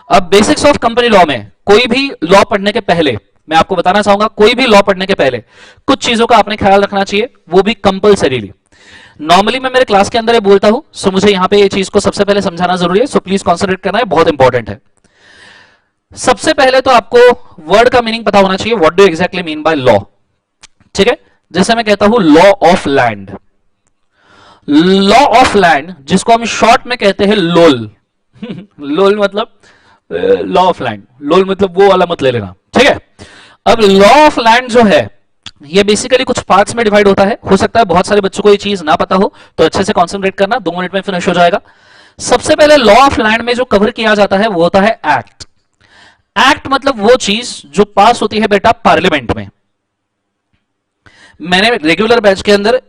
अब basics of company law में कोई भी लॉ पढ़ने के पहले मैं आपको बताना चाहूंगा, कोई भी लॉ पढ़ने के पहले कुछ चीजों का आपने ख्याल रखना चाहिए, वो भी कंपल्सरीली। नॉर्मली मैं मेरे क्लास के अंदर ये बोलता हूं, सो मुझे यहां पे ये चीज को सबसे पहले समझाना जरूरी है, सो प्लीज कॉन्सेंट्रेट करना है, बहुत इंपॉर्टेंट है। सबसे पहले तो आपको वर्ड का मीनिंग पता होना चाहिए, what do exactly mean by law. ठीक है, जैसे मैं कहता हूं law of land, law of land जिसको हम शॉर्ट में कहते हैं लोल लोल मतलब लॉ ऑफ लैंड, लोल मतलब वो वाला मत ले लेना, ठीक है। अब लॉ ऑफ लैंड जो है ये बेसिकली कुछ पार्ट्स में डिवाइड होता है, हो सकता है बहुत सारे बच्चों को ये चीज ना पता हो, तो अच्छे से कॉन्सेंट्रेट करना, 2 मिनट में फिनिश हो जाएगा। सबसे पहले लॉ ऑफ लैंड में जो कवर किया जाता है वो होता है एक्ट। एक्ट मतलब वो चीज जो पास होती है बेटा पार्लियामेंट में। मैंने रेगुलर बैच के अंदर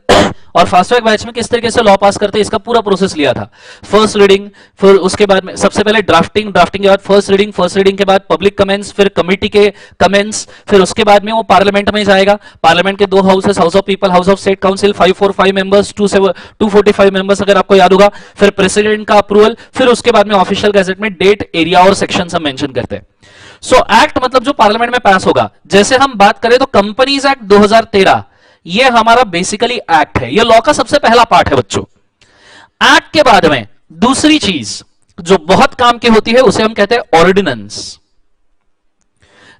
और फास्ट ट्रैक बैच में किस तरीके से लॉ पास करते हैं इसका पूरा प्रोसेस लिया था। फर्स्ट रीडिंग, फिर उसके बाद में सबसे पहले ड्राफ्टिंग, ड्राफ्टिंग के बाद फर्स्ट रीडिंग, फर्स्ट रीडिंग के बाद पब्लिक कमेंट्स, फिर कमेटी के कमेंट्स, फिर उसके बाद में वो पार्लियामेंट में जाएगा। पार्लियामेंट के 2 houses, house of people, house of state council, 545 members, 245 members अगर आपको याद होगा, फिर प्रेसिडेंट का अप्रूवल, फिर उसके बाद में ऑफिशियल गैजेट में डेट, एरिया और सेक्शन सब मेंशन करते हैं। सो एक्ट मतलब जो पार्लियामेंट में पास होगा। जैसे हम बात करें तो कंपनीज एक्ट 2013 ये हमारा बेसिकली एक्ट है, ये लॉ का सबसे पहला पार्ट है बच्चों। एक्ट के बाद में दूसरी चीज जो बहुत काम की होती है उसे हम कहते हैं ऑर्डिनेंस।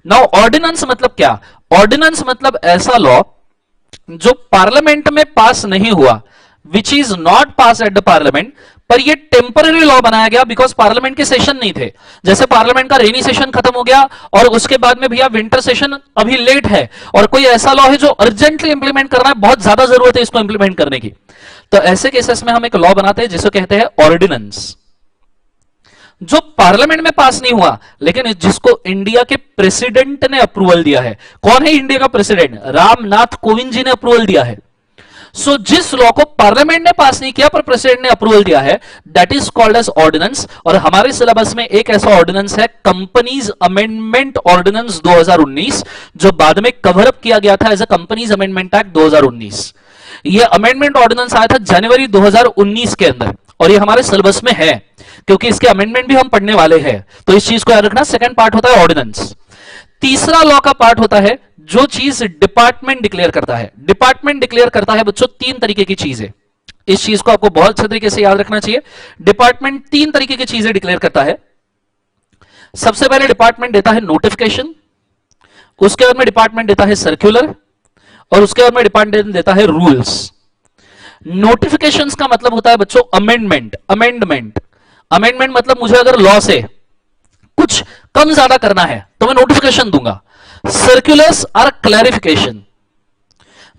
नाउ ऑर्डिनेंस मतलब क्या? ऑर्डिनेंस मतलब ऐसा लॉ जो पार्लियामेंट में पास नहीं हुआ, विच is not pass at the parliament, पर ये टेम्पररी लॉ बनाया गया बिकॉज पार्लियामेंट के सेशन नहीं थे। जैसे पार्लियामेंट का रेनी सेशन खत्म हो गया और उसके बाद में भैया विंटर सेशन अभी लेट है और कोई ऐसा लॉ है जो अर्जेंटली इंप्लीमेंट करना है, बहुत ज्यादा जरूरत है इसको इंप्लीमेंट करने की, तो ऐसे केसेस में हम एक लॉ बनाते हैं जिसको कहते हैं ऑर्डिनेंस, जो पार्लियामेंट में पास नहीं हुआ लेकिन जिसको इंडिया के प्रेसिडेंट ने अप्रूवल दिया है। कौन है इंडिया का प्रेसिडेंट? रामनाथ कोविंद जी ने अप्रूवल दिया है। सो जिस लॉ को पार्लियामेंट ने पास नहीं किया पर प्रेसिडेंट ने अप्रूवल दिया है, that is called as ordinance. और हमारे सिलेबस में एक ऐसा ऑर्डिनेंस है कंपनीज अमेंडमेंट ऑर्डिनेंस 2019, जो बाद में कवर अप किया गया था as a companies amendment act 2019। ये अमेंडमेंट ऑर्डिनेंस आया था जनवरी 2019 के अंदर और ये हमारे सिलेबस में है क्योंकि इसके अमेंडमेंट भी हम पढ़ने वाले हैं, तो इस चीज को याद रखना। सेकंड पार्ट होता है ऑर्डिनेंस। तीसरा लॉ का पार्ट होता है जो चीज डिपार्टमेंट डिक्लेयर करता है। डिपार्टमेंट डिक्लेयर करता है बच्चों 3 तरीके की चीजें, इस चीज को आपको बहुत अच्छे तरीके से याद रखना चाहिए। डिपार्टमेंट 3 तरीके की चीजें डिक्लेयर करता है। सबसे पहले डिपार्टमेंट देता है नोटिफिकेशन, उसके बाद में डिपार्टमेंट देता है सर्कुलर और उसके बाद में डिपार्टमेंट देता है रूल्स। नोटिफिकेशंस का मतलब होता है बच्चों अमेंडमेंट। अमेंडमेंट मतलब मुझे अगर लॉ से कुछ कम ज्यादा करना है तो मैं नोटिफिकेशन दूंगा। सर्कुलर्स आर क्लैरिफिकेशन,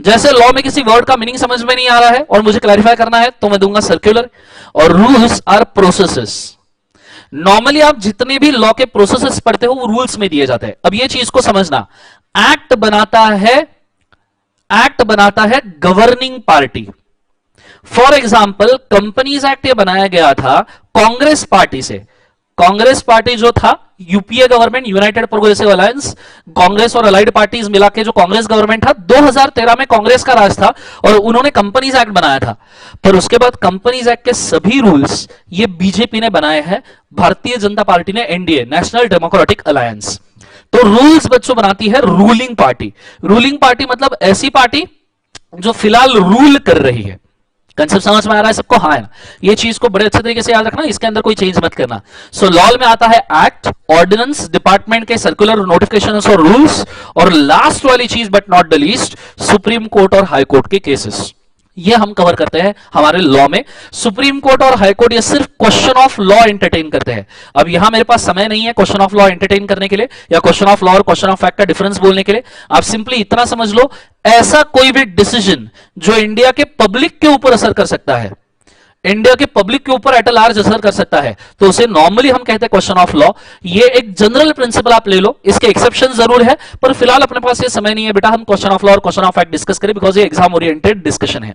जैसे लॉ में किसी वर्ड का मीनिंग समझ में नहीं आ रहा है और मुझे क्लैरिफाई करना है तो मैं दूंगा सर्कुलर। और रूल्स आर प्रोसेसेस। नॉर्मली आप जितने भी लॉ के प्रोसेसेस पढ़ते हो वो रूल्स में दिए जाते हैं। अब ये चीज को समझना, एक्ट बनाता है governing party. For example companies act ये बनाया गया था कांग्रेस पार्टी से। कांग्रेस पार्टी जो था UPA government, United progressive alliance, Congress और अलाइड पार्टीज मिला के जो कांग्रेस गवर्नमेंट था, 2013 में कांग्रेस का राज था और उन्होंने कंपनीज एक्ट बनाया था। पर उसके बाद कंपनीज एक्ट के सभी रूल्स ये बीजेपी ने बनाए हैं, भारतीय जनता पार्टी ने, एनडीए, नेशनल डेमोक्रेटिक अलायंस। तो रूल्स बच्चों बनाती है रूलिंग पार्टी। रूलिंग पार्टी मतलब ऐसी पार्टी जो फिलहाल रूल कर रही है। कंसेप्ट समझ में आ रहा है सबको? हाँ है। ये चीज को बड़े अच्छे तरीके से याद रखना, इसके अंदर कोई चेंज मत करना। सो लॉ में आता है एक्ट, ऑर्डिनेंस, डिपार्टमेंट के सर्कुलर, नोटिफिकेशन और रूल्स, और लास्ट वाली चीज but not the least supreme court और हाई कोर्ट के केसेस। ये हम कवर करते हैं हमारे लॉ में। सुप्रीम कोर्ट और हाई कोर्ट ये सिर्फ क्वेश्चन ऑफ लॉ एंटरटेन करते हैं। अब यहां मेरे पास समय नहीं है क्वेश्चन ऑफ लॉ एंटरटेन करने के लिए या क्वेश्चन ऑफ लॉ और क्वेश्चन ऑफ फैक्ट का डिफरेंस बोलने के लिए। आप सिंपली इतना समझ लो, ऐसा कोई भी डिसीजन जो इंडिया के पब्लिक के ऊपर असर कर सकता है, इंडिया के पब्लिक के ऊपर एट लार्ज असर कर सकता है, तो उसे नॉर्मली हम कहते हैं क्वेश्चन ऑफ लॉ। ये एक जनरल प्रिंसिपल आप ले लो, इसके एक्सेप्शन जरूर है पर फिलहाल अपने पास ये समय नहीं है बेटा हम क्वेश्चन ऑफ लॉ और क्वेश्चन ऑफ फैक्ट डिस्कस करें, बिकॉज ये एग्जाम ओरिएंटेड डिस्कशन है।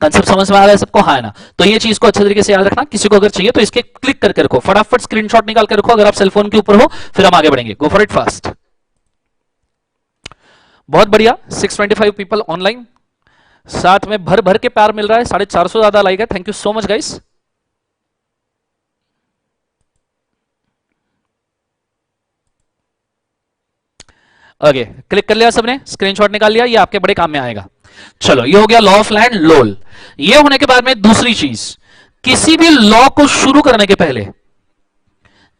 कंसेप्ट समझ में आ रहा है सबको? हाँ है ना? तो ये चीज को अच्छे तरीके से याद रखना। किसी को अगर चाहिए तो इसके क्लिक करके रखो, फटाफट स्क्रीनशॉट निकाल के रखो अगर आप सेलफोन के ऊपर हो, फिर हम आगे बढ़ेंगे। Go for it fast. बहुत बढ़िया, 625 पीपल ऑनलाइन, साथ में भर भर के प्यार मिल रहा है, 450 ज्यादा लाइक है। Thank you so much guys. Okay, click कर लिया सबने, स्क्रीनशॉट निकाल लिया, ये आपके बड़े काम में आएगा। चलो, ये हो गया लॉ ऑफ लैंड, लोल। ये होने के बाद में दूसरी चीज, किसी भी लॉ को शुरू करने के पहले,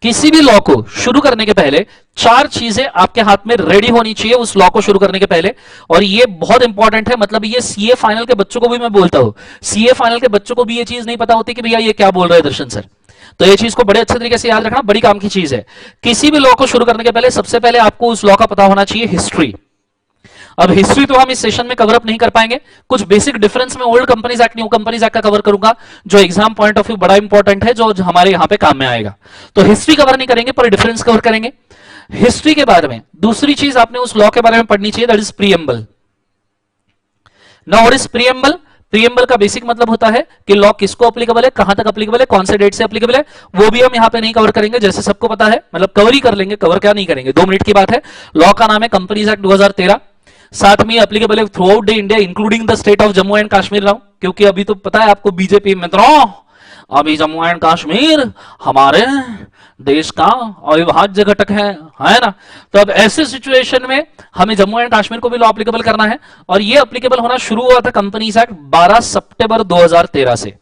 किसी भी लॉ को शुरू करने के पहले 4 चीजें आपके हाथ में रेडी होनी चाहिए उस लॉ को शुरू करने के पहले। और ये बहुत इंपॉर्टेंट है, मतलब ये सीए फाइनल के बच्चों को भी मैं बोलता हूं, सीए फाइनल के बच्चों को भी ये चीज नहीं पता होती कि भैया ये क्या बोल रहे हैं दर्शन सर। तो ये चीज को बड़े अच्छे तरीके से याद रखना, बड़ी काम की चीज है। किसी भी लॉ को शुरू करने के पहले सबसे पहले आपको उस लॉ का पता होना चाहिए हिस्ट्री। अब हिस्ट्री तो हम इस सेशन में कवर अप नहीं कर पाएंगे, कुछ बेसिक डिफरेंस में old companies act new companies act का कवर करूंगा, जो एग्जाम पॉइंट ऑफ व्यू बड़ा इंपॉर्टेंट है, जो हमारे यहां पे काम में आएगा। तो हिस्ट्री कवर नहीं करेंगे पर डिफरेंस कवर करेंगे। हिस्ट्री के बारे में दूसरी चीज आपने उस लॉ के बारे में पढ़नी चाहिए, that is preamble. Now what is preamble? Preamble का बेसिक मतलब होता है कि लॉ किसको अप्लीकेबल है, कहां तक अप्लीकेबल है, कौन से डेट से अप्लीकेबल है, वो भी हम यहां पे नहीं कवर करेंगे, जैसे सबको पता है, मतलब कवर ही कर लेंगे, कवर क्या नहीं करेंगे, 2 मिनट की बात है। लॉ का नाम है कंपनीज एक्ट 2013, साथ में अप्लीकेबल है through out the India including the state of Jammu and Kashmir now, क्योंकि अभी तो पता है आपको बीजेपी मित्रों, अभी जम्मू एंड कश्मीर हमारे देश का अविभाज्य घटक है ना। तो अब ऐसे सिचुएशन में हमें जम्मू एंड कश्मीर को भी लॉ अप्लीकेबल करना है, और ये अप्लीकेबल होना शुरू हुआ था कंपनीज एक्ट 12 सितंबर 2013 से।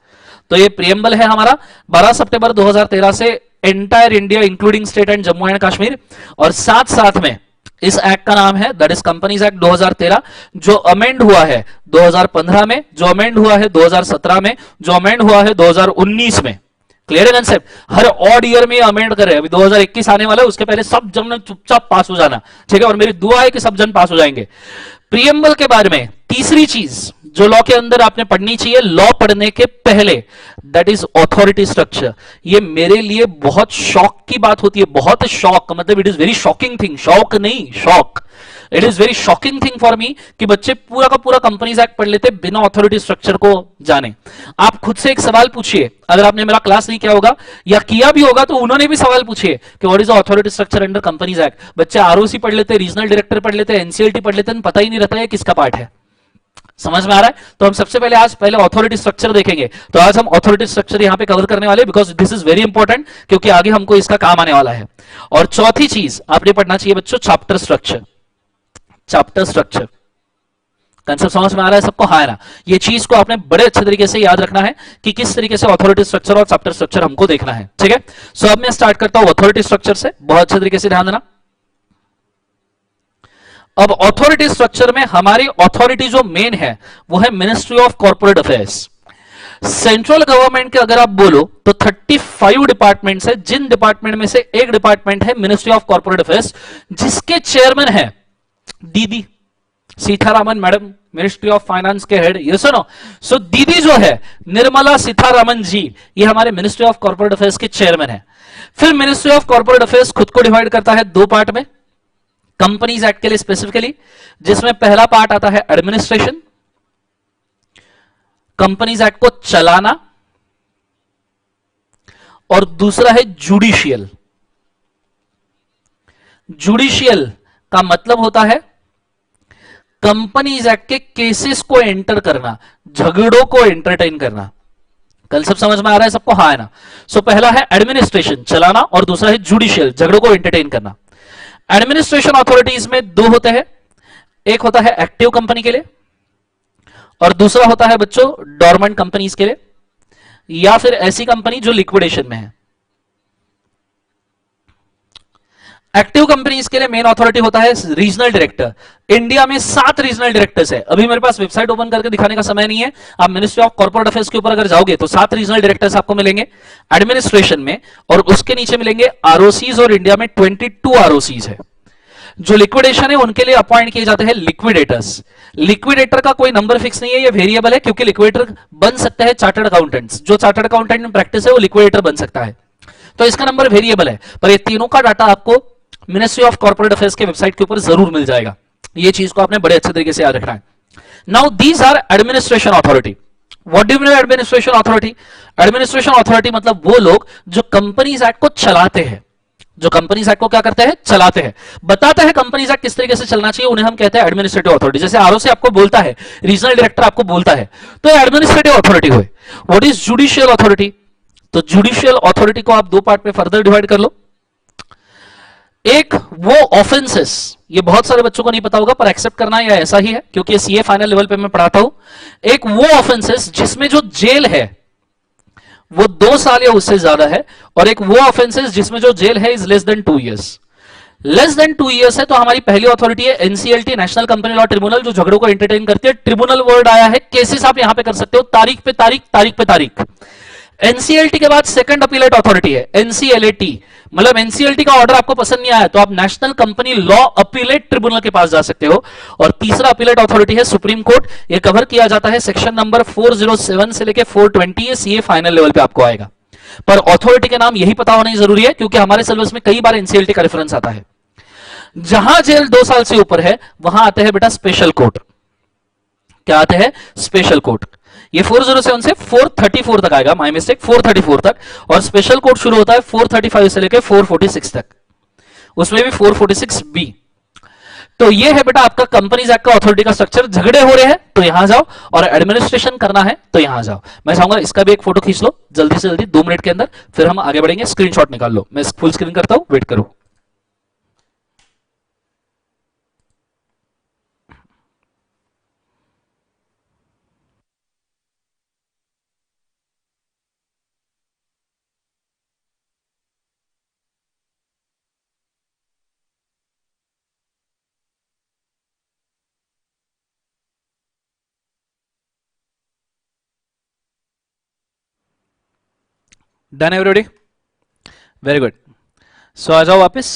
तो ये प्रीएम्बल है हमारा 12 सितंबर 2013 से entire India including state and Jammu and Kashmir, और साथ साथ में इस एक्ट का नाम है दैट इज कंपनीज एक्ट 2013, जो अमेंड हुआ है 2015 में, जो अमेंड हुआ है 2017 में, जो अमेंड हुआ है 2019 में। क्लियर है कंसेप्ट? हर ऑड ईयर में अमेंड कर रहे हैं। अभी 2021 आने वाला है, उसके पहले सब जन चुपचाप पास हो जाना, ठीक है, और मेरी दुआ है कि सब जन पास हो जाएंगे। प्रीएम्बल के बारे में तीसरी चीज जो लॉ के अंदर आपने पढ़नी चाहिए लॉ पढ़ने के पहले, दैट इज अथॉरिटी स्ट्रक्चर। ये मेरे लिए बहुत शौक की बात होती है, बहुत शौक, मतलब it is very shocking thing, शौक नहीं शौक, it is very shocking thing for me कि बच्चे पूरा का पूरा कंपनीज एक्ट पढ़ लेते बिना अथॉरिटी स्ट्रक्चर को जाने। आप खुद से एक सवाल पूछिए, अगर आपने मेरा क्लास नहीं किया होगा या किया भी होगा तो उन्होंने भी सवाल पूछिए कि what is authority structure under companies act. बच्चे आरओसी पढ़ लेते, रीजनल डायरेक्टर पढ़ लेते, एनसीएलटी पढ़ लेते, पता ही नहीं रहता है किसका पार्ट है। समझ में आ रहा है? तो हम सबसे पहले आज पहले अथॉरिटी स्ट्रक्चर देखेंगे। तो आज हम अथॉरिटी स्ट्रक्चर यहां पे कवर करने वाले, because this is very important, क्योंकि आगे हमको इसका काम आने वाला है। और चौथी चीज आपने पढ़ना चाहिए बच्चों, chapter structure. Chapter structure concept समझ में आ रहा है सबको? हाँ ना? ये चीज को आपने बड़े अच्छे तरीके से याद रखना है कि किस तरीके से अथॉरिटी स्ट्रक्चर और चैप्टर स्ट्रक्चर हमको देखना है, ठीक है। सो अब मैं स्टार्ट करता हूं अथॉरिटी स्ट्रक्चर से, बहुत अच्छे तरीके से ध्यान देना। अब अथॉरिटी स्ट्रक्चर में हमारी अथॉरिटी जो मेन है वो है ministry of corporate affairs. Central government के अगर आप बोलो तो 35 डिपार्टमेंट्स है, जिन डिपार्टमेंट में से एक डिपार्टमेंट है मिनिस्ट्री ऑफ कॉर्पोरेट अफेयर्स, जिसके चेयरमैन है दीदी Sitharaman madam, ministry of finance के हेड, ये सुनो। सो दीदी जो है निर्मला सीतारामन जी, ये हमारे मिनिस्ट्री ऑफ कॉर्पोरेट अफेयर्स के चेयरमैन है। फिर मिनिस्ट्री ऑफ कॉर्पोरेट अफेयर्स खुद को डिवाइड करता है 2 पार्ट में कंपनीज एक्ट के लिए स्पेसिफिकली, जिसमें पहला पार्ट आता है एडमिनिस्ट्रेशन, कंपनीज एक्ट को चलाना, और दूसरा है जुडिशियल। जुडिशियल का मतलब होता है कंपनीज एक्ट के केसेस को एंटर करना, झगड़ों को एंटरटेन करना। कल सब समझ में आ रहा है सबको? हाँ है ना? सो पहला है एडमिनिस्ट्रेशन, चलाना, और दूसरा है जुडिशियल, झगड़ों को एंटरटेन करना। एडमिनिस्ट्रेशन अथॉरिटीज में 2 होते हैं, एक होता है एक्टिव कंपनी के लिए और दूसरा होता है बच्चों डोरमेंट कंपनीज के लिए, या फिर ऐसी कंपनी जो लिक्विडेशन में है। एक्टिव कंपनीज के लिए मेन अथॉरिटी होता है रीजनल डायरेक्टर। इंडिया में 7 रीजनल डायरेक्टर्स है। अभी मेरे पास वेबसाइट ओपन करके दिखाने का समय नहीं है, आप मिनिस्ट्री ऑफ कॉर्पोरेट अफेयर्स के ऊपर अगर जाओगे तो 7 रीजनल डायरेक्टर्स आपको मिलेंगे एडमिनिस्ट्रेशन में, और उसके नीचे मिलेंगे आरओसीज, और इंडिया में 22 आरओसीज है। जो लिक्विडेशन है उनके लिए अपॉइंट किए जाते हैं लिक्विडेटर्स। लिक्विडेटर का कोई नंबर फिक्स नहीं है, ये वेरिएबल है, क्योंकि लिक्विडेटर बन सकता है चार्टर्ड अकाउंटेंट्स, जो चार्टर्ड अकाउंटेंट में प्रैक्टिस है वो लिक्विडेटर बन सकता है, तो इसका नंबर वेरिएबल है। पर ये तीनों का डाटा आपको मिनिस्ट्री ऑफ कॉर्पोरेट अफेयर्स के वेबसाइट के ऊपर जरूर मिल जाएगा। ये चीज को आपने बड़े अच्छे तरीके से याद रखना है। Now these are administration authority. What do you mean administration authority? Administration authority मतलब वो लोग जो कंपनीज एक्ट को चलाते हैं, जो कंपनीज एक्ट को क्या करते हैं? चलाते हैं, बताते हैं कंपनीज एक्ट किस तरीके से चलना चाहिए, उन्हें हम कहते हैं एडमिनिस्ट्रेटिव अथॉरिटी। जैसे आरओसी आपको बोलता है, रीजनल डायरेक्टर आपको बोलता है, तो एडमिनिस्ट्रेटिव अथॉरिटी हुए। What is judicial authority? तो जुडिशियल अथॉरिटी को आप 2 पार्ट में फर्दर डिवाइड कर लो। एक वो ऑफेंसेस, ये बहुत सारे बच्चों को नहीं पता होगा पर एक्सेप्ट करना या ऐसा ही है क्योंकि सीए फाइनल लेवल पे मैं पढ़ाता हूं। एक वो ऑफेंसेस जिसमें जो जेल है वो 2 साल या उससे ज्यादा है, और एक वो ऑफेंसेस जिसमें जो जेल है is less than 2 years. Less than 2 years है तो हमारी पहली अथॉरिटी है NCLT, national company law tribunal, जो झगड़ों को एंटरटेन करती है। ट्रिब्यूनल वर्ड आया है, केसेस आप यहां पे कर सकते हो तारीख पे तारीख, तारीख पे तारीख। एनसीएलटी के बाद सेकंड अपीलेट अथॉरिटी है एनसीएलएटी, मतलब एनसीएलटी का ऑर्डर आपको पसंद नहीं आया तो आप national company law appellate tribunal के पास जा सकते हो। और तीसरा अपीलेट अथॉरिटी है सुप्रीम कोर्ट, ये कवर किया जाता है सेक्शन नंबर 407 से लेके 420, ये सीए फाइनल लेवल पे आपको आएगा। पर अथॉरिटी के नाम यही पता होना जरूरी है क्योंकि हमारे सिलेबस में कई बार एनसीएलटी का रेफरेंस आता है। जहां जेल 2 साल से ऊपर है वहां आते हैं बेटा स्पेशल कोर्ट। क्या आते हैं? Special court. ये 407 से 434 तक आएगा, माय मिस्टेक, 434 तक। और स्पेशल कोर्ट शुरू होता है 435 से लेकर 446 तक, उसमें भी 446 बी। तो ये है बेटा आपका कंपनीज एक्ट का अथॉरिटी का स्ट्रक्चर। झगड़े हो रहे हैं तो यहां जाओ, और एडमिनिस्ट्रेशन करना है तो यहां जाओ। मैं चाहूंगा इसका भी एक फोटो खींच लो जल्दी से जल्दी, 2 मिनट के अंदर, फिर हम आगे बढ़ेंगे। स्क्रीनशॉट निकाल लो, मैं फुल स्क्रीन करता हूं, वेट करो। Done everybody, very good. So आ जाओ वापस।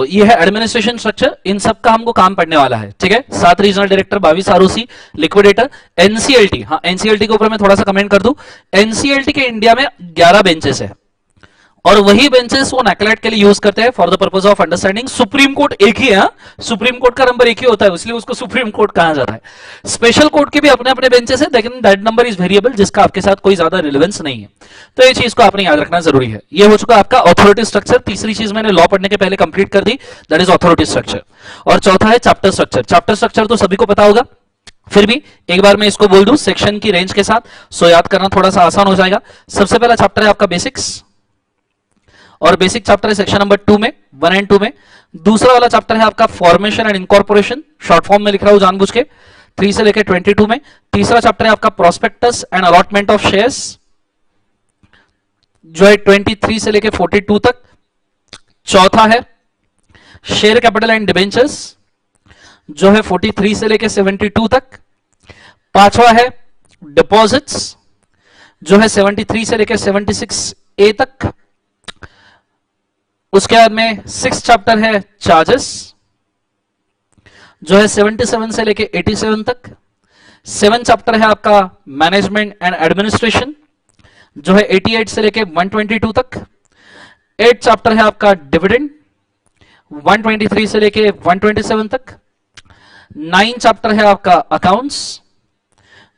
ये है एडमिनिस्ट्रेशन स्ट्रक्चर, इन सब का हमको काम पड़ने वाला है, ठीक है। 7 regional director, 22 ROC, liquidator, NCLT. हाँ, एनसीएलटी के ऊपर मैं थोड़ा सा कमेंट कर दूं। एनसीएलटी के इंडिया में 11 बेंचेस है, और वही बेंचेस वो नैकलेट के लिए यूज करते हैं for the purpose of understanding. Supreme court एक ही है, सुप्रीम कोर्ट का नंबर एक ही होता है, इसलिए उसको सुप्रीम कोर्ट कहा जाता है। स्पेशल कोर्ट के भी अपने अपने बेंचेस है, लेकिन दैट नंबर इज वेरिएबल, जिसका आपके साथ कोई ज्यादा रिलेवेंस नहीं है। तो ये चीज को आपने याद रखना जरूरी है। ये हो चुका आपका अथॉरिटी स्ट्रक्चर। तीसरी चीज मैंने लॉ पढ़ने के पहले कंप्लीट कर दी, दैट इज अथॉरिटी स्ट्रक्चर। और चौथा है चैप्टर स्ट्रक्चर। चैप्टर स्ट्रक्चर तो सभी को पता होगा, फिर भी एक बार मैं इसको बोल दूं सेक्शन की रेंज के साथ, सो याद करना थोड़ा सा आसान हो जाएगा। सबसे पहला चैप्टर है आपका बेसिक्स, और बेसिक चैप्टर है सेक्शन नंबर 2 में, 1 एंड 2 में। दूसरा वाला चैप्टर है आपका formation and incorporation, short form में लिख रहा हूं जानबूझ के, 3 से लेकर 22 में। तीसरा चैप्टर है आपका prospectus and allotment of shares, जो है 23 से लेकर 42 तक। चौथा है शेयर कैपिटल एंड डिबेंचर्स, जो है 43 से लेकर 72 तक। पांचवा है डिपॉजिट्स, जो है 73 से लेकर 76 ए तक। उसके बाद में 6 चैप्टर है चार्जेस, जो है 77 से लेके 87 तक। 7 चैप्टर है आपका मैनेजमेंट एंड एडमिनिस्ट्रेशन, जो है 88 से लेके 122 तक। 8 चैप्टर है आपका डिविडेंड, 123 से लेके 127 तक। 9 चैप्टर है आपका अकाउंट्स,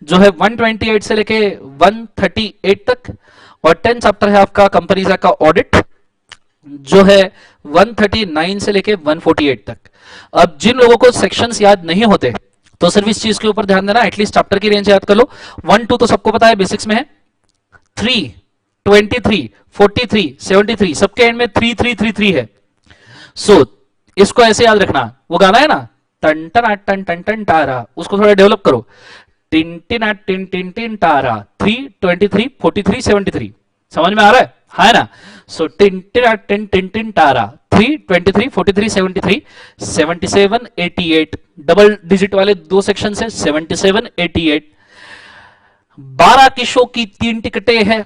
जो है 128 से लेके 138 तक। और 10 चैप्टर है आपका कंपनीज का ऑडिट, जो है 139 से लेके 148 तक। अब जिन लोगों को सेक्शंस याद नहीं होते तो सिर्फ इस चीज के ऊपर ध्यान देना, एटलीस्ट चैप्टर की रेंज याद कर लो। 1 2 तो सबको पता है, बेसिक्स में है। 3 23 43 73, सबके एंड में 3 3 3 3 है। इसको ऐसे याद रखना, वो गाना है ना, टन टन टन टन टन टारा, उसको थोड़ा डेवलप करो। टिन टिन टिन टिन टिन टारा, 3 23 43 73, समझ में आ रहा है? है ना? सो टिन टिन टिन टिन टिन टारा, 3 23 43 73 77 88, डबल डिजिट वाले 2 सेक्शन है, 77 88। 12 की शो की 3 टिकटें हैं,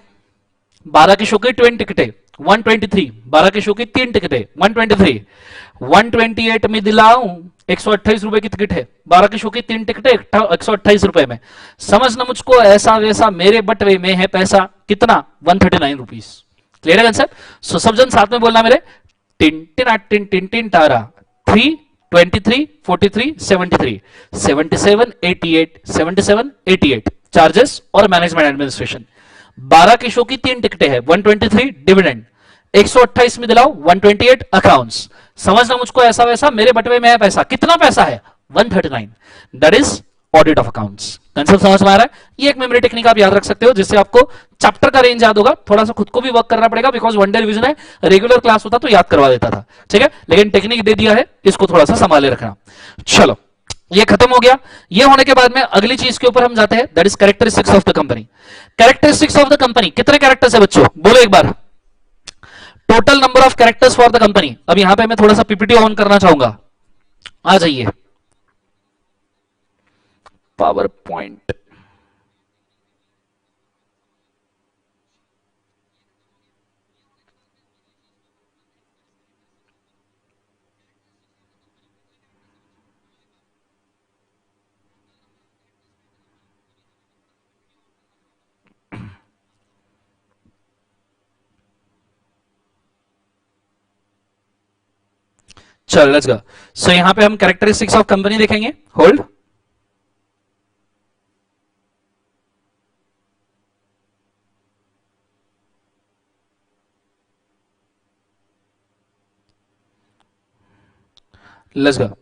12 की शो की 20 टिकटें, 123। 12 की शो की 3 टिकटें, 123। 128 में दिलाऊं, 128 रुपए की टिकट है। 12 की शो की 3 टिकटें 128 रुपए में। समझना मुझको ऐसा वैसा, मेरे बटवे में है पैसा कितना, 139 रुपीज। क्लियर है कंसेप्ट? सो सब जन साथ में बोलना मेरे, टिन टिन टिन टिन टिन टारा, 3 23 43 73 77 88 77 88। चार्जेस और मैनेजमेंट एडमिनिस्ट्रेशन। 12 की शो की 3 टिकटें हैं, 123 डिविडेंड, 128 में दिलाओ, 128 अकाउंट्स। समझना मुझको ऐसा वैसा, मेरे बटवे में है पैसा, कितना पैसा है, 139। That is audit of accounts. Concept समझ में आ रहा है? ये एक मेमोरी टेक्निक आप याद रख सकते हो, जिससे आपको चैप्टर का रेंज याद होगा। थोड़ा सा खुद को भी वर्क करना पड़ेगा, बिकॉज वन डे रिवीजन है, रेगुलर क्लास होता तो याद करवा देता था, ठीक है, लेकिन टेक्निक दे दिया है, इसको थोड़ा सा संभाले रखना। चलो, ये खत्म हो गया। ये होने के बाद में अगली चीज के ऊपर हम जाते हैं, that is characteristics of the company. Characteristics of the company, कितने कैरेक्टर्स है बच्चों, बोलो एक बार। Total number of characters for the company. अब यहां पे मैं थोड़ा सा पीपीटी ऑन करना चाहूंगा, आ जाइए, पावर पॉइंट। चलो लेट्स गो। सो यहां पे हम कैरेक्टरिस्टिक्स ऑफ कंपनी देखेंगे, होल्ड। Let's go.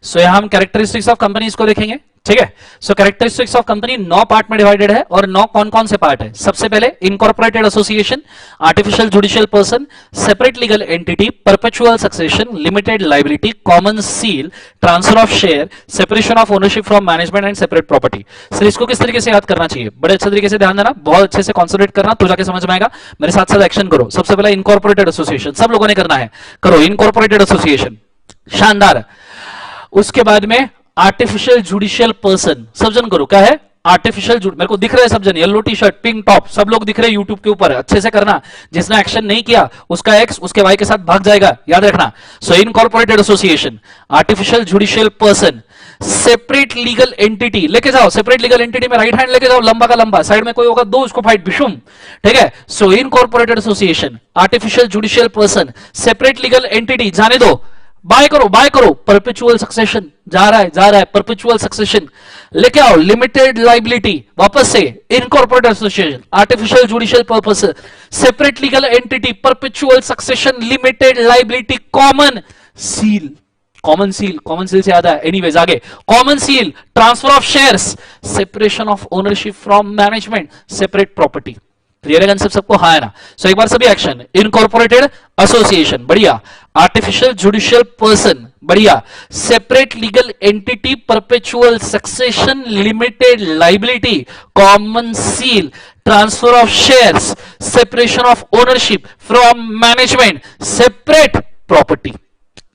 सो यहां हम कैरेक्टरिस्टिक्स ऑफ कंपनी इसको देखेंगे, ठीक है। So characteristics of company 9 part में डिवाइडेड है, और 9 कौन कौन से पार्ट है। सबसे पहले incorporated association, artificial judicial person, separate legal entity, perpetual succession, limited liability, common seal, transfer of share, separation of ownership from management and separate property. Sir इसको किस तरीके से याद करना चाहिए, बड़े अच्छे तरीके से ध्यान देना, बहुत अच्छे से कॉन्सेंट्रेट करना, तो जाके समझ में आएगा। मेरे साथ साथ एक्शन करो। सबसे पहले इनकॉर्पोरेटेड एसोसिएशन, सब लोगों ने करना है, करो इनकॉर्पोरेटेड एसोसिएशन, शानदार। उसके बाद में आर्टिफिशियल जुडिशियल पर्सन, सब जन करो, क्या है आर्टिफिशियल, मेरे को दिख रहे हैं सब जन, yellow T shirt pink top, सब लोग दिख रहे हैं यूट्यूब के ऊपर, अच्छे से करना। जिसने एक्शन नहीं किया उसका एक्स उसके वाई के साथ भाग जाएगा, याद रखना। So incorporated association, artificial judicial person, separate legal entity, लेके जाओ सेपरेट लीगल एंटिटी में राइट हैंड लेके जाओ, लंबा का लंबा, साइड में कोई होगा दो उसको फाइट बिशुम, ठीक है। So incorporated association, artificial judicial person, separate legal entity, जाने दो, बाय करो, परपेचुअल सक्सेशन, जा रहा है परपेचुअल सक्सेशन, लेके आओ लिमिटेड लाइबिलिटी, वापस से incorporated association, artificial judicial purpose, separate legal entity, perpetual succession, limited liability, common seal, common seal से याद है, एनीवेज आगे, common seal, transfer of shares, separation of ownership from management, separate property. Clear है concept सबको, हाँ है ना। सो एक बार सभी एक्शन, इनकॉर्पोरेटेड एसोसिएशन, बढ़िया, आर्टिफिशियल जुडिशियल पर्सन, बढ़िया, separate legal entity, perpetual succession, limited liability, common seal, transfer of shares, separation of ownership from management, separate property.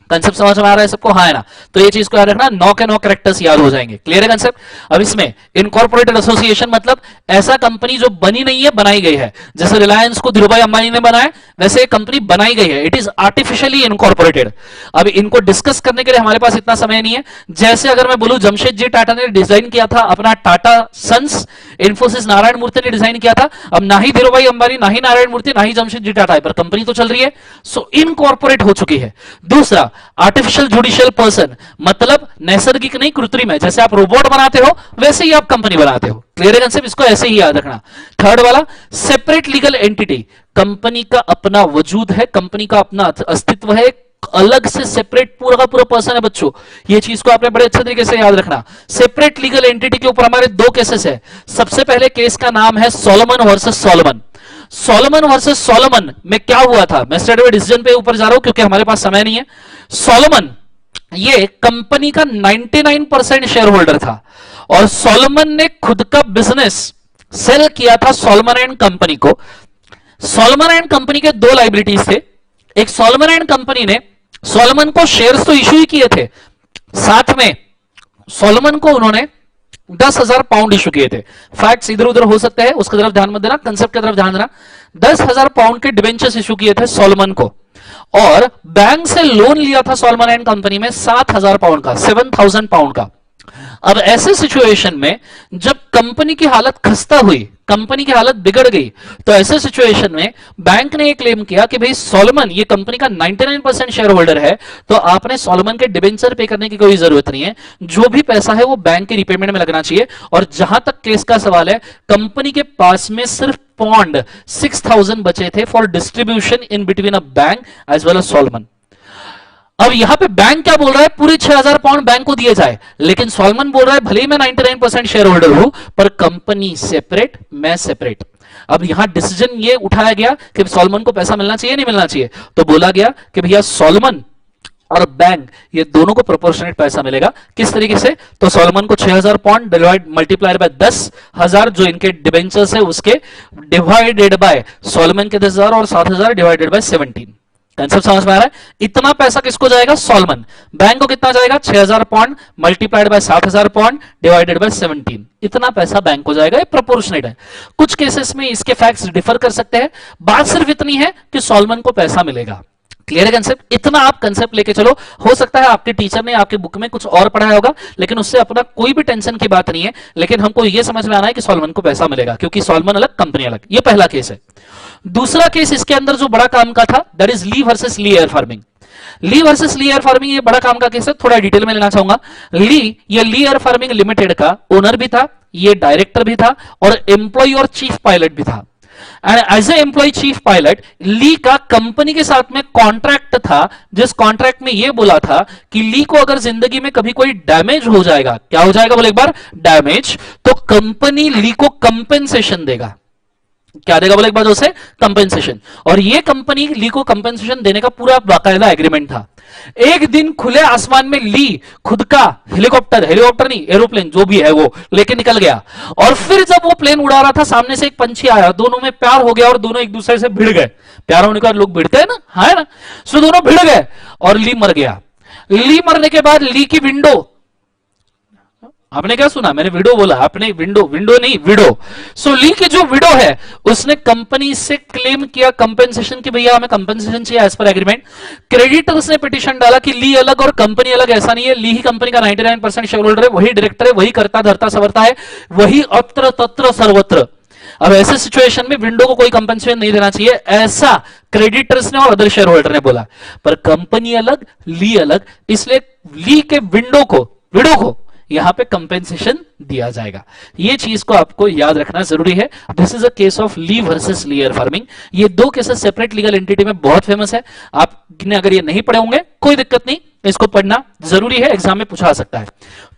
Concept समझ में आ रहा है सबको, हाँ है ना। तो ये चीज को याद रखना, 9 के 9 कैरेक्टर्स याद हो जाएंगे। क्लियर है कंसेप्ट। अब इसमें इनकॉर्पोरेटेड एसोसिएशन मतलब ऐसा कंपनी जो बनी नहीं है, बनाई गई है। जैसे रिलायंस को धीरूभाई अंबानी ने बनाया, वैसे कंपनी बनाई गई है, इट इज आर्टिफिशियली इनकॉर्पोरेटेड। अब इनको डिस्कस करने के लिए हमारे पास इतना समय नहीं है। जैसे अगर मैं बोलूं जमशेदजी टाटा ने डिजाइन किया था अपना टाटा सन्स, इन्फोसिस नारायण मूर्ति ने डिजाइन किया था। अब ना ही धीरूभाई अंबानी, ना ही नारायण मूर्ति, ना ही जमशेदजी टाटा है, पर कंपनी तो चल रही है, सो इनकॉर्पोरेट हो चुकी है। दूसरा, आर्टिफिशियल जुडिशियल पर्सन मतलब नैसर्गिक नहीं, कृत्रिम है। जैसे आप रोबोट बनाते हो वैसे ही आप कंपनी बनाते हो। क्लियर है कंसेप्ट, इसको ऐसे ही याद रखना। थर्ड वाला, सेपरेट लीगल एंटिटी, कंपनी का अपना वजूद है, कंपनी का अपना अस्तित्व है, अलग से सेपरेट पूरा का पूरा पर्सन है बच्चों। ये चीज को आपने बड़े अच्छे तरीके से याद रखना। सेपरेट लीगल एंटिटी के ऊपर हमारे 2 केसेस है। सबसे पहले केस का नाम है Solomon versus Solomon. Solomon versus Solomon में क्या हुआ था, मैं स्ट्रेट अवे डिसीजन पे ऊपर जा रहा हूं क्योंकि हमारे पास समय नहीं है। सोलोमन ये कंपनी का 99% शेयर होल्डर था, और सोलोमन ने खुद का बिजनेस सेल किया था सोलोमन एंड कंपनी को। सोलोमन एंड कंपनी के 2 लाइबिलिटीज थे। एक, सोलोमन एंड कंपनी ने सोलोमन को शेयर्स तो इश्यू ही किए थे, साथ में सोलोमन को उन्होंने 10,000 पाउंड इशू किए थे। फैक्ट्स इधर उधर हो सकते हैं, उसकी तरफ ध्यान मत देना, कंसेप्ट की तरफ ध्यान देना। 10,000 पाउंड के डिबेंचर्स इशू किए थे सोलोमन को, और बैंक से लोन लिया था सोलोमन एंड कंपनी में 7,000 पाउंड का, 7,000 पाउंड का। अब ऐसे सिचुएशन में जब कंपनी की हालत खस्ता हुई, कंपनी की हालत बिगड़ गई, तो ऐसे सिचुएशन में बैंक ने एक क्लेम किया कि भाई सोलोमन ये कंपनी का 99% शेयर होल्डर है, तो आपने सोलोमन के डिबेंचर पे करने की कोई जरूरत नहीं है, जो भी पैसा है वो बैंक के रिपेमेंट में लगना चाहिए। और जहां तक केस का सवाल है, कंपनी के पास में सिर्फ पॉन्ड 6,000 बचे थे for distribution in between a bank as well as Solomon. अब यहां पे बैंक क्या बोल रहा है, पूरे 6,000 पाउंड बैंक को दिए जाए, लेकिन सॉलमन बोल रहा है भले ही मैं 99% शेयर होल्डर हूं, पर कंपनी सेपरेट, मैं सेपरेट। अब यहां डिसीजन ये उठाया गया कि सॉलमन को पैसा मिलना चाहिए नहीं मिलना चाहिए, तो बोला गया कि भैया सॉलमन और बैंक ये दोनों को प्रोपोर्शनेट पैसा मिलेगा। किस तरीके से, तो सॉलमन को 6,000 पाउंड डिवाइड मल्टीप्लाइड बाय 10,000 जो इनके डिबेंचर्स है उसके, डिवाइडेड बाय सॉलमन के 10,000 और 7,000 डिवाइडेड बाय 17। कंसेप्ट समझ में आ रहा है? इतना पैसा किसको जाएगा, सॉलमन। बैंक को कितना जाएगा, 6,000 pound multiplied by 7,000 pound divided by 17। इतना पैसा बैंक को जाएगा, ये प्रोपोर्शनेट है। कुछ केसेस में इसके फैक्ट्स डिफर कर सकते हैं, बात सिर्फ इतनी है कि सॉलमन को पैसा मिलेगा। क्लियर है कंसेप्ट? इतना आप कंसेप्ट लेके चलो। हो सकता है आपके टीचर ने आपके बुक में कुछ और पढ़ाया होगा, लेकिन उससे अपना कोई भी टेंशन की बात नहीं है, लेकिन हमको यह समझ में आना है कि सॉलमन को पैसा मिलेगा, क्योंकि सॉलमन अलग कंपनी अलग। ये पहला केस है। दूसरा केस इसके अंदर जो बड़ा काम का था, that is Lee versus Lee Air Farming. Lee versus Lee Air Farming ये बड़ा काम का केस है, थोड़ा डिटेल में लेना चाहूंगा। ये ली एयर फार्मिंग लिमिटेड का ओनर भी था, ये डायरेक्टर भी था, और एम्प्लॉय और चीफ पायलट भी था। And as a employee chief pilot, Lee का कंपनी के साथ में कॉन्ट्रैक्ट था, जिस कॉन्ट्रैक्ट में यह बोला था कि ली को अगर जिंदगी में कभी कोई डैमेज हो जाएगा, क्या हो जाएगा बोले एक बार, डैमेज, तो कंपनी ली को कंपेंसेशन देगा। क्या देगा बोले एक बार, उसे कंपेंसेशन। और ये कंपनी ली को कंपेंसेशन देने का पूरा बाकायदा एग्रीमेंट था। एक दिन खुले आसमान में ली खुद का हेलीकॉप्टर नहीं, एरोप्लेन जो भी है वो लेके निकल गया, और फिर जब वो प्लेन उड़ा रहा था, सामने से एक पंछी आया, दोनों में प्यार हो गया और दोनों एक दूसरे से भिड़ गए। प्यार होने का लोग भिड़ते हैं ना, हाँ है ना, सो दोनों भिड़ गए और ली मर गया। ली मरने के बाद ली की विंडो, आपने क्या सुना, मैंने विडो बोला, आपने विंडो नहीं विडो। सो ली की जो विडो है उसने कंपनी से क्लेम किया कंपेंसेशन कि भैया हमें कंपेंसेशन चाहिए एज पर एग्रीमेंट। क्रेडिटर्स ने पिटीशन डाला कि ली अलग और कंपनी अलग, ऐसा नहीं है, ली ही कंपनी का 99% शेयर होल्डर है, वही डायरेक्टर है, वही करता धरता सवरता है, वही अत्र तत्र सर्वत्र। अब ऐसे सिचुएशन में विंडो को कोई कंपेंसेशन नहीं देना चाहिए, ऐसा क्रेडिटर्स ने और अदर शेयर होल्डर ने बोला। पर कंपनी अलग, ली अलग, इसलिए ली के विडो को यहां पे कंपेंसेशन दिया जाएगा। ये चीज को आपको याद रखना जरूरी है। This is a case of Lee versus Lee Air Farming. ये दो केसेस सेपरेट लीगल एंटिटी में बहुत फेमस है। आपने अगर ये नहीं पढ़े होंगे कोई दिक्कत नहीं, इसको पढ़ना जरूरी है, एग्जाम में पूछा सकता है।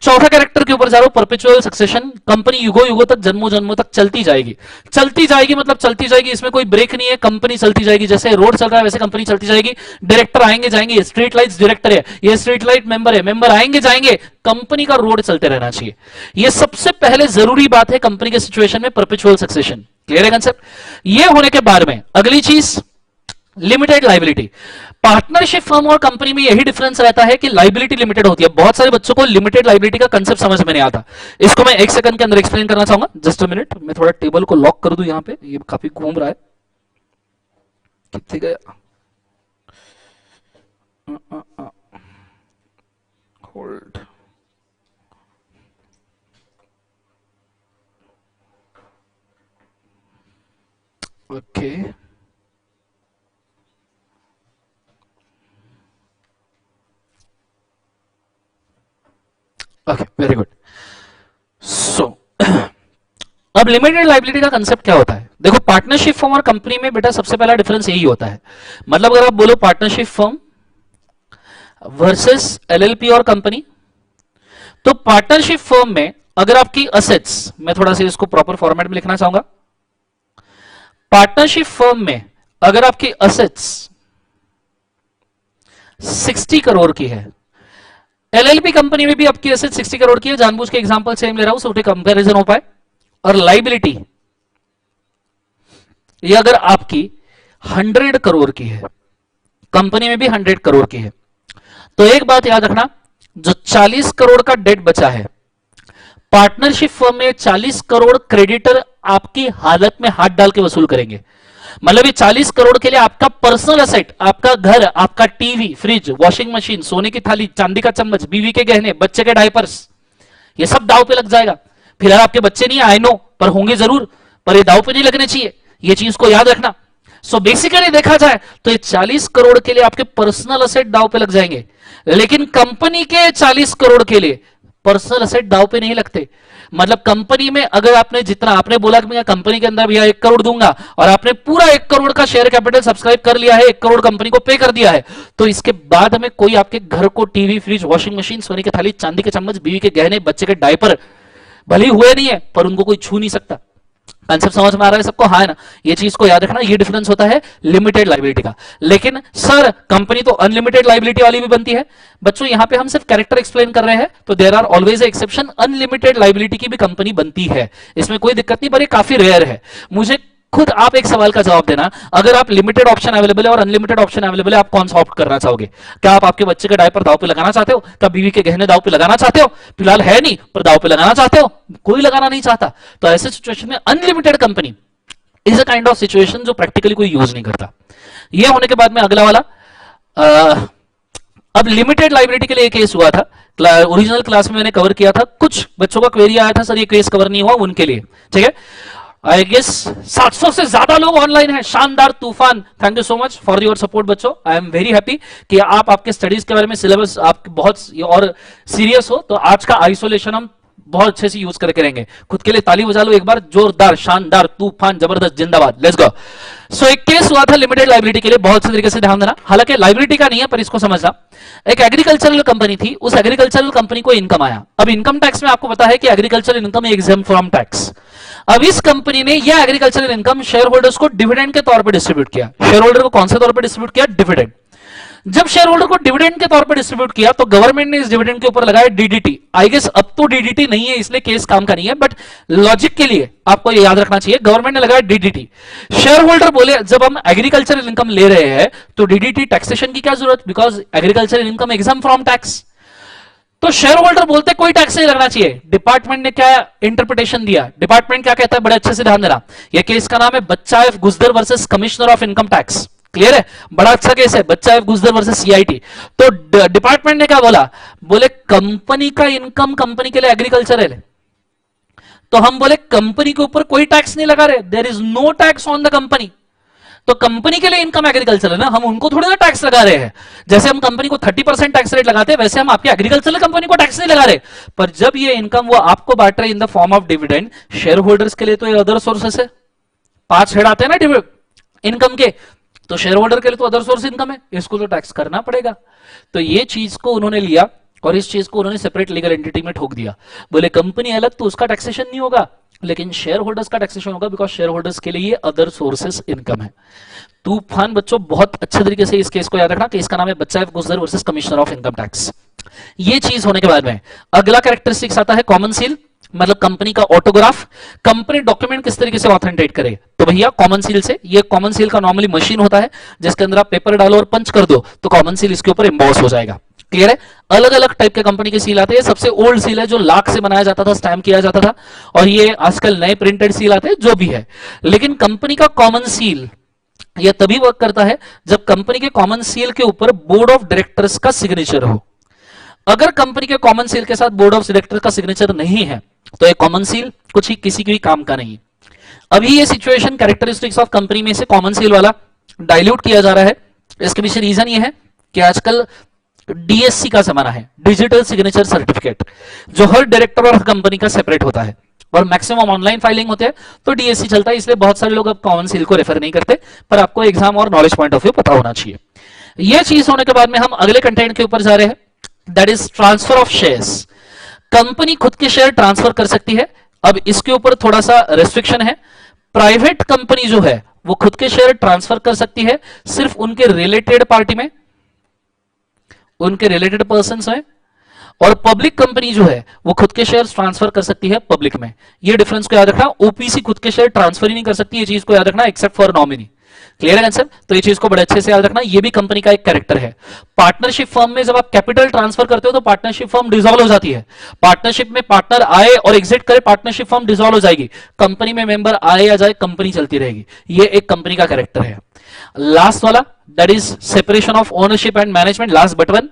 चौथा कैरेक्टर के ऊपर जा रहा हूं, परपेचुअल सक्सेशन। कंपनी युगों युगों तक, जन्मों जन्मों तक चलती जाएगी। चलती जाएगी मतलब चलती जाएगी, इसमें कोई ब्रेक नहीं है, कंपनी चलती जाएगी। जैसे रोड चल रहा है वैसे कंपनी चलती जाएगी। डायरेक्टर आएंगे जाएंगे, स्ट्रीट लाइट्स डायरेक्टर है, ये स्ट्रीट लाइट मेंबर है, मेंबर आएंगे जाएंगे, कंपनी का रोड चलते रहना चाहिए। ये सबसे पहले जरूरी बात है कंपनी के सिचुएशन में, परपेचुअल सक्सेशन। क्लियर है कंसेप्ट? ये होने के बाद में अगली चीज लिमिटेड लाइबिलिटी। पार्टनरशिप फर्म और कंपनी में यही डिफरेंस रहता है कि लाइबिलिटी लिमिटेड होती है। बहुत सारे बच्चों को लिमिटेड लाइबिलिटी का कंसेप्ट समझ में नहीं आता। इसको मैं 1 सेकंड के अंदर एक्सप्लेन करना चाहूंगा। जस्ट अ मिनट, मैं थोड़ा टेबल को लॉक कर दूं, यहां पे ये काफी घूम रहा है। कितने गया, hold, okay, okay, very good. So अब लिमिटेड लाइबिलिटी का कंसेप्ट क्या होता है? देखो, पार्टनरशिप फर्म और कंपनी में बेटा सबसे पहला डिफरेंस यही होता है। मतलब अगर आप बोलो पार्टनरशिप फर्म वर्सेस एलएलपी और कंपनी, तो पार्टनरशिप फर्म में अगर आपकी असेट्स, मैं थोड़ा सा इसको प्रॉपर फॉर्मेट में लिखना चाहूंगा। पार्टनरशिप फर्म में अगर आपकी असेट्स 60 करोड़ की है, एलएलपी कंपनी में भी आपकी एसेट 60 करोड़ की है, जानबूझ के एग्जांपल सेम ले रहा हूं सो कंपैरिजन हो पाए। और लाइबिलिटी ये अगर आपकी 100 करोड़ की है, कंपनी में भी 100 करोड़ की है, तो एक बात याद रखना, जो 40 करोड़ का डेट बचा है, पार्टनरशिप फर्म में 40 करोड़ क्रेडिटर आपकी हालत में हाथ डाल के वसूल करेंगे। मतलब ये 40 करोड़ के लिए आपका पर्सनल असेट, आपका घर, आपका टीवी, फ्रिज, वॉशिंग मशीन, सोने की थाली, चांदी का चम्मच, बीवी के गहने, बच्चे के डायपर्स, ये सब दाव पे लग जाएगा। फिलहाल आपके बच्चे नहीं, आई नो, पर होंगे जरूर, पर ये दाव पे नहीं लगने चाहिए, ये चीज को याद रखना। सो बेसिकली देखा जाए तो ये 40 करोड़ के लिए आपके पर्सनल असेट दाव पे लग जाएंगे, लेकिन कंपनी के 40 करोड़ के लिए पर्सनल असेट दाव पे नहीं लगते। मतलब कंपनी में अगर आपने जितना आपने बोला कि मैं कंपनी के अंदर भैया 1 करोड़ दूंगा और आपने पूरा 1 करोड़ का शेयर कैपिटल सब्सक्राइब कर लिया है, 1 करोड़ कंपनी को पे कर दिया है, तो इसके बाद में कोई आपके घर को टीवी, फ्रिज, वॉशिंग मशीन, सोने की थाली, चांदी के चम्मच, बीवी के गहने, बच्चे के डायपर भले हुए नहीं है पर उनको कोई छू नहीं सकता। कंसेप्ट समझ में आ रहा है सबको? हाँ है ना? ये चीज को याद रखना, ये डिफरेंस होता है लिमिटेड लायबिलिटी का। लेकिन सर कंपनी तो अनलिमिटेड लायबिलिटी वाली भी बनती है। बच्चों यहां पे हम सिर्फ कैरेक्टर एक्सप्लेन कर रहे हैं, तो there are always exception, unlimited liability की भी कंपनी बनती है, इसमें कोई दिक्कत नहीं, पर ये काफी रेयर है। मुझे खुद आप एक सवाल का जवाब देना, अगर आप लिमिटेड ऑप्शन अवेलेबल है और अनलिमिटेड ऑप्शन अवेलेबल है, आप कौन सा ऑप्ट करना चाहोगे? क्या आप आपके बच्चे के डायपर दाव पे लगाना चाहते हो? क्या बीवी के गहने दाव पे लगाना चाहते हो? फिलहाल है नहीं, पर दाव पे लगाना चाहते हो? कोई लगाना नहीं चाहता। तो ऐसे सिचुएशन में unlimited company is a kind of situation जो प्रैक्टिकली कोई यूज नहीं करता। ये होने के बाद में अगला वाला, अब लिमिटेड लायबिलिटी के लिए एक केस हुआ था, ओरिजिनल क्लास में मैंने कवर किया था, कुछ बच्चों का क्वेरी आया था सर ये केस कवर नहीं हुआ, उनके लिए ठीक है। आई गेस 700 से ज्यादा लोग ऑनलाइन हैं, शानदार तूफान। Thank you so much for your support बच्चों, आई एम वेरी हैप्पी कि आप आपके स्टडीज के बारे में सिलेबस आप बहुत और सीरियस हो। तो आज का आइसोलेशन हम बहुत अच्छे से यूज करके रहेंगे। खुद के लिए ताली बजा लो एक बार, जोरदार, शानदार, तूफान, जबरदस्त, जिंदाबाद, लेट्स गो। सो एक केस हुआ था लिमिटेड लायबिलिटी के लिए, बहुत से तरीके से ध्यान देना, हालांकि लायबिलिटी का नहीं है पर इसको समझना। एक एग्रीकल्चरल कंपनी थी, उस एग्रीकल्चरल कंपनी को इनकम आया। अब इनकम टैक्स में आपको पता है कि agricultural income exempt from tax. अब इस कंपनी ने यह एग्रीकल्चरल इनकम शेयर होल्डर्स को डिविडेंड के तौर पर डिस्ट्रीब्यूट किया। शेयर होल्डर को कौन से तौर पर डिस्ट्रीब्यूट किया? डिविडेंड। जब शेयर होल्डर को डिविडेंड के तौर पर डिस्ट्रीब्यूट किया तो गवर्नमेंट ने इस डिविडेंड के ऊपर लगाया डीडीटी। आई गेस अब तो डीडीटी नहीं है इसलिए केस काम का नहीं है, बट लॉजिक के लिए आपको ये याद रखना चाहिए, गवर्नमेंट ने लगाया डीडीटी। शेयर होल्डर बोले जब हम एग्रीकल्चरल इनकम ले रहे हैं तो डीडीटी टैक्सेशन की क्या जरूरत, because agricultural income exam from tax. तो शेयर होल्डर बोलते कोई टैक्स नहीं लगना चाहिए। डिपार्टमेंट ने क्या इंटरप्रिटेशन दिया? डिपार्टमेंट क्या कहता है, बड़े अच्छे से ध्यान देना, यह केस का नाम है Bacha F Guzdar versus commissioner of income tax. Clear है? बड़ा अच्छा केस है, Bacha F Guzdar versus CIT. तो डिपार्टमेंट ने क्या बोला? बोले कंपनी का इनकम कंपनी के लिए एग्रीकल्चरल है, तो हम बोले कंपनी के ऊपर कोई टैक्स नहीं लगा रहे, there is no tax on the company. तो कंपनी के लिए इनकम एग्रीकल्चर है ना, हम उनको थोड़ी ना टैक्स लगा रहे हैं। जैसे हम कंपनी को 30% टैक्स रेट लगाते हैं वैसे हम आपकी एग्रीकल्चरल कंपनी को टैक्स नहीं लगा रहे। पर जब ये इनकम वो आपको बांट रहे in the form of dividend, share holders के लिए तो ये अदर सोर्सेस है, 5 हेड आते हैं ना इनकम के, तो शेयर होल्डर के लिए तो अदर सोर्स इनकम है, इसको तो टैक्स करना पड़ेगा। तो ये चीज को उन्होंने लिया और इस चीज को उन्होंने सेपरेट लीगल एंटिटी में ठोक दिया। बोले कंपनी अलग तो उसका टैक्सेशन नहीं होगा, लेकिन शेयर होल्डर्स का टैक्सेशन होगा, बिकॉज शेयर होल्डर्स के लिए ये अदर सोर्सेस इनकम है। तूफान बच्चों, बहुत अच्छे तरीके से इस केस को याद रखना कि इसका नाम है बच्चा एफ गुजर versus commissioner of income tax. ये चीज होने के बाद में अगला कैरेक्टरिस्टिक्स आता है कॉमन सील, मतलब कंपनी का ऑटोग्राफ। कंपनी डॉक्यूमेंट किस तरीके से ऑथेंटिकेट करे? तो भैया कॉमन सील से। ये कॉमन सील का नॉर्मली मशीन होता है जिसके अंदर आप पेपर डालो और पंच कर दो तो कॉमन सील इसके ऊपर एम्बॉस हो जाएगा। क्लियर है? अलग अलग टाइप के कंपनी के सील आते हैं। सबसे ओल्ड सील है जो लाख से बनाया जाता था, स्टैम्प किया जाता था, और ये आजकल नए प्रिंटेड सील आते हैं जो भी है। लेकिन कंपनी का कॉमन सील यह तभी वर्क करता है जब कंपनी के कॉमन सील के ऊपर बोर्ड ऑफ डायरेक्टर्स का सिग्नेचर हो। अगर कंपनी के कॉमन सील के साथ बोर्ड ऑफ डायरेक्टर का सिग्नेचर नहीं है तो ये कॉमन सील कुछ ही किसी के भी काम का नहीं। अभी ये सिचुएशन कैरेक्टरिस्टिक्स ऑफ कंपनी में से कॉमन सील वाला डाइल्यूट किया जा रहा है। इसके पीछे रीजन ये है कि आजकल डीएससी का जमाना है, डिजिटल सिग्नेचर सर्टिफिकेट, जो हर डायरेक्टर और कंपनी का सेपरेट होता है और मैक्सिमम ऑनलाइन फाइलिंग होते हैं, तो डीएससी चलता है। इसलिए बहुत सारे लोग अब कॉमन सील को रेफर नहीं करते, पर आपको एग्जाम और नॉलेज पॉइंट ऑफ व्यू पता होना चाहिए। यह चीज होने के बाद में हम अगले कंटेंट के ऊपर जा रहे हैं, that is transfer of shares. Company खुद के शेयर ट्रांसफर कर सकती है। अब इसके ऊपर थोड़ा सा रेस्ट्रिक्शन है। प्राइवेट कंपनी जो है वो खुद के शेयर ट्रांसफर कर सकती है सिर्फ उनके रिलेटेड पार्टी में, उनके रिलेटेड पर्सन में, और पब्लिक कंपनी जो है वो खुद के शेयर ट्रांसफर कर सकती है पब्लिक में। ये डिफरेंस को याद रखना। ओपीसी खुद के शेयर ट्रांसफर ही नहीं कर सकती, ये चीज को याद रखना, एक्सेप्ट फॉर नॉमिनी। क्लियर है आंसर? तो ये चीज को बड़े अच्छे से याद रखना, ये भी कंपनी का एक कैरेक्टर है। पार्टनरशिप फर्म में जब आप कैपिटल ट्रांसफर करते हो तो पार्टनरशिप फर्म डिसॉल्व हो जाती है। पार्टनरशिप में पार्टनर आए और एग्जिट करे, पार्टनरशिप फर्म डिसॉल्व हो जाएगी। कंपनी में मेंबर आए या जाए, कंपनी चलती रहेगी। ये एक कंपनी का कैरेक्टर है। लास्ट वाला, that is separation of ownership and management, last but one.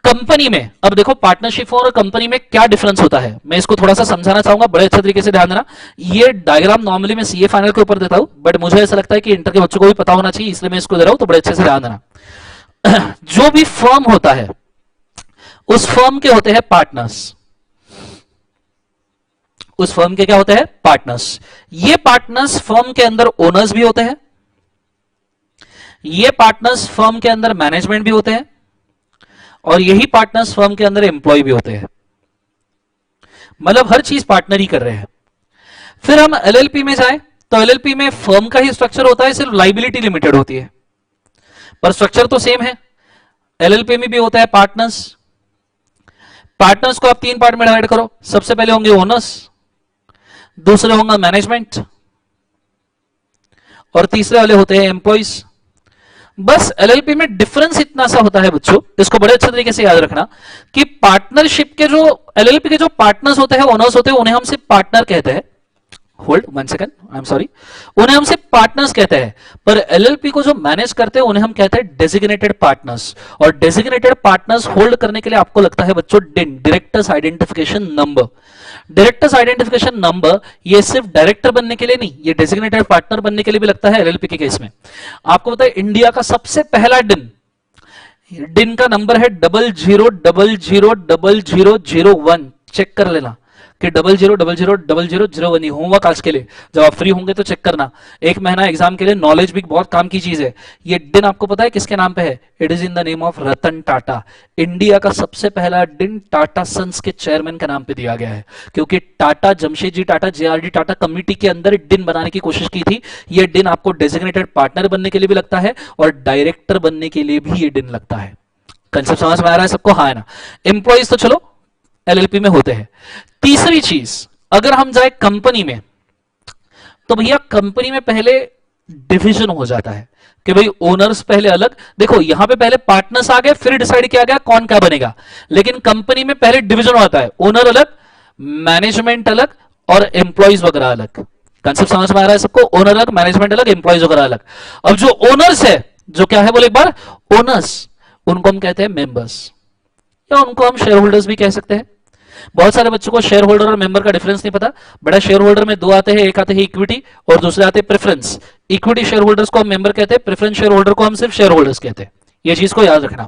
Company में अब देखो पार्टनरशिप और कंपनी में क्या डिफरेंस होता है, मैं इसको थोड़ा सा समझाना चाहूंगा, बड़े अच्छे तरीके से ध्यान देना। ये डायग्राम नॉर्मली मैं सीए फाइनल के ऊपर देता हूं, बट मुझे ऐसा लगता है कि इंटर के बच्चों को भी पता होना चाहिए, इसलिए मैं इसको दे रहा हूं, तो बड़े अच्छे से ध्यान देना। जो भी फर्म होता है उस फर्म के होते हैं पार्टनर्स। उस फर्म के क्या होते हैं? पार्टनर्स। ये पार्टनर्स फर्म के अंदर ओनर्स भी होते हैं, ये पार्टनर्स फर्म के अंदर मैनेजमेंट भी होते हैं, और यही पार्टनर्स फर्म के अंदर एम्प्लॉय भी होते हैं। मतलब हर चीज पार्टनर ही कर रहे हैं। फिर हम एलएलपी में जाएं तो एलएलपी में फर्म का ही स्ट्रक्चर होता है, सिर्फ लाइबिलिटी लिमिटेड होती है, पर स्ट्रक्चर तो सेम है। एलएलपी में भी होता है पार्टनर्स। पार्टनर्स को आप तीन पार्ट में डिवाइड करो। सबसे पहले होंगे ओनर्स, दूसरे होंगे मैनेजमेंट, और तीसरे वाले होते हैं एम्प्लॉइज। बस एलएलपी में डिफरेंस इतना सा होता है बच्चों, इसको बड़े अच्छे तरीके से याद रखना, कि पार्टनरशिप के जो एलएलपी के जो पार्टनर्स होते हैं, ओनर्स होते हैं, उन्हें हम सिर्फ पार्टनर कहते हैं। Hold 1 second, I am sorry, उन्हें हम सिर्फ पार्टनर्स कहते हैं। पर एलएलपी को जो मैनेज करते हैं उन्हें हम कहते हैं डेजिग्नेटेड पार्टनर्स। और डेजिग्नेटेड पार्टनर्स होल्ड करने के लिए आपको लगता है बच्चों डिन, directors identification number. Directors identification number ये सिर्फ डायरेक्टर बनने के लिए नहीं, ये डेजिग्नेटेड पार्टनर बनने के लिए भी लगता है एलएलपी के केस में। आपको पता है इंडिया का सबसे पहला डिन का नंबर है 00000001। चेक कर लेना कि 00000001 होमवर्क आज के लिए, जब आप फ्री होंगे तो चेक करना। एक महीना एग्जाम के लिए नॉलेज भी बहुत काम की चीज है। ये दिन आपको पता है किसके नाम पे है? It is in the name of Ratan Tata. India का सबसे पहला दिन टाटा सन्स के चेयरमैन के नाम पे दिया गया है, क्योंकि टाटा, जमशेदजी टाटा, जेआरडी टाटा कमिटी के अंदर दिन बनाने की कोशिश की थी। ये दिन आपको डेजिग्नेटेड पार्टनर बनने के लिए भी लगता है और डायरेक्टर बनने के लिए भी ये दिन लगता है। कंसेप्ट समझ में आ रहा है सबको? हाँ है ना। एम्प्लॉइज तो चलो एलएलपी में होते हैं। तीसरी चीज, अगर हम जाए कंपनी में, तो भैया कंपनी में पहले डिवीजन हो जाता है कि भाई ओनर्स पहले अलग। देखो यहां पे पहले पार्टनर्स आ गए, फिर डिसाइड किया गया कौन क्या बनेगा। लेकिन कंपनी में पहले डिवीजन होता है, ओनर अलग, मैनेजमेंट अलग, और एम्प्लॉइज वगैरह अलग। कंसेप्ट समझ में आ रहा है सबको? ओनर अलग, मैनेजमेंट अलग, एम्प्लॉइज वगैरह अलग। अब जो ओनर्स है, जो क्या है बोले एक बार, ओनर्स, उनको हम कहते हैं मेंबर्स, या उनको हम शेयर होल्डर्स भी कह सकते हैं। बहुत सारे बच्चों को शेयर होल्डर और मेंबर का डिफरेंस नहीं पता। बड़ा शेयर होल्डर में दो आते हैं, एक आते हैं इक्विटी और दूसरे आते हैं प्रेफरेंस। इक्विटी शेयर होल्डर्स को हम मेंबर कहते हैं, प्रेफरेंस शेयर होल्डर को हम सिर्फ शेयर होल्डर्स कहते हैं। ये चीज को याद रखना।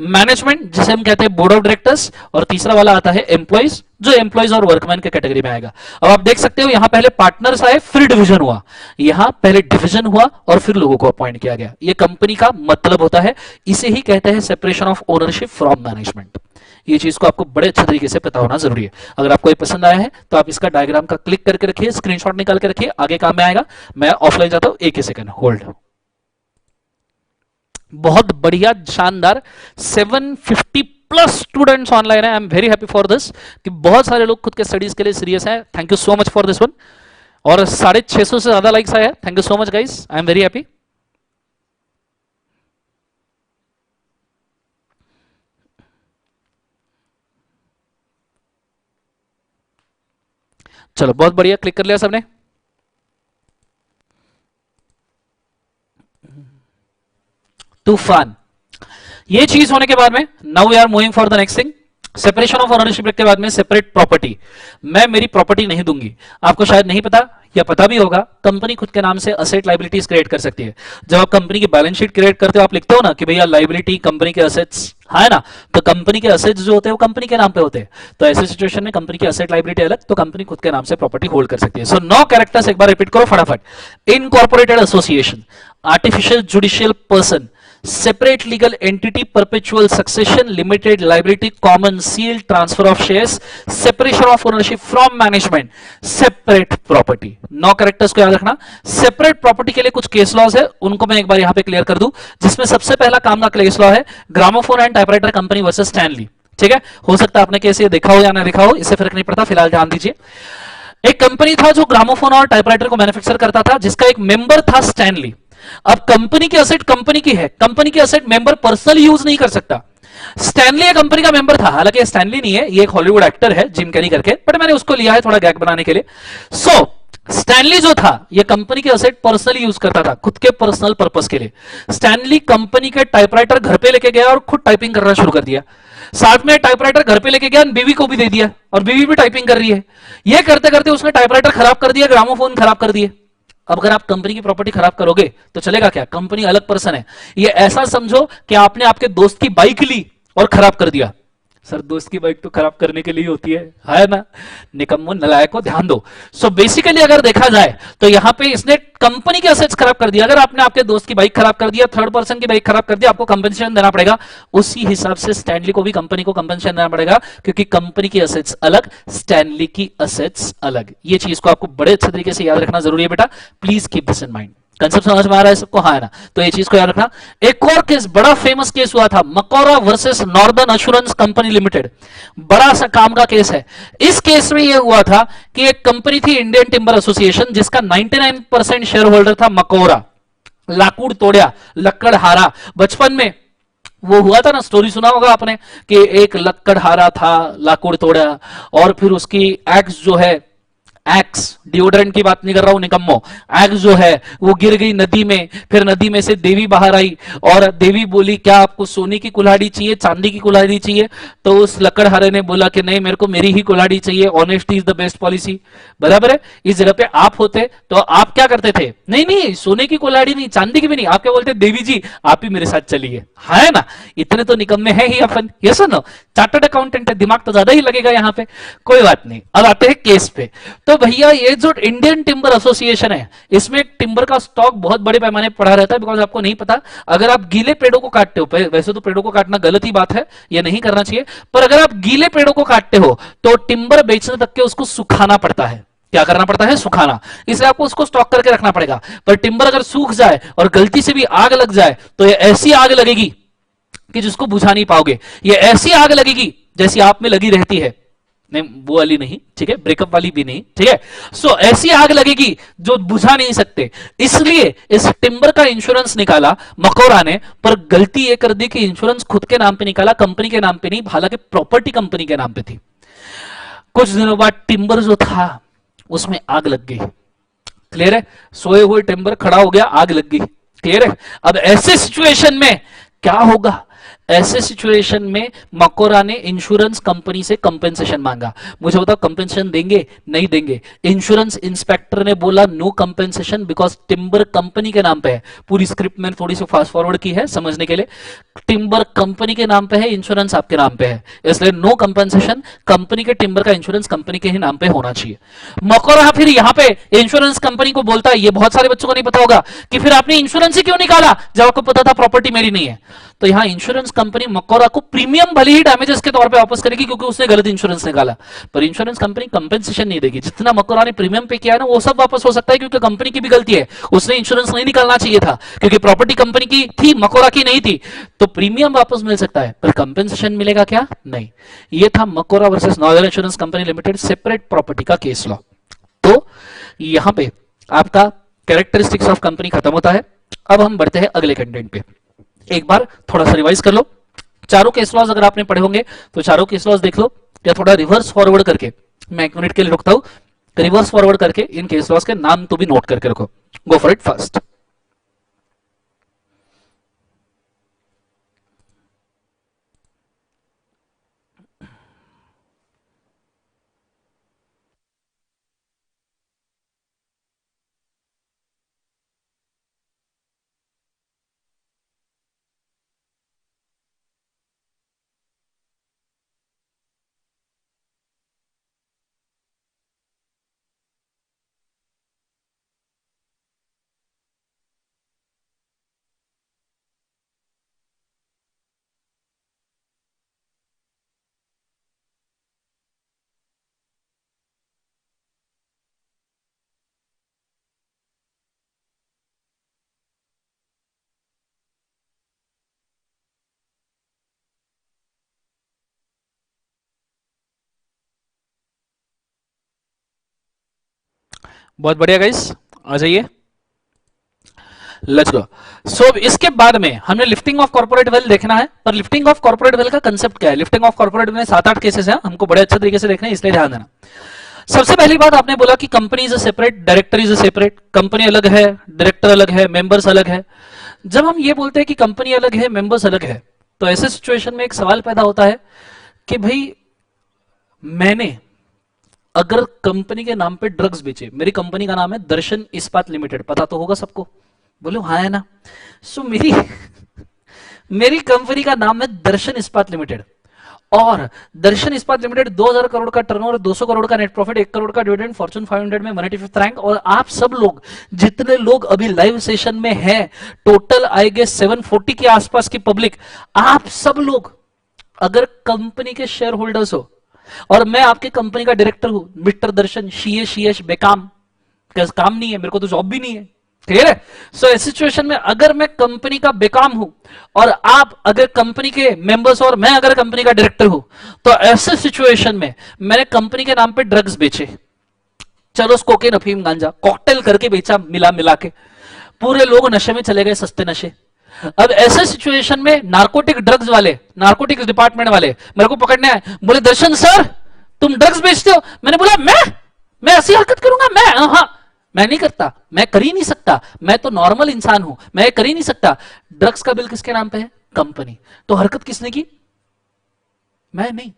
मैनेजमेंट जिसे हम कहते हैं बोर्ड ऑफ डायरेक्टर्स, और तीसरा वाला आता है एम्प्लॉइज, जो एम्प्लॉइज और वर्कमैन के कैटेगरी में आएगा। अब आप देख सकते हो यहां पहले पार्टनर्स आए, फिर डिवीजन हुआ। यहां पहले डिवीजन हुआ और फिर लोगों को अपॉइंट किया गया। ये कंपनी का मतलब होता है, इसे ही कहते हैं separation of ownership from management. ये चीज को आपको बड़े अच्छे तरीके से पता होना जरूरी है। अगर आपको ये पसंद आया है तो आप इसका डायग्राम का क्लिक करके रखिए, स्क्रीनशॉट निकाल के रखिए, आगे काम में आएगा। मैं ऑफलाइन जाता हूं, एक ही सेकंड होल्ड। बहुत बढ़िया, शानदार। 750 प्लस स्टूडेंट्स ऑनलाइन है। I am very happy for this कि बहुत सारे लोग खुद के स्टडीज के लिए सीरियस हैं। Thank you so much for this one. और 650 से ज्यादा लाइक्स आया है। Thank you so much guys, I am very happy. चलो बहुत बढ़िया, क्लिक कर लिया सबने। तूफान। ये चीज होने के बाद में now we are moving for the next thing. Separation of ownership के बाद में सेपरेट प्रॉपर्टी। मैं मेरी प्रॉपर्टी नहीं दूंगी। आपको शायद नहीं पता या पता भी होगा, कंपनी खुद के नाम से असेट लाइबिलिटीज क्रिएट कर सकती है। जब आप कंपनी की बैलेंस शीट क्रिएट करते हो, आप लिखते हो ना कि भैया लाइबिलिटी कंपनी के असेट्स, है ना, तो कंपनी के असेट्स जो होते हैं वो कंपनी के नाम पे होते हैं। तो ऐसे सिचुएशन में कंपनी की असेट लाइबिलिटी अलग, तो कंपनी खुद के नाम से प्रॉपर्टी होल्ड कर सकती है। सो 9 कैरेक्टर्स एक बार रिपीट करो फटाफट। Incorporated association, artificial judicial person, separate legal entity, perpetual succession, limited liability, common seal, transfer of shares, separation of ownership from management, separate property। 9 characters को याद रखना। सेपरेट प्रॉपर्टी के लिए कुछ केस लॉज है, उनको मैं एक बार यहां पे क्लियर कर दूं, जिसमें सबसे पहला काम का केस लॉ है gramophone and typewriter company versus Stanley. ठीक है, हो सकता है आपने केस ये देखा हो या ना देखा हो, इससे फर्क नहीं पड़ता, फिलहाल ध्यान दीजिए। एक कंपनी था जो ग्रामोफोन और टाइपराइटर को मैन्युफैक्चर करता था, जिसका एक मेंबर था स्टैनली। अब कंपनी की असेट कंपनी की है, कंपनी की असेट मेंबर पर्सनली यूज नहीं कर सकता। स्टैनली कंपनी का मेंबर था, हालांकि स्टैनली नहीं है, ये एक हॉलीवुड एक्टर है जिम कैरी करके, बट मैंने उसको लिया है थोड़ा गैग बनाने के लिए। सो स्टैनली जो था ये कंपनी के असेट पर्सनली यूज करता था, खुद के पर्सनल पर्पस के लिए। स्टैनली कंपनी के टाइपराइटर घर पे लेके गया और खुद टाइपिंग करना शुरू कर दिया। साथ में टाइपराइटर घर पे लेके गया, बीवी को भी दे दिया, और बीवी भी टाइपिंग कर रही है। ये करते करते उसने टाइपराइटर खराब कर दिया, ग्रामोफोन खराब कर दिए। अब अगर आप कंपनी की प्रॉपर्टी खराब करोगे तो चलेगा क्या? कंपनी अलग पर्सन है। ये ऐसा समझो कि आपने आपके दोस्त की बाइक ली और खराब कर दिया, सर दोस्त की बाइक तो खराब करने के लिए होती है ना? निकम्मो नलायको, ध्यान दो। सो बेसिकली अगर देखा जाए तो यहां पे इसने कंपनी के असेट्स खराब कर दिया। अगर आपने आपके दोस्त की बाइक खराब कर दिया, थर्ड पर्सन की बाइक खराब कर दिया, आपको कंपनसेशन देना पड़ेगा। उसी हिसाब से स्टैनली को भी कंपनी को कंपनसेशन देना पड़ेगा, क्योंकि कंपनी की असेट्स अलग, स्टैनली की असेट्स अलग। ये चीज को आपको बड़े अच्छे तरीके से याद रखना जरूरी है बेटा। Please keep this in mind. Concept समझ में आ रहा है सबको? हाँ है ना? तो ये चीज को याद रखना। एक और केस, बड़ा फेमस केस हुआ था, Macaura versus Northern Assurance Company Limited. बड़ा सा काम का केस है। इस केस में यह हुआ था कि एक कंपनी थी इंडियन टिम्बर एसोसिएशन, जिसका 99% शेयर होल्डर था मकौरा। लाकूड़ तोड़या, लक्कड़हारा। बचपन में वो हुआ था ना, स्टोरी सुना होगा आपने कि एक लक्कड़हारा था, लाकूड़ तोड़ा, और फिर उसकी एक्स जो है, एक्स डिओड्रेंट की बात नहीं कर रहा हूं निकम्मो, एक्स जो है वो गिर गई नदी में। फिर नदी में से देवी बाहर आई और देवी बोली क्या आपको सोने की कुल्हाड़ी चाहिए, चांदी की कुल्हाड़ी चाहिए? तो उस लकड़हारे ने बोला कि नहीं, मेरे को मेरी ही कुल्हाड़ी चाहिए, honesty is the best policy. बराबर है? इस जगह पे आप होते तो आप क्या करते थे? नहीं नहीं, सोने की कुल्हाड़ी नहीं, चांदी की भी नहीं, आप क्या बोलते? देवी जी आप ही मेरे साथ चलिए। है ना? इतने तो निकम्मे हैं ही अपन। ये सुनो, चार्टर्ड अकाउंटेंट है, दिमाग तो ज्यादा ही लगेगा यहां पे। कोई बात नहीं, अब आते हैं केस पे। तो भैया ये जो इंडियन टिम्बर एसोसिएशन है, इसमें टिम्बर का स्टॉक बहुत बड़े पैमाने पर पड़ा रहता है। बिकॉज आपको नहीं पता, अगर आप गीले पेड़ों को काटते हो, वैसे तो पेड़ों को काटना गलत ही बात है, ये नहीं करना चाहिए, पर अगर आप गीले पेड़ों को काटते हो तो टिम्बर बेचने तक के उसको सुखाना पड़ता है। क्या करना पड़ता है? सुखाना। इसलिए आपको उसको स्टॉक करके रखना पड़ेगा। पर टिम्बर अगर सूख जाए और गलती से भी आग लग जाए तो ये ऐसी आग लगेगी कि जिसको बुझा नहीं पाओगे। ये ऐसी आग लगेगी जैसी आप में लगी रहती है। नहीं, वो वाली नहीं, ठीक है, ब्रेकअप वाली भी नहीं, ठीक है। सो ऐसी आग लगेगी जो बुझा नहीं सकते। इसलिए इस टिम्बर का इंश्योरेंस निकाला मकौरा ने, पर गलती ये कर दी कि इंश्योरेंस खुद के नाम पे निकाला, कंपनी के नाम पे नहीं। हालांकि प्रॉपर्टी कंपनी के नाम पे थी। कुछ दिनों बाद टिम्बर जो था उसमें आग लग गई। क्लियर है? सोए हुए टिम्बर खड़ा हो गया, आग लग गई। क्लियर है? अब ऐसे सिचुएशन में क्या होगा? ऐसे सिचुएशन में मकोरा ने इंश्योरेंस कंपनी से कंपेंसेशन मांगा। मुझे बताओ कंपेंसेशन देंगे? नहीं देंगे। इंश्योरेंस इंस्पेक्टर ने बोला no compensation, because timber company के नाम पे है। पूरी स्क्रिप्ट मैंने थोड़ी सी फास्ट फॉरवर्ड की है समझने के लिए। टिम्बर कंपनी के नाम पे है, इंश्योरेंस आपके नाम पे है, इसलिए नो कंपेंसेशन। कंपनी के टिम्बर का इंश्योरेंस कंपनी के ही नाम पे होना चाहिए। मकोरा फिर यहां पे इंश्योरेंस कंपनी को बोलता है, ये बहुत सारे बच्चों को नहीं पता होगा कि फिर आपने इंश्योरेंस ही क्यों निकाला जब आपको पता था प्रॉपर्टी मेरी नहीं है। तो यहां इंश्योरेंस कंपनी मकौरा को प्रीमियम भले ही डैमेजेस के तौर पे वापस करेगी, क्योंकि उसने गलत इंश्योरेंस निकाला, पर इंश्योरेंस कंपनी कंपेंसेशन नहीं देगी। जितना मकौरा ने प्रीमियम पे किया है ना, वो सब वापस हो सकता है, क्योंकि कंपनी की भी गलती है, उसने इंश्योरेंस नहीं निकालना चाहिए था, क्योंकि प्रॉपर्टी कंपनी की थी, मकौरा की नहीं थी। तो प्रीमियम वापस मिल सकता है, पर कंपेंसेशन मिलेगा क्या? नहीं। ये था Macaura versus Northern Insurance Company Limited, separate property का केस लॉ। तो यहां पे आपका कैरेक्टरिस्टिक्स ऑफ कंपनी खत्म होता है। अब हम बढ़ते हैं अगले कंटेंट पे। एक बार थोड़ा सा रिवाइज कर लो। चारों केस लॉज अगर आपने पढ़े होंगे तो चारों केस लॉज देख लो, या थोड़ा रिवर्स फॉरवर्ड करके, मैं 1 मिनट के लिए रुकता हूं, रिवर्स फॉरवर्ड करके इन केस लॉज के नाम तो भी नोट करके रखो। Go for it first. बहुत बढ़िया गाइस, आ जाइए, लेट्स गो। सो इसके बाद में हमें लिफ्टिंग ऑफ कॉर्पोरेट वेल्थ देखना है। पर लिफ्टिंग ऑफ कॉर्पोरेट वेल्थ का कंसेप्ट क्या है? लिफ्टिंग ऑफ कॉर्पोरेट वेल्थ में 7-8 केसेस हैं, हमको बड़े अच्छे तरीके से देखना है, इसलिए ध्यान देना। सबसे पहली बात, आपने बोला कि company is a separate, director is a separate. Company अलग है, डायरेक्टर अलग है, मेंबर्स अलग है। जब हम ये बोलते हैं कि कंपनी अलग है, मेंबर्स अलग है, तो ऐसे सिचुएशन में एक सवाल पैदा होता है कि भाई मैंने अगर कंपनी के नाम पे ड्रग्स बेचे, मेरी कंपनी का नाम है दर्शन इस्पात लिमिटेड, पता तो होगा सबको, बोलो हाँ है ना? सो मेरी मेरी कंपनी का नाम है दर्शन इस्पात लिमिटेड, और दर्शन इस्पात लिमिटेड 2000 करोड़ का टर्नओवर, 200 करोड़ का नेट प्रॉफिट, 1 करोड़ का डिविडेंड, फॉर्च्यून 500 में 185th रैंक। और आप सब लोग जितने लोग अभी लाइव सेशन में हैं, टोटल आई गेस 740 के आसपास की पब्लिक, आप सब लोग अगर कंपनी के शेयर होल्डर्स हो और मैं आपके कंपनी का डायरेक्टर हूं, मिस्टर दर्शन, शीएश बेकाम, काम नहीं है मेरे को, तो जॉब भी नहीं है, क्लियर है। सो इस सिचुएशन में अगर मैं कंपनी का बेकाम हूं और आप अगर कंपनी के मेंबर्स और मैं अगर कंपनी का डायरेक्टर हूं, तो ऐसे सिचुएशन में मैंने कंपनी के नाम पे ड्रग्स बेचे, चलो कोकेन, अफीम, गांजा कॉकटेल करके बेचा, मिला मिला के पूरे लोग नशे में चले गए, सस्ते नशे। अब ऐसे सिचुएशन में नार्कोटिक ड्रग्स वाले, नार्कोटिक्स डिपार्टमेंट वाले मेरे को पकड़ने आए, बोले दर्शन सर तुम ड्रग्स बेचते हो। मैंने बोला मैं ऐसी हरकत करूंगा? मैं नहीं करता, मैं कर ही नहीं सकता, मैं तो नॉर्मल इंसान हूं, मैं कर ही नहीं सकता। ड्रग्स का बिल किसके नाम पे है? कंपनी। तो हरकत किसने की? मैं नहीं।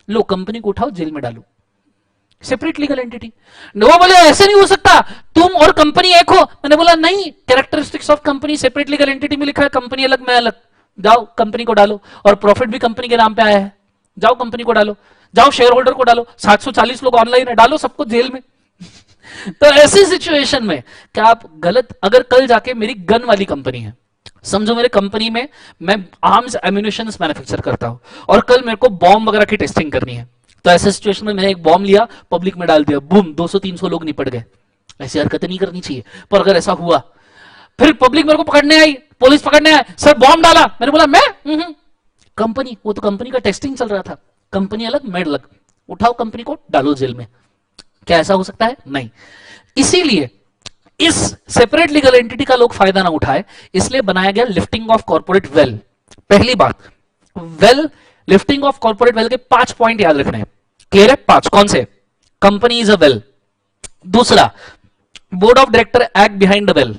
लो कंपनी को उठाओ, जेल में डालो, सेपरेट लीगल एंटिटी। वो बोले ऐसे नहीं हो सकता, तुम और कंपनी एक हो। मैंने बोला नहीं, characteristics of company separate legal entity में लिखा है, कंपनी अलग मैं अलग। जाओ कंपनी को डालो, और प्रॉफिट भी कंपनी के नाम पे आया है, जाओ कंपनी को डालो, जाओ शेयर होल्डर को डालो, 740 लोग ऑनलाइन है, डालो सबको जेल में। तो ऐसी सिचुएशन में क्या आप गलत, अगर कल जाके मेरी गन वाली कंपनी है, समझो मेरे कंपनी में मैं आर्म्स एम्यूनिशंस मैन्युफैक्चर करता हूं, और कल मेरे को बॉम्ब वगैरह की टेस्टिंग करनी है, तो ऐसे सिचुएशन में मैंने एक बॉम्ब लिया, पब्लिक में डाल दिया, बूम 200-300 लोग निपट गए। ऐसी हरकतें नहीं करनी चाहिए, पर अगर ऐसा हुआ, फिर पब्लिक मेरे को पकड़ने आई, पुलिस पकड़ने आए, सर बॉम्ब डाला। मैंने बोला मैं कंपनी, वो तो कंपनी का टेस्टिंग चल रहा था, कंपनी अलग मैं अलग, उठाओ कंपनी को डालो जेल में। क्या ऐसा हो सकता है? नहीं। इसीलिए इस सेपरेट लीगल एंटिटी का लोग फायदा ना उठाए, इसलिए बनाया गया लिफ्टिंग ऑफ कॉर्पोरेट वेल्थ। पहली बात, लिफ्टिंग ऑफ कॉर्पोरेट वेल्थ के 5 पॉइंट याद रखने हैं, क्लियर है? 5 कौन से? Company is a veil. दूसरा, board of director act behind the veil.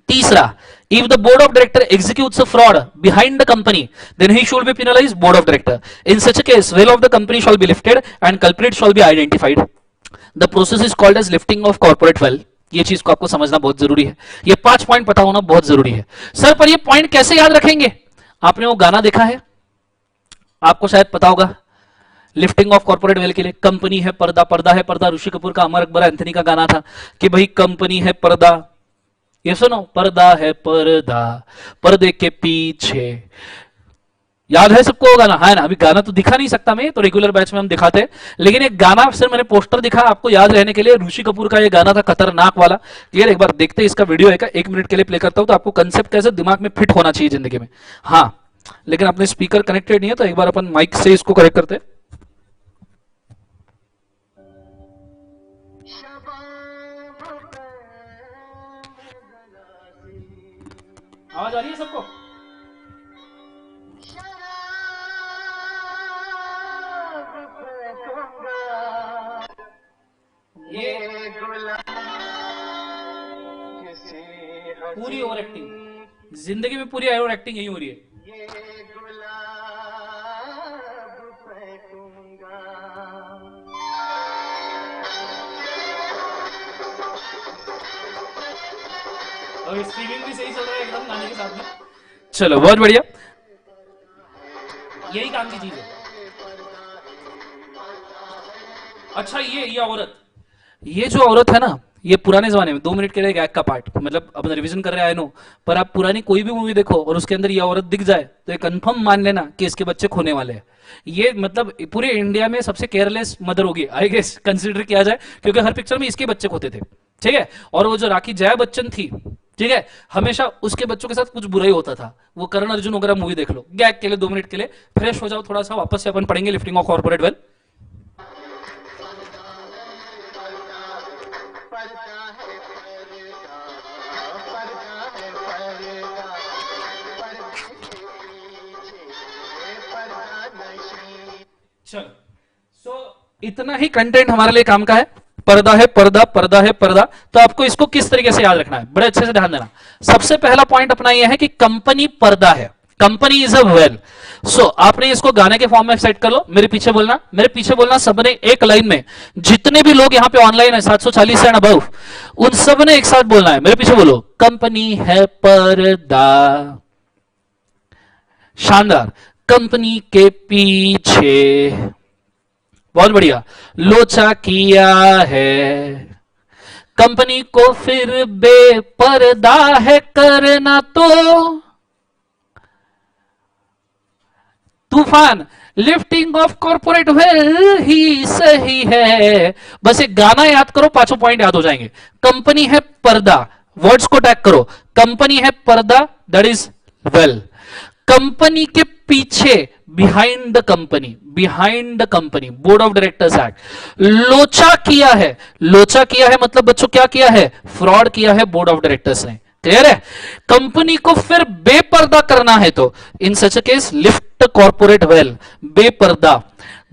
तीसरा, if the board of director executes a fraud behind the company, then he should be penalized, board of director. In such a case, well of the company shall be lifted and culprit shall be identified. The process is called as lifting of corporate wealth. ये चीज को आपको समझना बहुत जरूरी है, ये 5 point पता होना बहुत जरूरी है। सर पर ये पॉइंट कैसे याद रखेंगे? आपने वो गाना देखा है, आपको शायद पता होगा, लिफ्टिंग ऑफ कॉर्पोरेट वेल्थ के लिए कंपनी है पर्दा, पर्दा है पर्दा, ऋषि कपूर का, अमर अकबर एंथनी का गाना था कि भाई कंपनी है पर्दा, ये सुनो, पर्दा है पर्दा, पर्दे के पीछे। याद है सबको गाना? है ना? अभी गाना तो दिखा नहीं सकता मैं, तो रेगुलर बैच में हम दिखाते हैं, लेकिन एक गाना सिर्फ मैंने पोस्टर दिखा आपको याद रहने के लिए, ऋषि कपूर का ये गाना था, खतरनाक वाला। क्लियर? एक बार देखते हैं इसका वीडियो है, 1 मिनट के लिए प्ले करता हूं, तो आपको कंसेप्ट कैसे दिमाग में फिट होना चाहिए जिंदगी में। हाँ, लेकिन अपने स्पीकर कनेक्टेड नहीं है, तो एक बार अपन माइक से इसको कनेक्ट करते हैं। आवाज आ रही है सबको? ये पूरी ओवर एक्टिंग, जिंदगी में पूरी ओवर एक्टिंग यही हो रही है। और स्ट्रीमिंग भी सही चल रहा है एकदम गाने के साथ में। चलो बहुत बढ़िया, यही काम की चीज है। अच्छा, ये औरत, ये जो औरत है ना, ये पुराने जमाने में 2 मिनट के लिए गैग का पार्ट, मतलब अपन रिवीजन कर रहे हैं, नो, पर आप पुरानी कोई भी मूवी देखो और उसके अंदर ये औरत दिख जाए तो ये कंफर्म मान लेना कि इसके बच्चे खोने वाले हैं। ये मतलब पूरे इंडिया में सबसे केयरलेस मदर होगी आई गेस, कंसिडर किया जाए, क्योंकि हर पिक्चर में इसके बच्चे खोते थे, ठीक है। और वो जो राखी जया बच्चन थी, ठीक है, हमेशा उसके बच्चों के साथ कुछ बुरा ही होता था। वो करण अर्जुन वगैरह मूवी देख लो, गैग के लिए 2 मिनट के लिए फ्रेश हो जाओ थोड़ा सा, वापस से अपन पढ़ेंगे लिफ्टिंग ऑफ कॉर्पोरेट वेल्थ। चलो, सो इतना ही कंटेंट हमारे लिए काम का है। पर्दा है पर्दा, पर्दा है पर्दा, तो आपको इसको किस तरीके से याद रखना है, बड़े अच्छे से ध्यान देना। सबसे पहला पॉइंट अपना यह है कि कंपनी पर्दा है, कंपनी इज अ वेल। सो आपने इसको गाने के फॉर्म में सेट कर लो, मेरे पीछे बोलना, मेरे पीछे बोलना, सबने एक लाइन में, जितने भी लोग यहां पे ऑनलाइन है 740 एंड अबव, उन सब ने एक साथ बोलना है, मेरे पीछे बोलो, कंपनी है पर्दा। शानदार। कंपनी के पीछे, बहुत बढ़िया, लोचा किया है, कंपनी को फिर बेपर्दा है करना तो तूफान, लिफ्टिंग ऑफ कॉर्पोरेट वेल्थ ही सही है। बस एक गाना याद करो, पांचों पॉइंट याद हो जाएंगे। कंपनी है पर्दा, वर्ड्स को टैग करो, कंपनी है पर्दा, दैट इज वेल। कंपनी के पीछे, behind the company, behind the company, board of directors act. लोचा किया है, लोचा किया है मतलब बच्चों क्या किया है, फ्रॉड किया है बोर्ड ऑफ डायरेक्टर्स ने, क्लियर है। कंपनी को फिर बेपर्दा करना है तो in such a case lift corporate veil, बेपर्दा।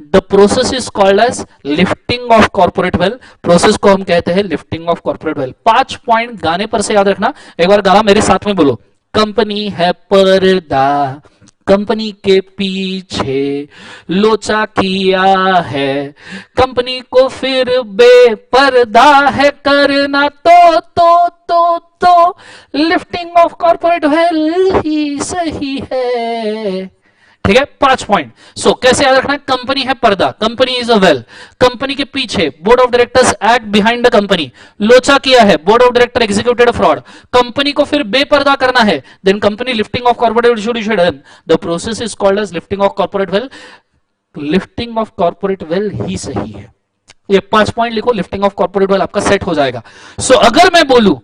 The process is called as lifting of corporate veil, process को हम कहते हैं lifting of corporate veil. 5 point गाने पर से याद रखना, एक बार गाना मेरे साथ में बोलो। कंपनी है पर्दा, कंपनी के पीछे लोचा किया है, कंपनी को फिर बेपर्दा है करना तो लिफ्टिंग ऑफ कॉर्पोरेट वेल ही सही है, ठीक है। 5 पॉइंट। सो कैसे याद रखना है, कंपनी है पर्दा, company is a veil, company के पीछे board of directors act behind the company, लोचा किया है, board of director executed fraud, company को फिर बेपर्दा करना है, then company lifting of corporate should done, the process is called as lifting of corporate veil, lifting of corporate veil ही सही है। ये 5 पॉइंट लिखो, लिफ्टिंग ऑफ कॉर्पोरेट वेल आपका सेट हो जाएगा। सो अगर मैं बोलूं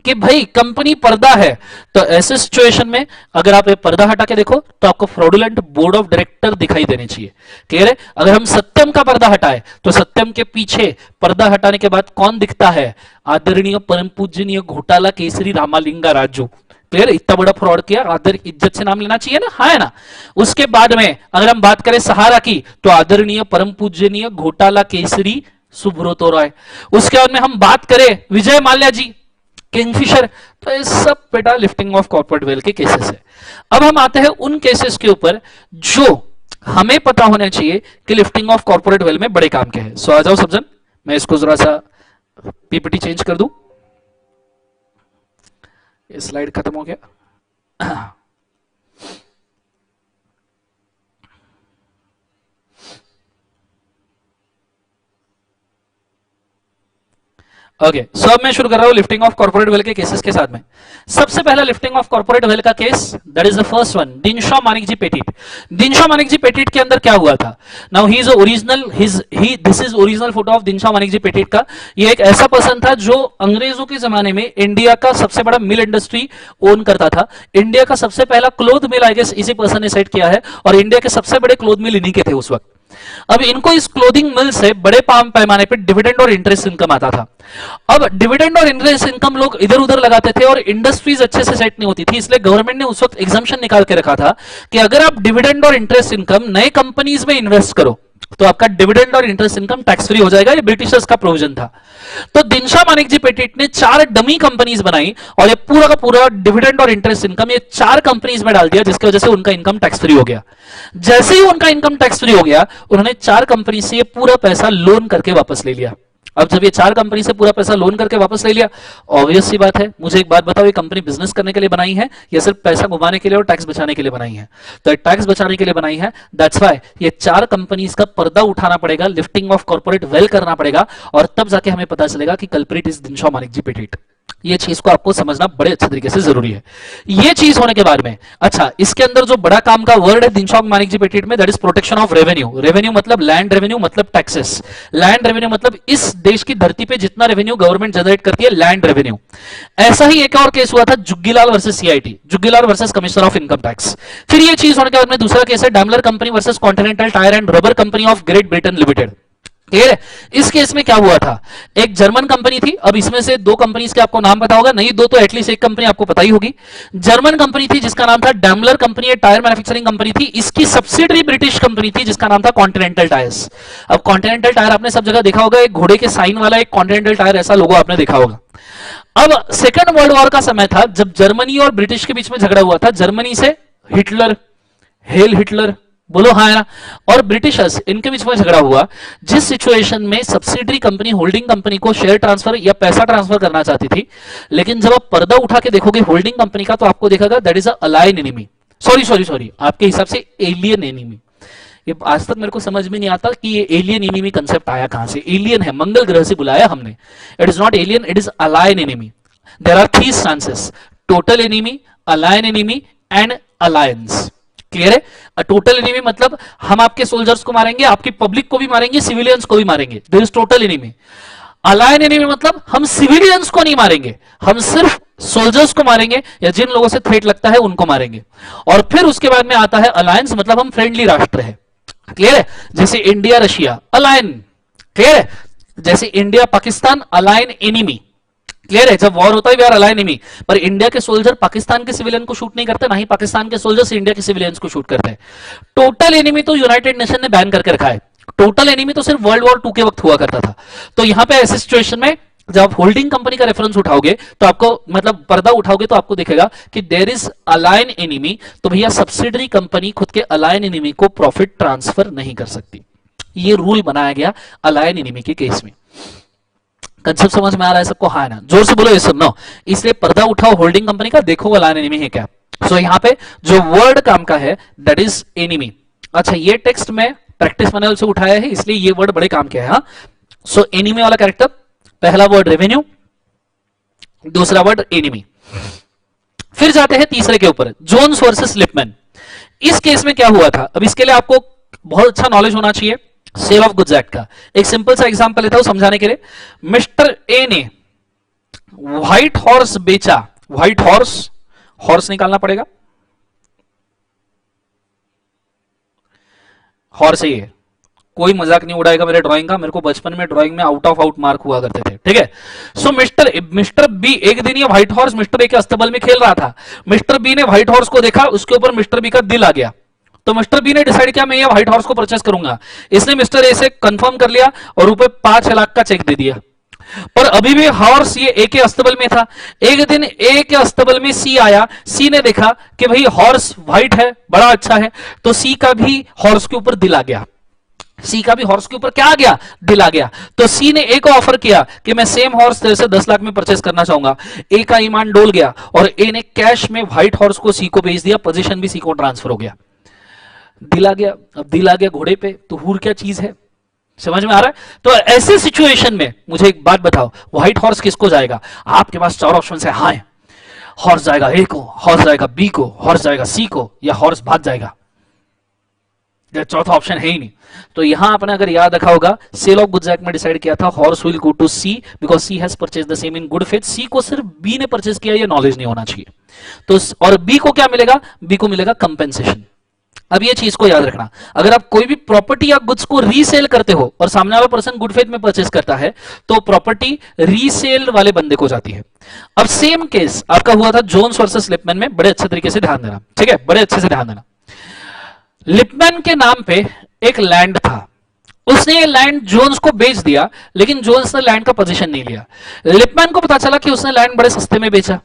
कि भाई कंपनी पर्दा है, तो ऐसे सिचुएशन में अगर आप ये पर्दा हटा के देखो तो आपको फ्रॉडुलेंट बोर्ड ऑफ डायरेक्टर दिखाई देने चाहिए, क्लियर है। अगर हम सत्यम का पर्दा हटाए तो सत्यम के पीछे पर्दा हटाने के बाद कौन दिखता है, आदरणीय परम पूजनीय घोटाला केसरी रामालिंगा राजू, क्लियर। इतना बड़ा फ्रॉड किया, आदर इज्जत से नाम लेना चाहिए ना, हाँ है ना। उसके बाद में अगर हम बात करें सहारा की तो आदरणीय परम पूजनीय घोटाला केसरी सुब्रतो रॉय। उसके बाद में हम बात करें विजय माल्या जी, किंगफिशर, तो ये सब बेटा लिफ्टिंग ऑफ कॉर्पोरेट वेल के केसेस है। अब हम आते हैं उन केसेस के ऊपर जो हमें पता होना चाहिए कि लिफ्टिंग ऑफ कॉर्पोरेट वेल में बड़े काम के हैं। सो आ जाओ सब जन, मैं इसको जरा सा पीपीटी चेंज कर दूं, ये स्लाइड खत्म हो गया। ओके, सो अब मैं शुरू कर रहा हूं लिफ्टिंग ऑफ कॉर्पोरेट वेल के केसेस के साथ में। सबसे पहला लिफ्टिंग ऑफ कॉर्पोरेट वेल का case, that is the first one, Dinshaw Maneckji Petit. Dinshaw Maneckji Petit के अंदर क्या हुआ था, now he is original, this is original photo of Dinshaw Maneckji Petit का। ये एक ऐसा पर्सन था जो अंग्रेजों के जमाने में इंडिया का सबसे बड़ा मिल इंडस्ट्री ओन करता था। इंडिया का सबसे पहला क्लोथ मिल आई गेस इसी पर्सन ने सेट किया है, और इंडिया के सबसे बड़े क्लोथ मिल इन्हीं के थे उस वक्त। अब इनको इस क्लोथिंग मिल से बड़े पैमाने पर डिविडेंड और इंटरेस्ट इनकम आता था। अब डिविडेंड और इंटरेस्ट इनकम लोग इधर उधर लगाते थे और इंडस्ट्रीज अच्छे से सेट नहीं होती थी, इसलिए गवर्नमेंट ने उस वक्त एग्जम्पशन निकाल के रखा था कि अगर आप डिविडेंड और इंटरेस्ट इनकम नए कंपनीज में इन्वेस्ट करो तो आपका डिविडेंड और इंटरेस्ट इनकम टैक्स फ्री हो जाएगा। ये ब्रिटिशर्स का प्रोविजन था। तो दिनशॉ मानिक जी पेटिट ने 4 डमी कंपनीज बनाई और ये पूरा का पूरा डिविडेंड और इंटरेस्ट इनकम ये 4 कंपनीज में डाल दिया, जिसकी वजह से उनका इनकम टैक्स फ्री हो गया। जैसे ही उनका इनकम टैक्स फ्री हो गया, उन्होंने 4 कंपनी से ये पूरा पैसा लोन करके वापस ले लिया। अब जब ये 4 कंपनी से पूरा पैसा लोन करके वापस ले लिया, ऑब्वियस सी बात है, मुझे एक बात बताओ, ये कंपनी बिजनेस करने के लिए बनाई है या सिर्फ पैसा घुमाने के लिए और टैक्स बचाने के लिए बनाई है? तो टैक्स बचाने के लिए बनाई है। दैट्स व्हाई ये 4 कंपनीज का पर्दा उठाना पड़ेगा, लिफ्टिंग ऑफ कॉर्पोरेट वेल करना पड़ेगा, और तब जाके हमें पता चलेगा कि culprit is Dinshaw Maneckji Petit. ये चीज को आपको समझना बड़े अच्छे तरीके से जरूरी है। ये चीज होने के बाद में, अच्छा, इसके अंदर जो बड़ा काम का वर्ड है दिनशॉ मानिक जी पेटिट में, that is protection of revenue. Revenue मतलब लैंड रेवेन्यू, मतलब टैक्सेस। लैंड रेवेन्यू मतलब इस देश की धरती पे जितना रेवेन्यू गवर्नमेंट जनरेट करती है, लैंड रेवेन्यू। ऐसा ही एक और केस हुआ था Juggilal versus CIT, Juggilal versus commissioner of income tax. फिर ये चीज होने के बाद में दूसरा केस है Daimler company versus continental tyre and rubber company of great Britain limited. इस केस में क्या हुआ था, एक जर्मन कंपनी थी। अब इसमें से 2 कंपनीज के आपको नाम पता होगा, नहीं 2 तो एटलीस्ट एक कंपनी आपको पता ही होगी। जर्मन कंपनी थी जिसका नाम था डैमलर कंपनी, एक टायर मैन्युफैक्चरिंग कंपनी थी। इसकी सब्सिडरी ब्रिटिश कंपनी थी जिसका नाम था कॉन्टिनेंटल टायर्स। अब कॉन्टिनेंटल टायर आपने सब जगह देखा होगा, एक घोड़े के साइन वाला एक कॉन्टिनेंटल टायर, ऐसा लोगो आपने देखा होगा। अब सेकेंड वर्ल्ड वॉर का समय था जब जर्मनी और ब्रिटिश के बीच में झगड़ा हुआ था। जर्मनी से हिटलर, हेल हिटलर बोलो हाँ है ना, और ब्रिटिशर्स, इनके बीच में झगड़ा हुआ। जिस सिचुएशन में सब्सिडरी कंपनी होल्डिंग कंपनी को शेयर ट्रांसफर या पैसा ट्रांसफर करना चाहती थी, लेकिन जब आप पर्दा उठा के देखोगे होल्डिंग कंपनी का तो आपको देखेगा that is a align enemy. Sorry sorry sorry, आपके हिसाब से एलियन एनिमी। ये आज तक मेरे को समझ में नहीं आता कि ये एलियन एनिमी कंसेप्ट आया कहां से। एलियन है, मंगल ग्रह से बुलाया हमने। It is not alien, it is allied enemy. There are 3 stances, total enemy, allied enemy and alliance. Clear है? टोटल एनिमी मतलब हम आपके सोल्जर्स को मारेंगे, आपकी पब्लिक को भी मारेंगे, सिविलियंस को भी मारेंगे, this is total enemy. Allied enemy मतलब हम सिविलियंस को नहीं मारेंगे, हम सिर्फ सोल्जर्स को मारेंगे या जिन लोगों से थ्रेट लगता है उनको मारेंगे। और फिर उसके बाद में आता है अलायंस, मतलब हम फ्रेंडली राष्ट्र है। क्लियर है? जैसे इंडिया रशिया अलायन। क्लियर है? जैसे इंडिया पाकिस्तान अलायन एनिमी। क्लियर है? जब वॉर होता है वी आर अलायन एनिमी। पर इंडिया के सोल्जर पाकिस्तान के सिविलियन को शूट नहीं करते, ना ही पाकिस्तान के सोल्जर्स इंडिया के सिविलियंस को शूट करते हैं। टोटल एनिमी तो यूनाइटेड नेशन ने बैन करके रखा है। टोटल एनिमी तो सिर्फ वर्ल्ड वॉर 2 के वक्त हुआ करता था। तो यहां पे ऐसे सिचुएशन में जब आप होल्डिंग कंपनी का रेफरेंस उठाओगे तो आपको, मतलब पर्दा उठाओगे तो आपको दिखेगा कि देयर इज अलायन एनिमी। तो भैया सब्सिडरी कंपनी खुद के अलायन एनिमी को प्रॉफिट ट्रांसफर नहीं कर सकती। ये रूल बनाया गया अलायन एनिमी के केस में। कंसेप्ट समझ में आ रहा है सबको? हाँ ना? जोर से बोलो ये सब। नो, इसलिए पर्दा उठाओ होल्डिंग कंपनी का, देखो अलायन एनिमी है क्या। सो यहां पे जो वर्ड काम का है दैट इज एनिमी। अच्छा, ये टेक्स्ट में प्रैक्टिस मैनुअल से उठाया है, इसलिए ये वर्ड बड़े काम के है। हाँ, सो एनिमी वाला कैरेक्टर, पहला वर्ड रेवेन्यू, दूसरा वर्ड एनिमी। फिर जाते हैं तीसरे के ऊपर, जोन्स वर्सेस लिपमैन। इस केस में क्या हुआ था, अब इसके लिए आपको बहुत अच्छा नॉलेज होना चाहिए सेल ऑफ गुड्स एक्ट का। एक सिंपल सा एग्जांपल लेता हूं समझाने के लिए। मिस्टर ए ने व्हाइट हॉर्स बेचा। व्हाइट हॉर्स, हॉर्स निकालना पड़ेगा, हॉर्स ही है। कोई मजाक नहीं उड़ाएगा मेरे ड्राइंग का, मेरे को बचपन में ड्राइंग में आउट ऑफ आउट मार्क हुआ करते थे। ठीक है? सो मिस्टर बी, एक दिन ये व्हाइट हॉर्स मिस्टर ए के अस्तबल में खेल रहा था। मिस्टर बी ने व्हाइट हॉर्स को देखा, उसके ऊपर मिस्टर बी का दिल आ गया। तो मिस्टर बी ने डिसाइड किया मैं ये व्हाइट हॉर्स को परचेस करूंगा। इसने मिस्टर ए से कंफर्म कर लिया और रुपए 5 लाख का चेक दे दिया। पर अभी भी हॉर्स ये ए के अस्तबल में था। एक दिन ए के अस्तबल में सी आया, सी ने देखा कि भाई हॉर्स व्हाइट है, बड़ा अच्छा है, तो सी का भी हॉर्स के ऊपर दिल आ गया। सी का भी हॉर्स के ऊपर क्या आ गया? दिल आ गया। तो सी ने ए को ऑफर किया कि मैं सेम हॉर्स तेरे से 10 लाख में परचेस करना चाहूंगा। ए का ईमान डोल गया और ए ने कैश में व्हाइट हॉर्स को सी को भेज दिया, पोजीशन भी सी को ट्रांसफर हो गया। दिल आ गया। अब दिल आ गया घोड़े पे तो हूर क्या चीज है? समझ में आ रहा है? तो ऐसे सिचुएशन में मुझे एक बात बताओ, व्हाइट हॉर्स किसको जाएगा? आपके पास 4 ऑप्शन है। हाँ, हॉर्स जाएगा ए को, हॉर्स जाएगा बी को, हॉर्स जाएगा सी को, या हॉर्स भाग जाएगा। चौथा ऑप्शन है ही नहीं। तो यहां आपने अगर याद रखा होगा, सेल ऑफ गुड्स एक्ट में डिसाइड किया था horse will go to C because C has purchase the same in good faith. C को सिर्फ बी ने परचेज किया, ये नॉलेज नहीं होना चाहिए। तो और बी को क्या मिलेगा? बी को मिलेगा कंपेंसेशन। अब ये चीज को याद रखना, अगर आप कोई भी प्रॉपर्टी या गुड्स को रीसेल करते हो और सामने वाला पर्सन गुड फेथ में परचेस करता है तो प्रॉपर्टी रीसेल वाले बंदे को जाती है। अब सेम केस आपका हुआ था जोन्स वर्सेस लिपमैन में, बड़े अच्छे तरीके से ध्यान देना। ठीक है? बड़े अच्छे से ध्यान देना। लिपमैन के नाम पे एक लैंड था, उसने ये लैंड जोन्स को बेच दिया, लेकिन जोन्स ने लैंड का पोजीशन नहीं लिया। लिपमैन को पता चला कि उसने लैंड बड़े सस्ते में बेचा।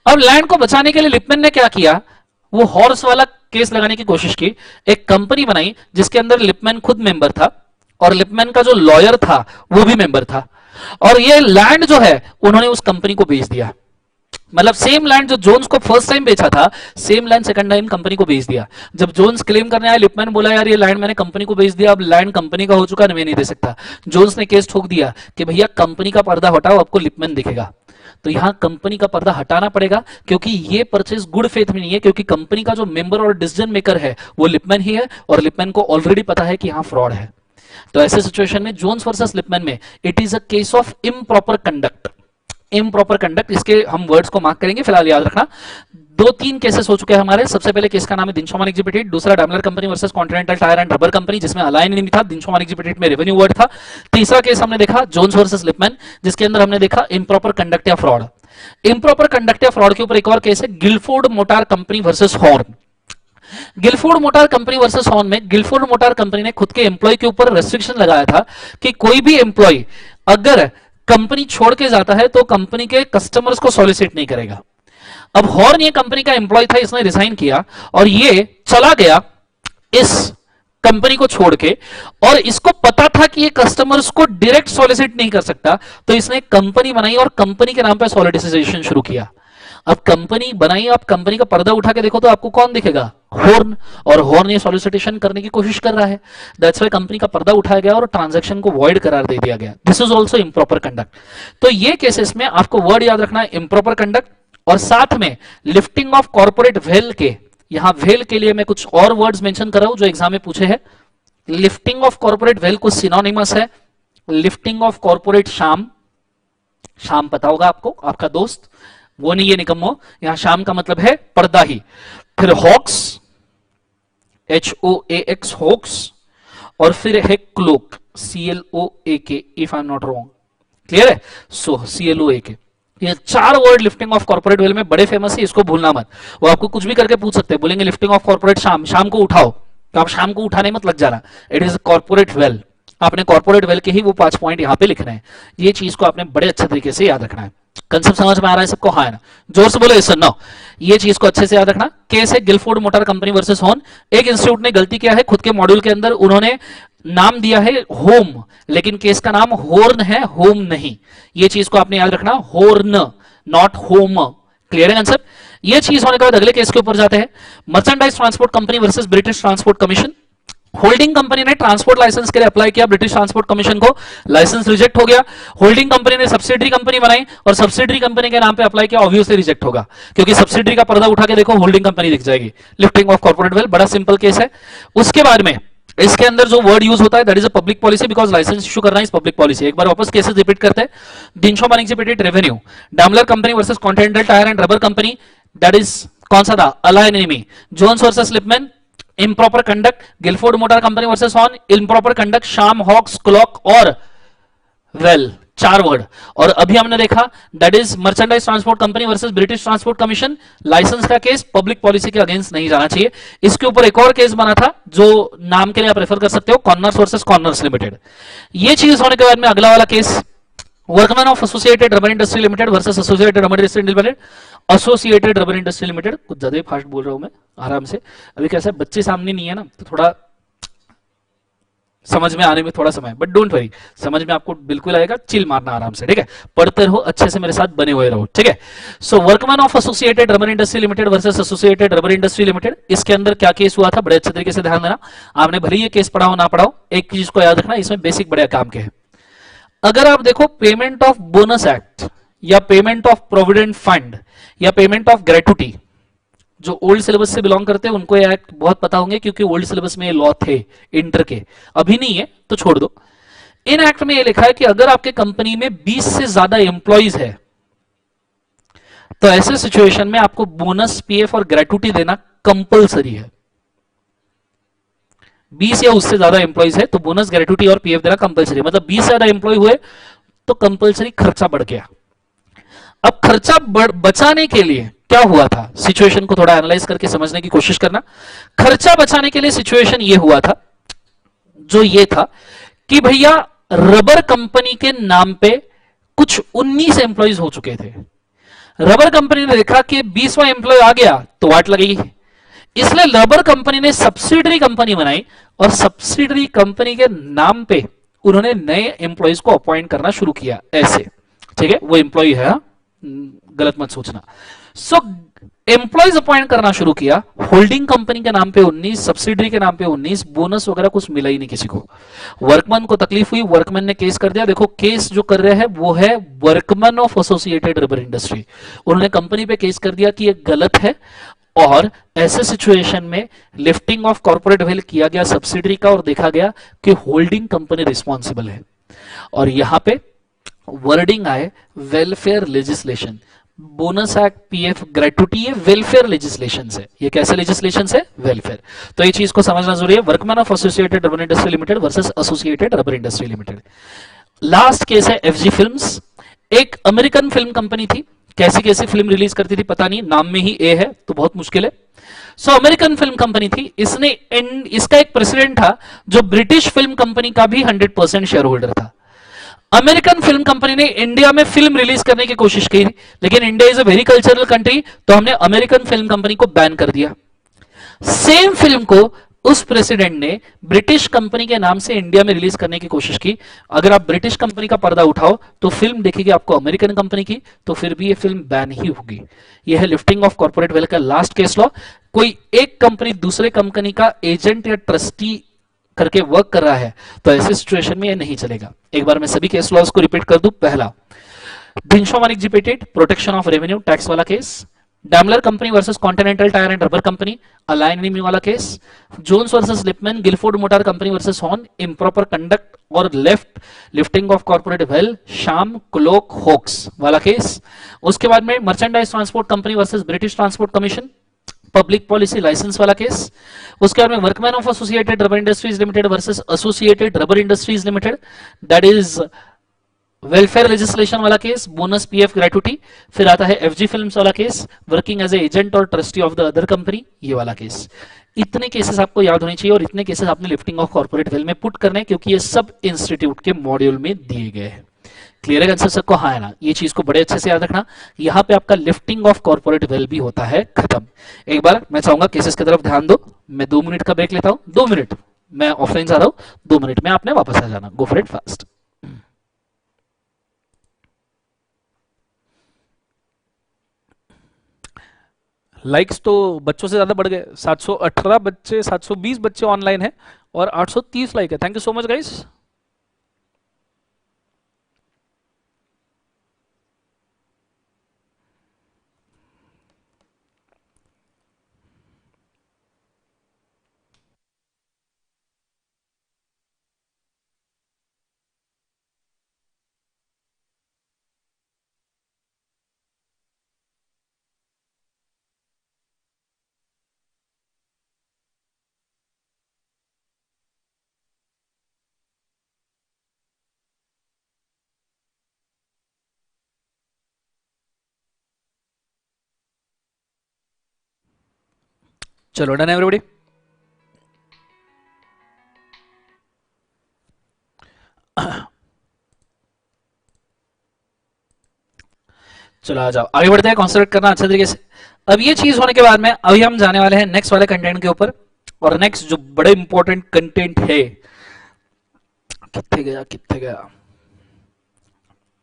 अब लैंड को बचाने के लिए लिपमैन ने क्या किया? वो हॉर्स वाला केस लगाने की कोशिश की। एक कंपनी बनाई जिसके अंदर लिपमैन खुद मेंबर था और लिपमैन का जो लॉयर था वो भी मेंबर था, और ये लैंड जो है उन्होंने उस कंपनी को बेच दिया। मतलब सेम लैंड जो जोन्स को फर्स्ट टाइम बेचा था, same land second time company को बेच दिया। जब जोन्स क्लेम करने आया, लिपमैन बोला यार ये लैंड मैंने कंपनी को बेच दिया, अब लैंड कंपनी का हो चुका है, मैं नहीं दे सकता। जोन्स ने केस ठोक दिया कि भैया कंपनी का पर्दा हटाओ, आपको लिपमैन दिखेगा। तो यहां कंपनी का पर्दा हटाना पड़ेगा क्योंकि ये परचेज गुड फेथ में नहीं है, क्योंकि कंपनी का जो मेंबर और डिसीजन मेकर है वो लिपमैन ही है और लिपमैन को ऑलरेडी पता है कि यहां फ्रॉड है। तो ऐसे सिचुएशन में जोन्स वर्सेस लिपमैन में it is a case of improper conduct. Improper conduct, इसके हम वर्ड्स को मार्क करेंगे, फिलहाल याद रखना। 2-3 केसेस हो चुके हैं हमारे। सबसे पहले केस का नाम है दिनशॉ एग्जिबिटेड, दूसरा Daimler company versus continental tyre and rubber company जिसमें अलायन एनिमी था, दिनशॉ एग्जिबिटेड में रेवेन्यू वर्ड था। तीसरा केस हमने देखा जोन्स वर्सेस लिपमैन, जिसके अंदर हमने देखा इम्प्रॉपर कंडक्ट या फ्रॉड। इम्प्रॉपर कंडक्ट या फ्रॉड के ऊपर एक और केस है Gilford motor company versus Horne. Gilford motor company versus Horne में गिलफोर्ड मोटार कंपनी ने खुद के एम्प्लॉय के ऊपर रेस्ट्रिक्शन लगाया था कि कोई भी एम्प्लॉय अगर कंपनी छोड़ के जाता है तो कंपनी के कस्टमर्स को सॉलिसिट नहीं करेगा। अब हॉर्न ये कंपनी का एम्प्लॉय था, इसने रिजाइन किया और ये चला गया इस कंपनी को छोड़ के, और इसको पता था कि ये कस्टमर्स को डायरेक्ट सॉलिसिट नहीं कर सकता, तो इसने कंपनी बनाई और कंपनी के नाम पर सॉलिसिटेशन शुरू किया। अब कंपनी बनाई, आप कंपनी का पर्दा उठा के देखो तो आपको कौन दिखेगा? हॉर्न। और हॉर्न ये सॉलिसिटेशन करने की कोशिश कर रहा है, दैट्स व्हाई कंपनी का पर्दा उठाया गया और ट्रांजैक्शन को वॉइड करार दे दिया गया। This is also improper conduct. तो ये केसेस में आपको वर्ड याद रखना है इम्प्रॉपर कंडक्ट, और साथ में लिफ्टिंग ऑफ कॉर्पोरेट वेल के, यहां वेल के लिए मैं कुछ और वर्ड्स मेंशन कर रहा हूं जो एग्जाम में पूछे हैं। लिफ्टिंग ऑफ कॉर्पोरेट वेल कुछ सिनोनिमस है, लिफ्टिंग ऑफ कॉर्पोरेट शाम, शाम पता होगा आपको, आपका दोस्त, वो नहीं है निकम्मो, यहां शाम का मतलब है पर्दा ही। फिर हॉक्स, HOAX हॉक्स, और फिर है cloak, CLOAK if I am not wrong, clear है? सो CLOAK, ये 4 word lifting of corporate veil में बड़े फेमस है, इसको भूलना मत। वो आपको कुछ भी करके पूछ सकते हैं, बोलेंगे लिफ्टिंग ऑफ कॉर्पोरेट शाम, शाम को उठाओ, तो आप शाम को उठाने मत लग जाना, इट इज कॉर्पोरेट वेल। आपने कॉर्पोरेट वेल के ही वो 5 पॉइंट यहां पे लिखने हैं, ये चीज को आपने बड़े अच्छे तरीके से याद रखना है। कंसेप्ट समझ में आ रहा है सबको? हाँ है ना? जोर से बोलो यस और नो। ये चीज को अच्छे से याद रखना। केस है Gilford motor company versus Horne. एक इंस्टीट्यूट ने गलती किया है, खुद के मॉड्यूल के अंदर उन्होंने नाम दिया है होम, लेकिन केस का नाम हॉर्न है, होम नहीं। ये चीज को आपने याद रखना, हॉर्न नॉट होम। क्लियर है कंसेप्ट? ये चीज होने के बाद अगले केस के ऊपर जाते हैं, merchandise transport company versus British transport commission. Holding company ने ट्रांसपोर्ट लाइसेंस के लिए अप्लाई किया, ब्रिटिश ट्रांसपोर्ट कमीशन को लाइसेंस रिजेक्ट हो गया। होल्डिंग कंपनी ने सब्सिडरी कंपनी बनाई और सब्सिडरी कंपनी के नाम पे अप्लाई किया, ऑब्वियसली रिजेक्ट होगा, क्योंकि सब्सिडरी का पर्दा उठा के देखो होल्डिंग कंपनी दिख जाएगी। लिफ्टिंग ऑफ कॉर्पोरेट वेल बड़ा सिंपल केस है। उसके बाद में इसके अंदर जो वर्ड यूज होता है that is a public policy, because licence issue करना इज पब्लिक पॉलिसी। एक बार वापस केसेस रिपीट करते हैं। दिनशो वाणिज्य पेटेंट revenue, Daimler company versus continental tyre and rubber company, that is कौन सा था? Alien enemy. Jones versus Lipman, improper conduct. Gilford motor company versus Horne, improper conduct. Sham, hoax, cloak और वेल, 4 वर्ड। और अभी हमने देखा that is merchandise transport company versus British transport commission, licence का case, public policy के against नहीं जाना चाहिए। इसके ऊपर एक और केस बना था जो नाम के लिए आप रेफर कर सकते हो, कॉर्नर्स वर्सेस कॉर्नर्स लिमिटेड। ये चीज होने के बाद में अगला वाला case, workman of associated rubber industry limited versus associated rubber industry limited. Associated rubber industry limited, कुछ ज्यादा ही फास्ट बोल रहा हूं मैं, आराम से। अभी कैसा है, बच्चे सामने नहीं है ना, तो थोड़ा समझ में आने में थोड़ा समय, बट डोंट वरी, समझ में आपको बिल्कुल आएगा। चिल मारना आराम से, ठीक है? पढ़ते रहो, अच्छे से मेरे साथ बने हुए रहो, ठीक है? So workman of associated rubber industry limited versus associated rubber industry limited. इसके अंदर क्या केस हुआ था, बड़े अच्छे तरीके से ध्यान देना। आपने भले ये केस पढ़ाओ ना पढ़ाओ, एक चीज को याद रखना, इसमें बेसिक बड़े काम के हैं। अगर आप देखो पेमेंट ऑफ बोनस एक्ट या पेमेंट ऑफ प्रोविडेंट फंड या पेमेंट ऑफ ग्रेट्युटी, जो ओल्ड सिलेबस से बिलोंग करते हैं उनको ये एक्ट बहुत पता होंगे, क्योंकि ओल्ड सिलेबस में ये लॉ थे इंटर के, अभी नहीं है तो छोड़ दो। इन एक्ट में ये लिखा है कि अगर आपके कंपनी में 20 से ज्यादा एम्प्लॉइज है तो ऐसे सिचुएशन में आपको बोनस, पीएफ और ग्रेट्युटी देना कंपलसरी है। 20 या उससे ज्यादा एम्प्लॉइज है तो बोनस, ग्रेट्युटी और पीएफ देना कंपलसरी, मतलब 20 से ज्यादा एम्प्लॉय हुए तो कंपलसरी खर्चा बढ़ गया। अब खर्चा बचाने के लिए क्या हुआ था, सिचुएशन को थोड़ा एनालाइज करके समझने की कोशिश करना। खर्चा बचाने के लिए सिचुएशन ये हुआ था, जो ये था कि भैया रबर कंपनी के नाम पे कुछ 19 एम्प्लॉइज हो चुके थे। रबर कंपनी ने देखा कि 20वां एम्प्लॉय आ गया तो वाट लगेगी, इसलिए रबर कंपनी ने सब्सिडरी कंपनी बनाई और सब्सिडरी कंपनी के नाम पे उन्होंने नए एम्प्लॉइज को अपॉइंट करना शुरू किया, ऐसे, ठीक है? वो एम्प्लॉय है, गलत मत सोचना। सो एम्प्लॉइज अपॉइंट करना शुरू किया, होल्डिंग कंपनी के नाम पे 19, सब्सिडरी के नाम पे 19, बोनस वगैरह कुछ मिला ही नहीं किसी को। वर्कमैन को तकलीफ हुई, वर्कमैन ने केस कर दिया। देखो केस जो कर रहे हैं वो है workman of associated rubber industry, उन्होंने कंपनी पे केस कर दिया कि ये गलत है, और ऐसे सिचुएशन में लिफ्टिंग ऑफ कॉर्पोरेट वेल किया गया सब्सिडरी का, और देखा गया कि होल्डिंग कंपनी रिस्पॉन्सिबल है। और यहां पे वर्डिंग आए welfare legislation, bonus act, PF, gratuity, ये वेलफेयर लेजिस्लेशन है। ये कैसे लेजिस्लेशन है? वेलफेयर। तो ये चीज को समझना जरूरी है। Workman of associated rubber industry limited versus associated rubber industry limited. Last case है एफजी फिल्म्स। एक अमेरिकन फिल्म कंपनी थी, कैसी कैसी फिल्म रिलीज करती थी पता नहीं, नाम में ही ए है तो बहुत मुश्किल है। सो अमेरिकन फिल्म कंपनी थी, इसका एक प्रेसिडेंट था जो ब्रिटिश फिल्म कंपनी का भी 100% शेयर होल्डर था। अमेरिकन फिल्म कंपनी ने इंडिया में फिल्म रिलीज करने की कोशिश की, लेकिन India is a very cultural country, तो हमने अमेरिकन फिल्म कंपनी को बैन कर दिया। सेम फिल्म को उस प्रेसिडेंट ने ब्रिटिश कंपनी के नाम से इंडिया में रिलीज करने की कोशिश की। अगर आप ब्रिटिश कंपनी का पर्दा उठाओ तो फिल्म दिखेगी आपको अमेरिकन कंपनी की, तो फिर भी ये फिल्म बैन ही होगी। यह है लिफ्टिंग ऑफ कॉर्पोरेट वेल्थ का लास्ट केस लॉ। कोई एक कंपनी दूसरे कंपनी का एजेंट या ट्रस्टी करके वर्क कर रहा है तो ऐसी सिचुएशन में ये नहीं चलेगा। एक बार मैं सभी केस लॉज को रिपीट कर दूं। पहला, भिंशो वाणिज्य पेटेंट, प्रोटेक्शन ऑफ रेवेन्यू टैक्स वाला case. Daimler company versus continental tyre and rubber company, alien enemy वाला case. Jones versus Lipman, Gilford motor company versus Horne, improper conduct और lifting of corporate wealth, sham cloak hoax वाला case. उसके बाद में merchandise transport company versus British transport commission, public policy licence वाला case. उसके बाद में workman of associated rubber industries limited versus associated rubber industries limited, that is welfare legislation वाला case, bonus PF gratuity. फिर आता है एफजी फिल्म्स वाला case, working as a agent और trustee of the other company, ये वाला case. इतने cases आपको याद होने चाहिए और इतने केसेस आपने लिफ्टिंग ऑफ कॉर्पोरेट वेल्थ में पुट करने हैं, क्योंकि ये सब इंस्टीट्यूट के मॉड्यूल में दिए गए हैं। क्लियर है आंसर सबको? हाँ है ना? ये चीज को बड़े अच्छे से याद रखना। यहां पे आपका लिफ्टिंग ऑफ कॉर्पोरेट वेल्थ भी होता है खत्म। एक बार मैं चाहूंगा केसेस की तरफ ध्यान दो। मैं 2 मिनट का ब्रेक लेता हूं। 2 मिनट मैं ऑफलाइन जा रहा हूं, 2 मिनट में आपने वापस आ जाना। Go for it fast. Likes तो बच्चों से ज्यादा बढ़ गए, 718 बच्चे, 720 बच्चे ऑनलाइन हैं और 830 लाइक है। Thank you so much guys. चलो डन एवरीबॉडी। चलो आ जाओ, आगे बढ़ते हैं। कॉन्सेंट्रेट करना अच्छे तरीके से। अब ये चीज होने के बाद में अभी हम जाने वाले हैं नेक्स्ट वाले कंटेंट के ऊपर। और नेक्स्ट जो बड़े इंपॉर्टेंट कंटेंट है, कितने गया,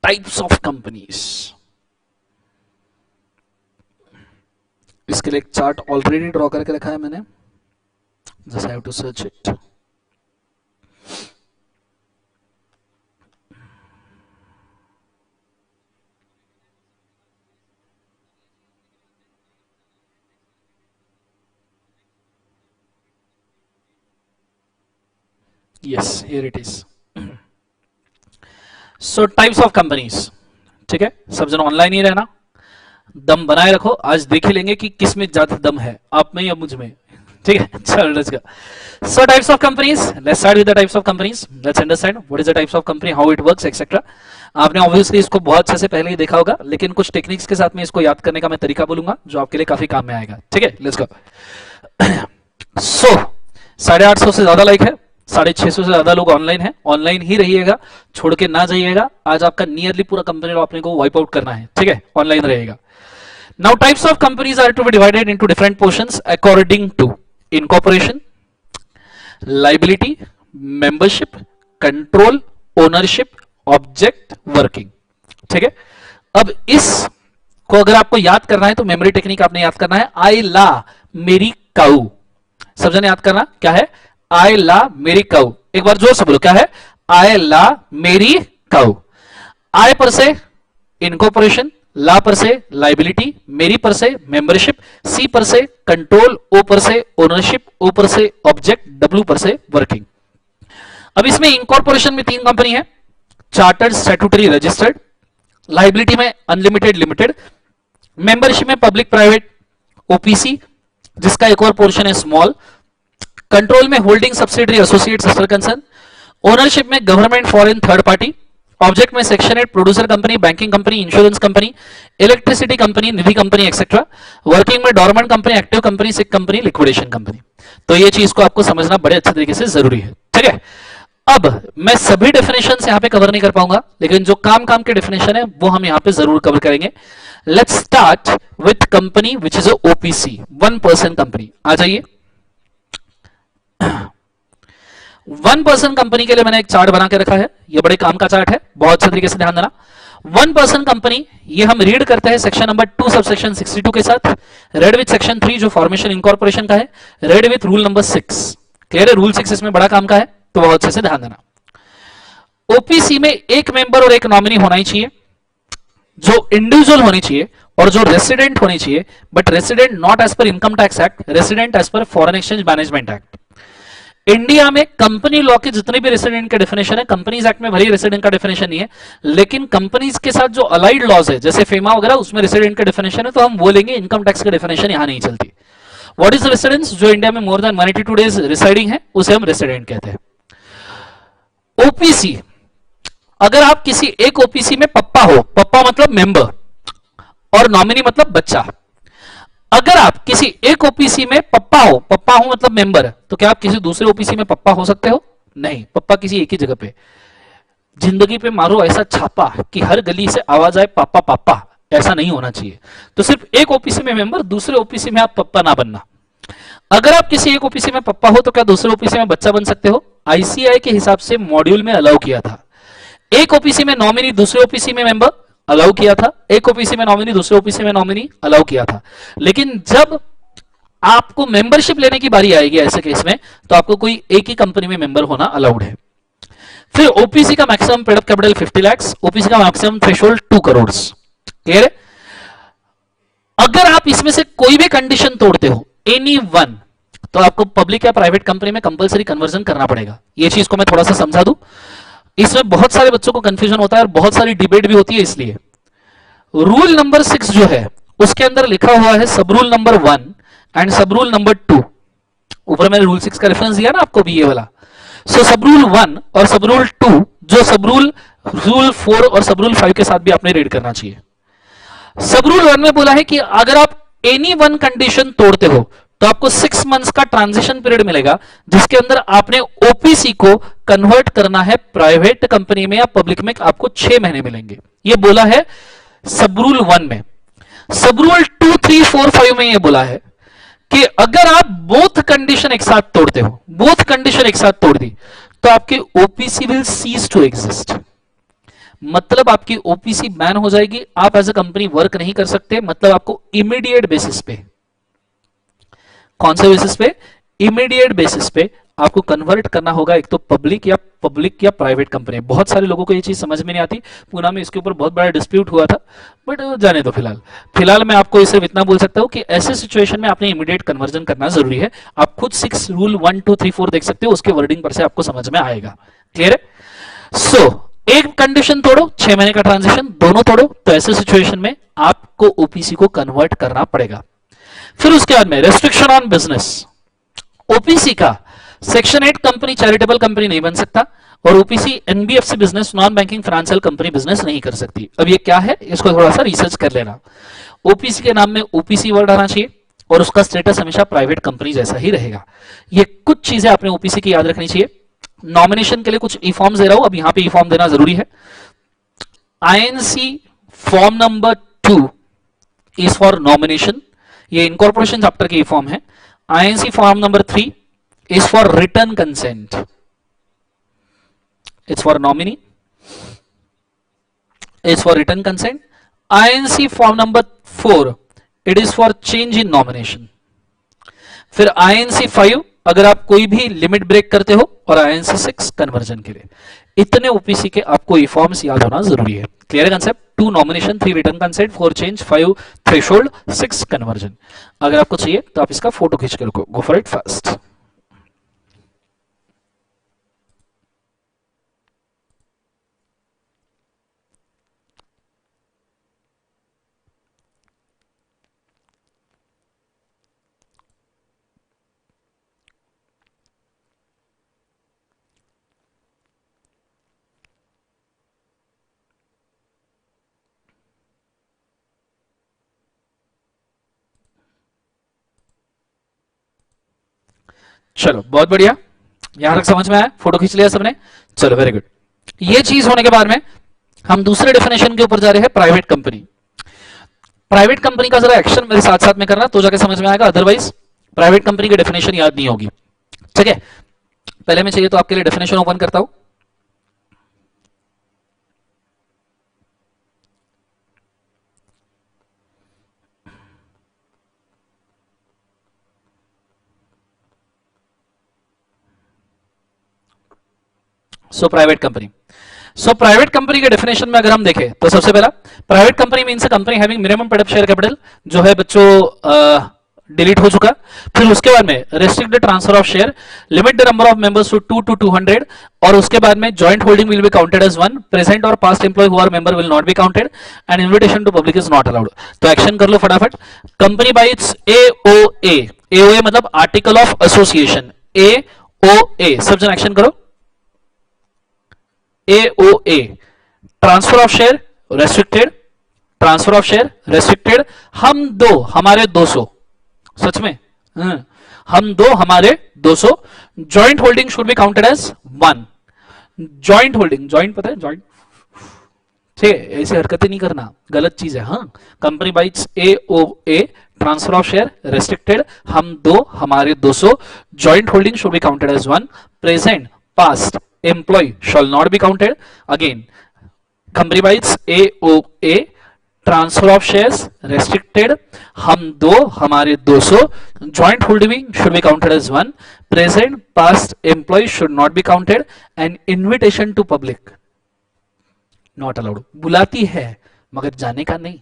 टाइप्स ऑफ कंपनीज। इसके लिए एक चार्ट ऑलरेडी ड्रॉ करके रखा है मैंने, just I have to search it. Yes here it is. So types of companies, ठीक है। सब जन ऑनलाइन ही रहना, दम बनाए रखो। आज देख ही लेंगे कि किस में ज्यादा दम है, आप में या मुझ में, ठीक है। चलो let's go. So types of companies, let's start with the types of companies. Let's understand what is the types of company, how it works etcetera. आपने ऑब्वियसली इसको बहुत अच्छे से पहले ही देखा होगा, लेकिन कुछ टेक्निक्स के साथ में इसको याद करने का मैं तरीका बोलूंगा जो आपके लिए काफी काम में आएगा, ठीक है। Let's go. सो 850 से ज्यादा लाइक है, 650 से ज्यादा लोग ऑनलाइन हैं। ऑनलाइन ही रहिएगा, छोड़ के ना जाइएगा। आज आपका नियरली पूरा कंपनी लॉ अपने को वाइप आउट करना है, ठीक है। ऑनलाइन रहेगा। Now types of companies are to be divided into different portions according to incorporation, liability, membership, control, ownership, object, working, ठीक है। अब इस को अगर आपको याद करना है तो मेमोरी टेक्निक आपने याद करना है। आई ला मेरी काऊ, सब जने याद करना क्या है। आई ला मेरी काऊ, एक बार जोर से बोलो क्या है। आई ला मेरी काऊ। आई पर से इनकॉर्पोरेशन, ला पर से लाइबिलिटी, मेरी पर से मेंबरशिप, सी पर से कंट्रोल, ओ पर से ओनरशिप, ओ पर से ऑब्जेक्ट, डब्ल्यू पर से वर्किंग। अब इसमें इनकॉर्पोरेशन में 3 कंपनी है, चार्टर्ड, स्टैट्यूटरी, रजिस्टर्ड। लाइबिलिटी में अनलिमिटेड, लिमिटेड। मेंबरशिप में पब्लिक, प्राइवेट, ओपीसी, जिसका एक और पोर्शन है स्मॉल। कंट्रोल में holding, subsidiary, associate, sister concern. Ownership में government, foreign, third party. Object में section 8 producer company, banking company, insurance company, electricity company, nidhi company etcetera. Working में dormant company, active company, sick company, liquidation company. तो ये चीज को आपको समझना बड़े अच्छे तरीके से जरूरी है, ठीक है। अब मैं सभी डेफिनेशन यहां पे कवर नहीं कर पाऊंगा, लेकिन जो काम के डेफिनेशन है वो हम यहां पे जरूर कवर करेंगे। Let's start with company which is OPC, 1 person company. आ जाइए। वन पर्सन कंपनी के लिए मैंने एक चार्ट बना के रखा है, ये बड़े काम का चार्ट है, बहुत अच्छे तरीके से ध्यान देना। वन पर्सन कंपनी, ये हम रीड करते हैं सेक्शन नंबर 2 सब सेक्शन 62 के साथ, रेड विथ सेक्शन 3 जो फॉर्मेशन इनकॉर्पोरेशन का है, red with rule number 6। Clear है? रूल 6 इसमें बड़ा काम का है, तो बहुत अच्छे से ध्यान देना। ओपीसी में एक मेंबर और एक नॉमिनी होना ही चाहिए, जो इंडिविजुअल होनी चाहिए और जो रेसिडेंट होनी चाहिए, but resident not as per income tax act, resident as per foreign exchange management act. India में कंपनी लॉ के जितने भी रेसिडेंट के डेफिनेशन है, कंपनीज एक्ट में भले रेसिडेंट का डेफिनेशन नहीं है, लेकिन कंपनीज के साथ जो अलाइड लॉज है जैसे फेमा वगैरह, उसमें रेसिडेंट का डेफिनेशन है, तो हम बोलेंगे इनकम टैक्स का डेफिनेशन यहां नहीं चलती। What is residence? जो इंडिया में मोर देन 182 डेज रिसाइडिंग है, उसे हम रेसिडेंट कहते हैं। ओपीसी, अगर आप किसी एक ओपीसी में पप्पा हो, पप्पा मतलब मेंबर और नॉमिनी मतलब बच्चा, अगर आप किसी एक ओपीसी में पप्पा हो, पप्पा हो मतलब मेंबर, तो क्या आप किसी दूसरे ओपीसी में पप्पा हो सकते हो? नहीं, पप्पा किसी एक ही जगह पे। जिंदगी पे मारो ऐसा छापा कि हर गली से आवाज आए पापा पापा, ऐसा नहीं होना चाहिए। तो सिर्फ एक ओपीसी में मेंबर, दूसरे ओपीसी में आप पप्पा ना बनना। अगर आप किसी एक ओपीसी में पप्पा हो तो क्या दूसरे ओपीसी में बच्चा बन सकते हो? आईसीआई के हिसाब से मॉड्यूल में अलाउ किया था। एक ओपीसी में नॉमिनी, दूसरे ओपीसी में मेंबर, अलाउ किया था। एक ओपीसी में नॉमिनी, दूसरे ओपीसी में नॉमिनी, अलाउ किया था। लेकिन जब आपको मेंबरशिप लेने की बारी आएगी ऐसे केस में, तो आपको कोई एक ही कंपनी में मेंबर होना अलाउड है। फिर ओपीसी का maximum paid up capital 50 lakh, OPC का मैक्सिमम थ्रेशोल्ड 2 करोड़। क्लियर है? अगर आप इसमें से कोई भी कंडीशन तोड़ते हो, एनी वन, तो आपको पब्लिक या प्राइवेट कंपनी में कंपलसरी कन्वर्जन करना पड़ेगा। ये चीज को मैं थोड़ा सा समझा दूं, इसमें बहुत सारे बच्चों को कंफ्यूजन होता है और बहुत सारी डिबेट भी होती है। इसलिए रूल नंबर 6 जो है उसके अंदर लिखा हुआ है सब रूल नंबर 1 एंड सब रूल नंबर 2। ऊपर मैंने रूल 6 का रेफरेंस दिया ना आपको भी, ये वाला। सो सब रूल 1 और सब रूल 2, जो सब रूल 4 और सब रूल 5 के साथ भी आपने रीड करना चाहिए। सब रूल 1 में बोला है कि अगर आप एनी वन कंडीशन तोड़ते हो तो आपको 6 मंथ्स का ट्रांजिशन पीरियड मिलेगा, जिसके अंदर आपने ओपीसी को कन्वर्ट करना है प्राइवेट कंपनी में या पब्लिक में, आपको 6 महीने मिलेंगे। ये बोला है सब रूल 1 में। सब रूल 2, 3, 4, 5 में ये बोला है कि अगर आप बोथ कंडीशन एक साथ तोड़ते हो, बोथ कंडीशन एक साथ तोड़ दी, तो आपके OPC will cease to exist. मतलब आपकी ओपीसी बैन हो जाएगी, आप एज अ कंपनी वर्क नहीं कर सकते। मतलब आपको इमीडिएट बेसिस पे, कौन से बेसिस पे? इमीडिएट बेसिस पे आपको कन्वर्ट करना होगा, एक तो पब्लिक या प्राइवेट कंपनी। बहुत सारे लोगों को ये चीज समझ में नहीं आती। पूना में इसके ऊपर बहुत बड़ा डिस्प्यूट हुआ था, बट जाने दो। फिलहाल मैं आपको इसे इतना बोल सकता हूं कि ऐसे सिचुएशन में आपने इमीडिएट कन्वर्जन करना जरूरी है। आप खुद 6 रूल 1, 2, 3, 4 देख सकते हो, उसके वर्डिंग पर से आपको समझ में आएगा। क्लियर है? सो एक कंडीशन तोड़ो, 6 महीने का ट्रांजिशन, दोनों तोड़ो, तो ऐसे सिचुएशन में आपको ओपीसी को कन्वर्ट करना पड़ेगा। फिर उसके बाद में रेस्ट्रिक्शन ऑन बिजनेस। ओपीसी का सेक्शन 8 कंपनी चैरिटेबल कंपनी नहीं बन सकता, और OPC NBFC business, non banking financial company business नहीं कर सकती। अब ये क्या है, इसको थोड़ा सा रिसर्च कर लेना। ओपीसी के नाम में ओपीसी वर्ड आना चाहिए और उसका स्टेटस हमेशा प्राइवेट कंपनी जैसा ही रहेगा। ये कुछ चीजें आपने ओपीसी की याद रखनी चाहिए। नॉमिनेशन के लिए कुछ ई फॉर्म्स दे रहा हूं, अब यहां पे ई फॉर्म देना जरूरी है। INC form number 2 is for nomination, ये इनकॉर्पोरेशन चैप्टर की फॉर्म है। INC form number 3 is for return consent, it's for nominee, is for return consent. INC form number 4 it is for change in nomination. फिर INC 5 अगर आप कोई भी limit break करते हो, और आईएनसी 6 कन्वर्जन के लिए। इतने ओपीसी के आपको ई फॉर्म्स याद होना जरूरी है। क्लियर है concept? 2 nomination, 3 return consent, 4 change, 5 threshold, 6 conversion. अगर आपको चाहिए तो आप इसका फोटो खींच के रखो। Go for it fast. चलो बहुत बढ़िया, यहां तक समझ में आया? फोटो खींच लिया सबने? चलो वेरी गुड। ये चीज होने के बाद में हम दूसरे डेफिनेशन के ऊपर जा रहे हैं, प्राइवेट कंपनी। प्राइवेट कंपनी का जरा एक्शन मेरे साथ साथ में करना, तो जाके समझ में आएगा, अदरवाइज प्राइवेट कंपनी की डेफिनेशन याद नहीं होगी। ठीक है? पहले मैं चाहिए तो आपके लिए डेफिनेशन ओपन करता हूं। प्राइवेट कंपनी के डेफिनेशन में अगर हम देखें तो सबसे पहला, private company means a company having minimum paid up share capital, जो है बच्चों डिलीट हो चुका। फिर उसके बाद में restrict the transfer of share, limit the number of members to 2 to 200, और उसके बाद में joint holding will be counted as one, present और past employ who are member will not be counted, and invitation to public is not allowed. तो action कर लो फटाफट। Company by its AOA, AOA मतलब आर्टिकल ऑफ एसोसिएशन, एओए सब जन action करो। AOA transfer of share restricted, transfer of share restricted, हम दो हमारे 200, सच में हम दो हमारे 200, joint holding should be counted as one. Joint holding, joint पता है जॉइंट, ठीक है, ऐसी हरकतें नहीं करना, गलत चीज है। हाँ, company by its AOA transfer of share restricted, हम दो हमारे 200, joint holding should be counted as one, present past employee shall not be counted. Again, company by its AOA transfer of shares restricted, हम दो हमारे 200, joint holding should be counted as one, present past employee should not be counted, and invitation to public not allowed। बुलाती है मगर जाने का नहीं।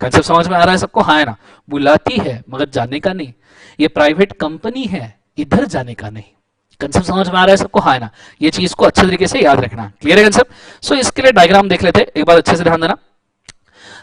Concept समझ में आ रहा है सबको? हाँ है ना, बुलाती है मगर जाने का नहीं, ये प्राइवेट कंपनी है, इधर जाने का नहीं। कंसेप्ट समझ में आ रहा है सबको? हाँ है ना, ये चीज को अच्छे तरीके से याद रखना। क्लियर है कंसेप्ट? सो इसके लिए डायग्राम देख लेते हैं, एक बार अच्छे से ध्यान देना।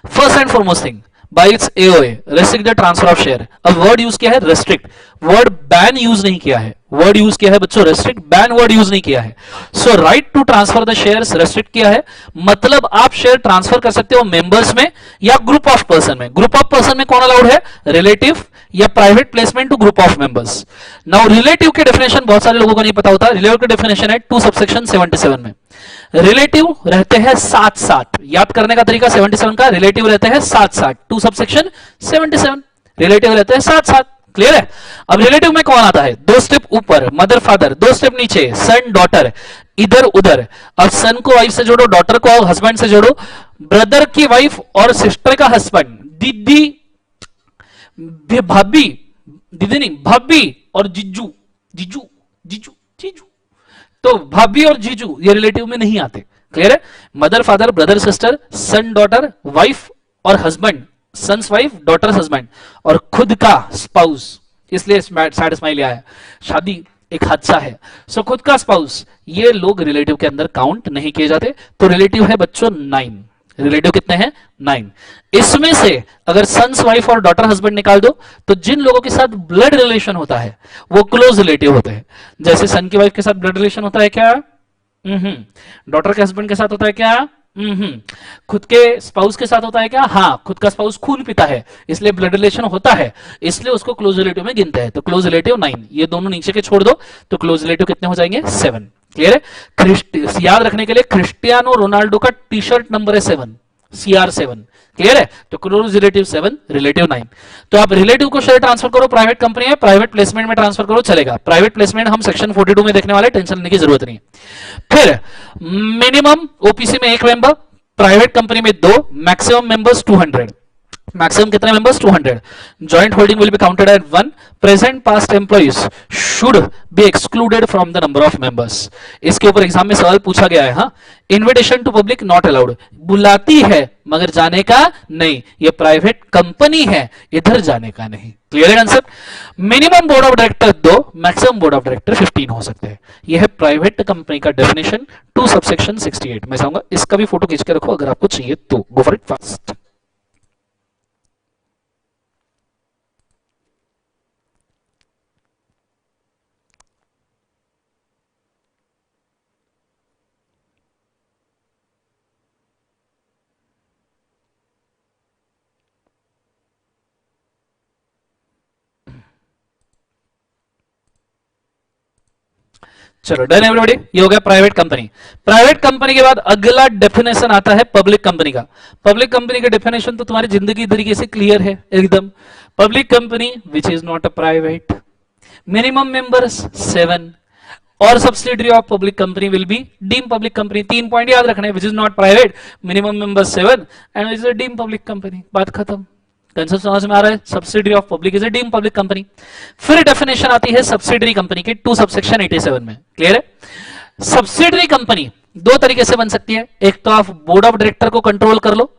First and foremost thing, bye its AOA restrict the transfer of share. अब वर्ड यूज किया है रेस्ट्रिक्ट, वर्ड बैन यूज नहीं किया है, वर्ड यूज किया है बच्चों रेस्ट्रिक्ट, बैन वर्ड यूज नहीं किया है। So right to transfer the shares restrict किया है, मतलब आप शेयर ट्रांसफर कर सकते हो मेंबर्स में या ग्रुप ऑफ पर्सन में। ग्रुप ऑफ पर्सन में कौन अलाउड है? रिलेटिव या private placement to group of members. Now relative के डेफिनेशन बहुत सारे लोगों को नहीं पता होता। रिलेटिव के डेफिनेशन है 2 सबसेक्शन 77 में। रिलेटिव रहते हैं साथ साथ, याद करने का तरीका 77 का, रिलेटिव रहते हैं साथ साथ, 2 सबसेक्शन 77, रिलेटिव रहते हैं साथ साथ। क्लियर है? अब रिलेटिव में कौन आता है? 2 स्टेप ऊपर मदर फादर, 2 स्टेप नीचे सन डॉटर, इधर उधर। अब सन को वाइफ से जोड़ो, डॉटर को हस्बैंड से जोड़ो, ब्रदर की वाइफ और सिस्टर का हस्बैंड, दीदी भाभी, दीदी नहीं भाभी और जीजू, जीजू जीजू जीजू, तो भाभी और जीजू ये रिलेटिव में नहीं आते। क्लियर है? Mother father brother sister son daughter wife और husband, son's wife daughter husband, और खुद का स्पाउस, इसलिए सैड स्माइल आया, शादी एक हादसा है। सो खुद का स्पाउस, ये लोग रिलेटिव के अंदर काउंट नहीं किए जाते। तो रिलेटिव है बच्चों 9, रिलेटिव कितने हैं? 9। इसमें से अगर सन्स वाइफ और डॉटर हस्बैंड निकाल दो तो जिन लोगों के साथ ब्लड रिलेशन होता है वो क्लोज रिलेटिव होते हैं। जैसे सन की वाइफ के साथ ब्लड रिलेशन होता है क्या? डॉटर के हस्बैंड के साथ होता है क्या? खुद के स्पाउस के साथ होता है क्या? हाँ, खुद का स्पाउस खून पीता है इसलिए ब्लड रिलेशन होता है, इसलिए उसको क्लोज रिलेटिव में गिनते हैं। तो क्लोज रिलेटिव 9, ये दोनों नीचे के छोड़ दो तो क्लोज रिलेटिव कितने हो जाएंगे? 7। क्लियर है? याद रखने के लिए क्रिस्टियानो रोनाल्डो का टी शर्ट नंबर है 7, CR7। क्लियर है? तो क्लोज रिलेटिव 7, रिलेटिव 9। तो आप रिलेटिव को शेयर ट्रांसफर करो, प्राइवेट कंपनी है, प्राइवेट प्लेसमेंट में ट्रांसफर करो, चलेगा। प्राइवेट प्लेसमेंट हम सेक्शन 42 में देखने वाले, टेंशन लेने की जरूरत नहीं। फिर मिनिमम ओपीसी में 1 मेंबर, प्राइवेट कंपनी में 2, मैक्सिमम मेंबर्स 200। मैक्सिमम कितने members? 200। Joint holding will be counted at 1, present past employees should be excluded from the number of members. इसके ऊपर एग्जाम में सवाल पूछा गया है। हाँ, invitation to public not allowed, बुलाती है मगर जाने का नहीं, ये प्राइवेट कंपनी है, इधर जाने का नहीं। क्लियर है concept? Minimum board of director 2, maximum board of director 15 हो सकते हैं। यह है प्राइवेट कंपनी का डेफिनेशन 2 सबसेक्शन 68। मैं चाहूंगा इसका भी फोटो खींच के रखो अगर आपको चाहिए तो, गो फॉर इट फास्ट। चलो डन एवरीबॉडी, ये हो गया प्राइवेट कंपनी। प्राइवेट कंपनी के बाद अगला डेफिनेशन आता है पब्लिक कंपनी का। पब्लिक कंपनी का डेफिनेशन तो तुम्हारी जिंदगी तरीके से क्लियर है एकदम। Public company which is not a private, minimum members 7, और subsidiary of public company will be deem public company. 3 point याद रखने, which is not private, minimum members 7 and which is a deem public company. बात खत्म, concept समझ में आ रहा है? Subsidiary of public is a deem public company. फिर डेफिनेशन आती है सब्सिडरी कंपनी की 2 सबसेक्शन 87 में। क्लियर है? सब्सिडरी कंपनी दो तरीके से बन सकती है, एक तो आप बोर्ड ऑफ डायरेक्टर को कंट्रोल कर लो,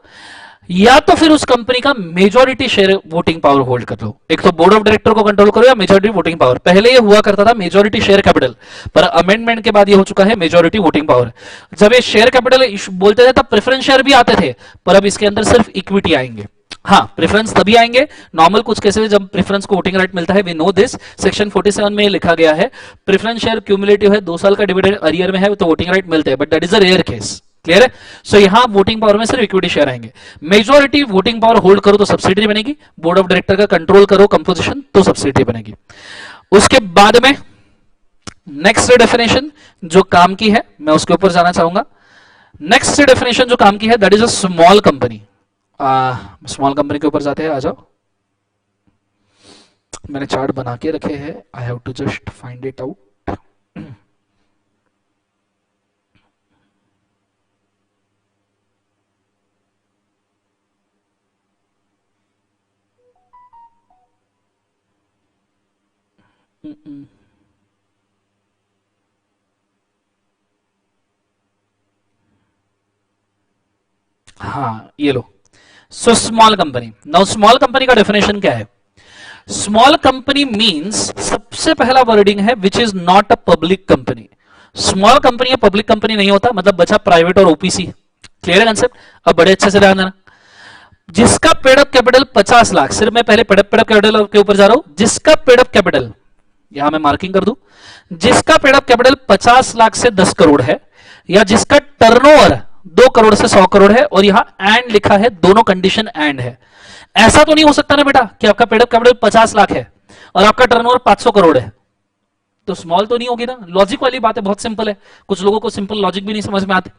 या तो फिर उस कंपनी का majority share voting power hold कर लो। एक तो बोर्ड ऑफ डायरेक्टर को कंट्रोल करो या मेजॉरिटी वोटिंग पावर। पहले ये हुआ करता था मेजॉरिटी शेयर कैपिटल, पर अमेंडमेंट के बाद ये हो चुका है मेजॉरिटी वोटिंग पावर। जब ये शेयर कैपिटल बोलते थे तब प्रेफरेंस शेयर भी आते थे, पर अब इसके अंदर सिर्फ इक्विटी आएंगे। हाँ, प्रेफरेंस तभी आएंगे नॉर्मल कुछ केसेस जब प्रेफरेंस को वोटिंग राइट मिलता है। वी नो दिस, सेक्शन 47 में लिखा गया है प्रेफरेंस शेयर क्यूमुलेटिव है, 2 साल का डिविडेंड अरियर में है तो वोटिंग राइट मिलते हैं, but that is a rare case. Clear है? सो यहां वोटिंग पावर में सिर्फ इक्विटी शेयर आएंगे। मेजॉरिटी वोटिंग पावर होल्ड करो तो सब्सिडरी बनेगी, बोर्ड ऑफ डायरेक्टर का कंट्रोल करो कंपोजिशन तो सब्सिडरी बनेगी। उसके बाद में नेक्स्ट डेफिनेशन जो काम की है मैं उसके ऊपर जाना चाहूंगा। नेक्स्ट डेफिनेशन जो काम की है that is a small company. Small company के ऊपर जाते हैं, आ जाओ। मैंने चार्ट बना के रखे हैं, I have to just find it out. हाँ, ये लो। So small company, now small company का डेफिनेशन क्या है? स्मॉल कंपनी मींस, सबसे पहला वर्डिंग है which is not a public company. Small company या पब्लिक कंपनी नहीं होता, मतलब बचा प्राइवेट और ओपीसी। क्लियर है कंसेप्ट? अब बड़े अच्छे से ध्यान देना। जिसका पेड अप कैपिटल 50 लाख, सिर्फ मैं पहले पेड अप कैपिटल के ऊपर जा रहा हूं। जिसका पेड अप कैपिटल, यहां मैं मार्किंग कर दूं, जिसका पेड अप कैपिटल 50 लाख से 10 करोड़ है, या जिसका टर्नओवर 2 करोड़ से 100 करोड़ है, और यहां एंड लिखा है, दोनों कंडीशन एंड है। ऐसा तो नहीं हो सकता ना बेटा कि आपका पेड अप कैपिटल 50 लाख है और आपका टर्नओवर 500 करोड़ है, तो स्मॉल तो नहीं होगी ना। लॉजिक वाली बात है, बहुत सिंपल है, कुछ लोगों को सिंपल लॉजिक भी नहीं समझ में आते।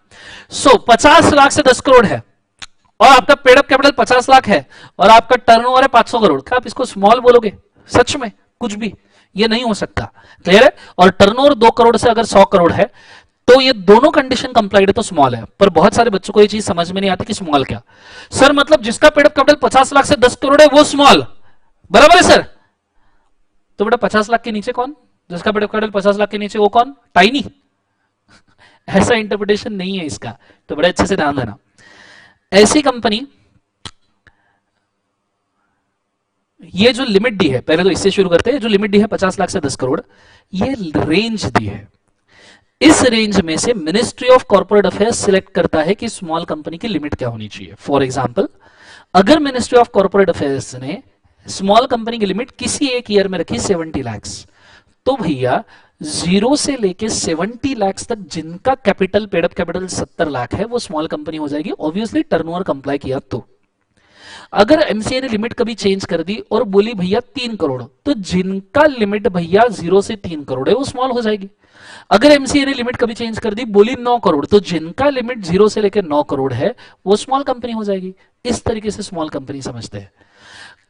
सो 50 लाख से 10 करोड़ है और आपका पेड अप कैपिटल 50 लाख है और आपका टर्नओवर है 500 करोड़, क्या आप इसको स्मॉल बोलोगे? सच में कुछ भी ये नहीं हो सकता। क्लियर है? और टर्नओवर 2 करोड़ से अगर 100 करोड़ है तो ये दोनों कंडीशन कंप्लाइड है तो स्मॉल है। पर बहुत सारे बच्चों को ये चीज समझ में नहीं आती कि स्मॉल क्या। सर मतलब जिसका पेड अप कैपिटल 50 लाख से 10 करोड़ है वो स्मॉल, बराबर है सर? तो बेटा 50 लाख के नीचे कौन? जिसका पेड अप कैपिटल 50 लाख के नीचे वो कौन? टाइनी। ऐसा इंटरप्रिटेशन नहीं है इसका, तो बड़े अच्छे से ध्यान देना। ऐसी कंपनी, ये जो लिमिट दी है, पहले तो इससे शुरू करते हैं। जो लिमिट दी है 50 लाख से 10 करोड़, ये रेंज दी है। इस रेंज में से ministry of corporate affairs select करता है कि स्मॉल कंपनी की लिमिट क्या होनी चाहिए। फॉर एग्जांपल, अगर मिनिस्ट्री ऑफ कॉर्पोरेट अफेयर्स ने स्मॉल कंपनी की लिमिट किसी एक ईयर में रखी 70 लाख, तो भैया 0 से लेके 70 लाख तक जिनका capital, paid up capital 70 lakh है, वो स्मॉल कंपनी हो जाएगी। ऑब्वियसली टर्नओवर कंप्लाई किया तो। अगर एमसीए ने लिमिट कभी चेंज कर दी और बोली भैया 3 करोड़, तो जिनका लिमिट भैया 0 से 3 करोड़ है वो स्मॉल हो जाएगी। अगर एमसीए ने लिमिट कभी चेंज कर दी, बोली 9 करोड़, तो जिनका लिमिट 0 से लेकर 9 करोड़ है वो स्मॉल कंपनी हो जाएगी। इस तरीके से स्मॉल कंपनी समझते हैं।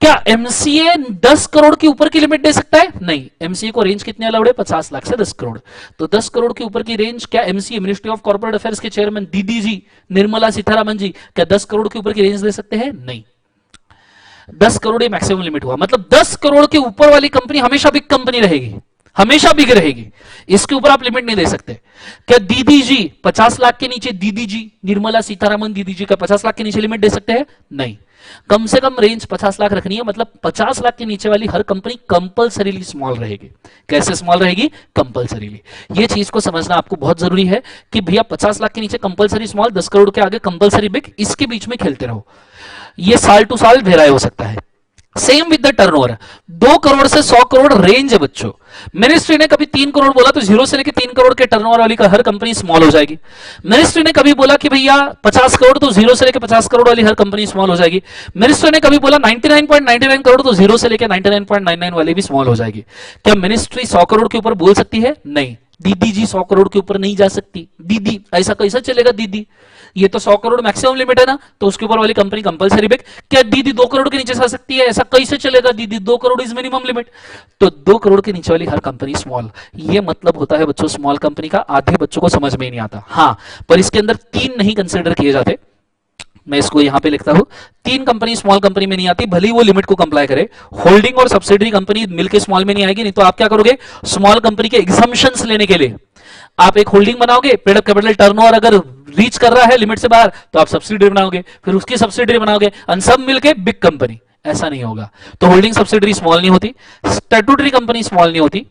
क्या एमसीए 10 करोड़ के ऊपर की लिमिट दे सकता है? नहीं। एमसीए को रेंज कितने अलाउड है? 50 लाख से 10 करोड़। तो 10 करोड़ के ऊपर की रेंज क्या MCA, ministry of corporate affairs के चेयरमैन दीदी जी निर्मला सीतारामन जी, क्या 10 करोड़ के ऊपर की रेंज दे सकते हैं? नहीं। 10 करोड़ ये मैक्सिमम लिमिट हुआ। मतलब 10 करोड़ के ऊपर वाली कंपनी हमेशा बिग कंपनी रहेगी, हमेशा बिग रहेगी। इसके ऊपर आप लिमिट नहीं दे सकते। क्या दीदी जी 50 लाख के नीचे, दीदी जी निर्मला सीतारामन दीदी जी का 50 लाख के नीचे लिमिट दे सकते हैं? नहीं। कम से कम रेंज 50 लाख रखनी है। मतलब 50 लाख के नीचे वाली हर कंपनी कंपलसरीली स्मॉल रहेगी। कैसे स्मॉल रहेगी? कंपलसरीली। ये चीज को समझना आपको बहुत जरूरी है कि भैया 50 लाख के नीचे कंपलसरी स्मॉल, 10 करोड़ के आगे कंपलसरी बिग, इसके बीच में खेलते रहो। ये साल टू साल वेराई हो सकता है। Same with the turnover, 2 crore से 100 करोड़ रेंज है बच्चों। मिनिस्ट्री ने कभी 3 करोड़ बोला तो 0 से लेकर 3 करोड़ के टर्नओवर वाली का हर कंपनी स्मॉल हो जाएगी। मिनिस्ट्री ने कभी बोला कि भैया 50 करोड़, तो 0 से लेकर 50 करोड़ वाली हर कंपनी स्मॉल हो जाएगी। मिनिस्ट्री ने कभी बोला 99.99 करोड़, तो 0 से लेकर 99.99 वाली भी स्मॉल हो जाएगी। क्या मिनिस्ट्री 100 करोड़ के ऊपर बोल सकती है? नहीं। दीदी जी 100 करोड़ के ऊपर नहीं जा सकती, दीदी ऐसा कैसा चलेगा दीदी, ये तो 100 करोड़ मैक्सिमम लिमिट है ना, तो उसके ऊपर वाली कंपनी कंपलसरी बैक, क्या दीदी 2 करोड़ के नीचे जा सकती है, ऐसा कैसे चलेगा दीदी, 2 करोड़ इज मिनिमम लिमिट, तो 2 करोड़ के नीचे वाली हर कंपनी स्मॉल। ये मतलब होता है बच्चों स्मॉल कंपनी का, आधे बच्चों को समझ में ही नहीं आता। हाँ, पर इसके अंदर 3 नहीं कंसिडर किए जाते, मैं इसको यहां पे लिखता हूं, 3 कंपनी स्मॉल कंपनी में नहीं आती, भले ही वो लिमिट को कंप्लाई करे, होल्डिंग और सब्सिडरी कंपनी मिलकर स्मॉल में नहीं आएगी, नहीं तो आप क्या करोगे, स्मॉल कंपनी के एग्जम्पशंस लेने के लिए आप एक होल्डिंग बनाओगे, पेड अप कैपिटल टर्नओवर अगर रीच कर रहा है लिमिट से बाहर तो आप सब्सिडरी बनाओगे, फिर उसकी सब्सिडरी बनाओगे, और सब मिलके बिग कंपनी, ऐसा नहीं होगा। तो होल्डिंग सब्सिडरी स्मॉल नहीं होती, स्टैट्यूटरी कंपनी स्मॉल नहीं होती,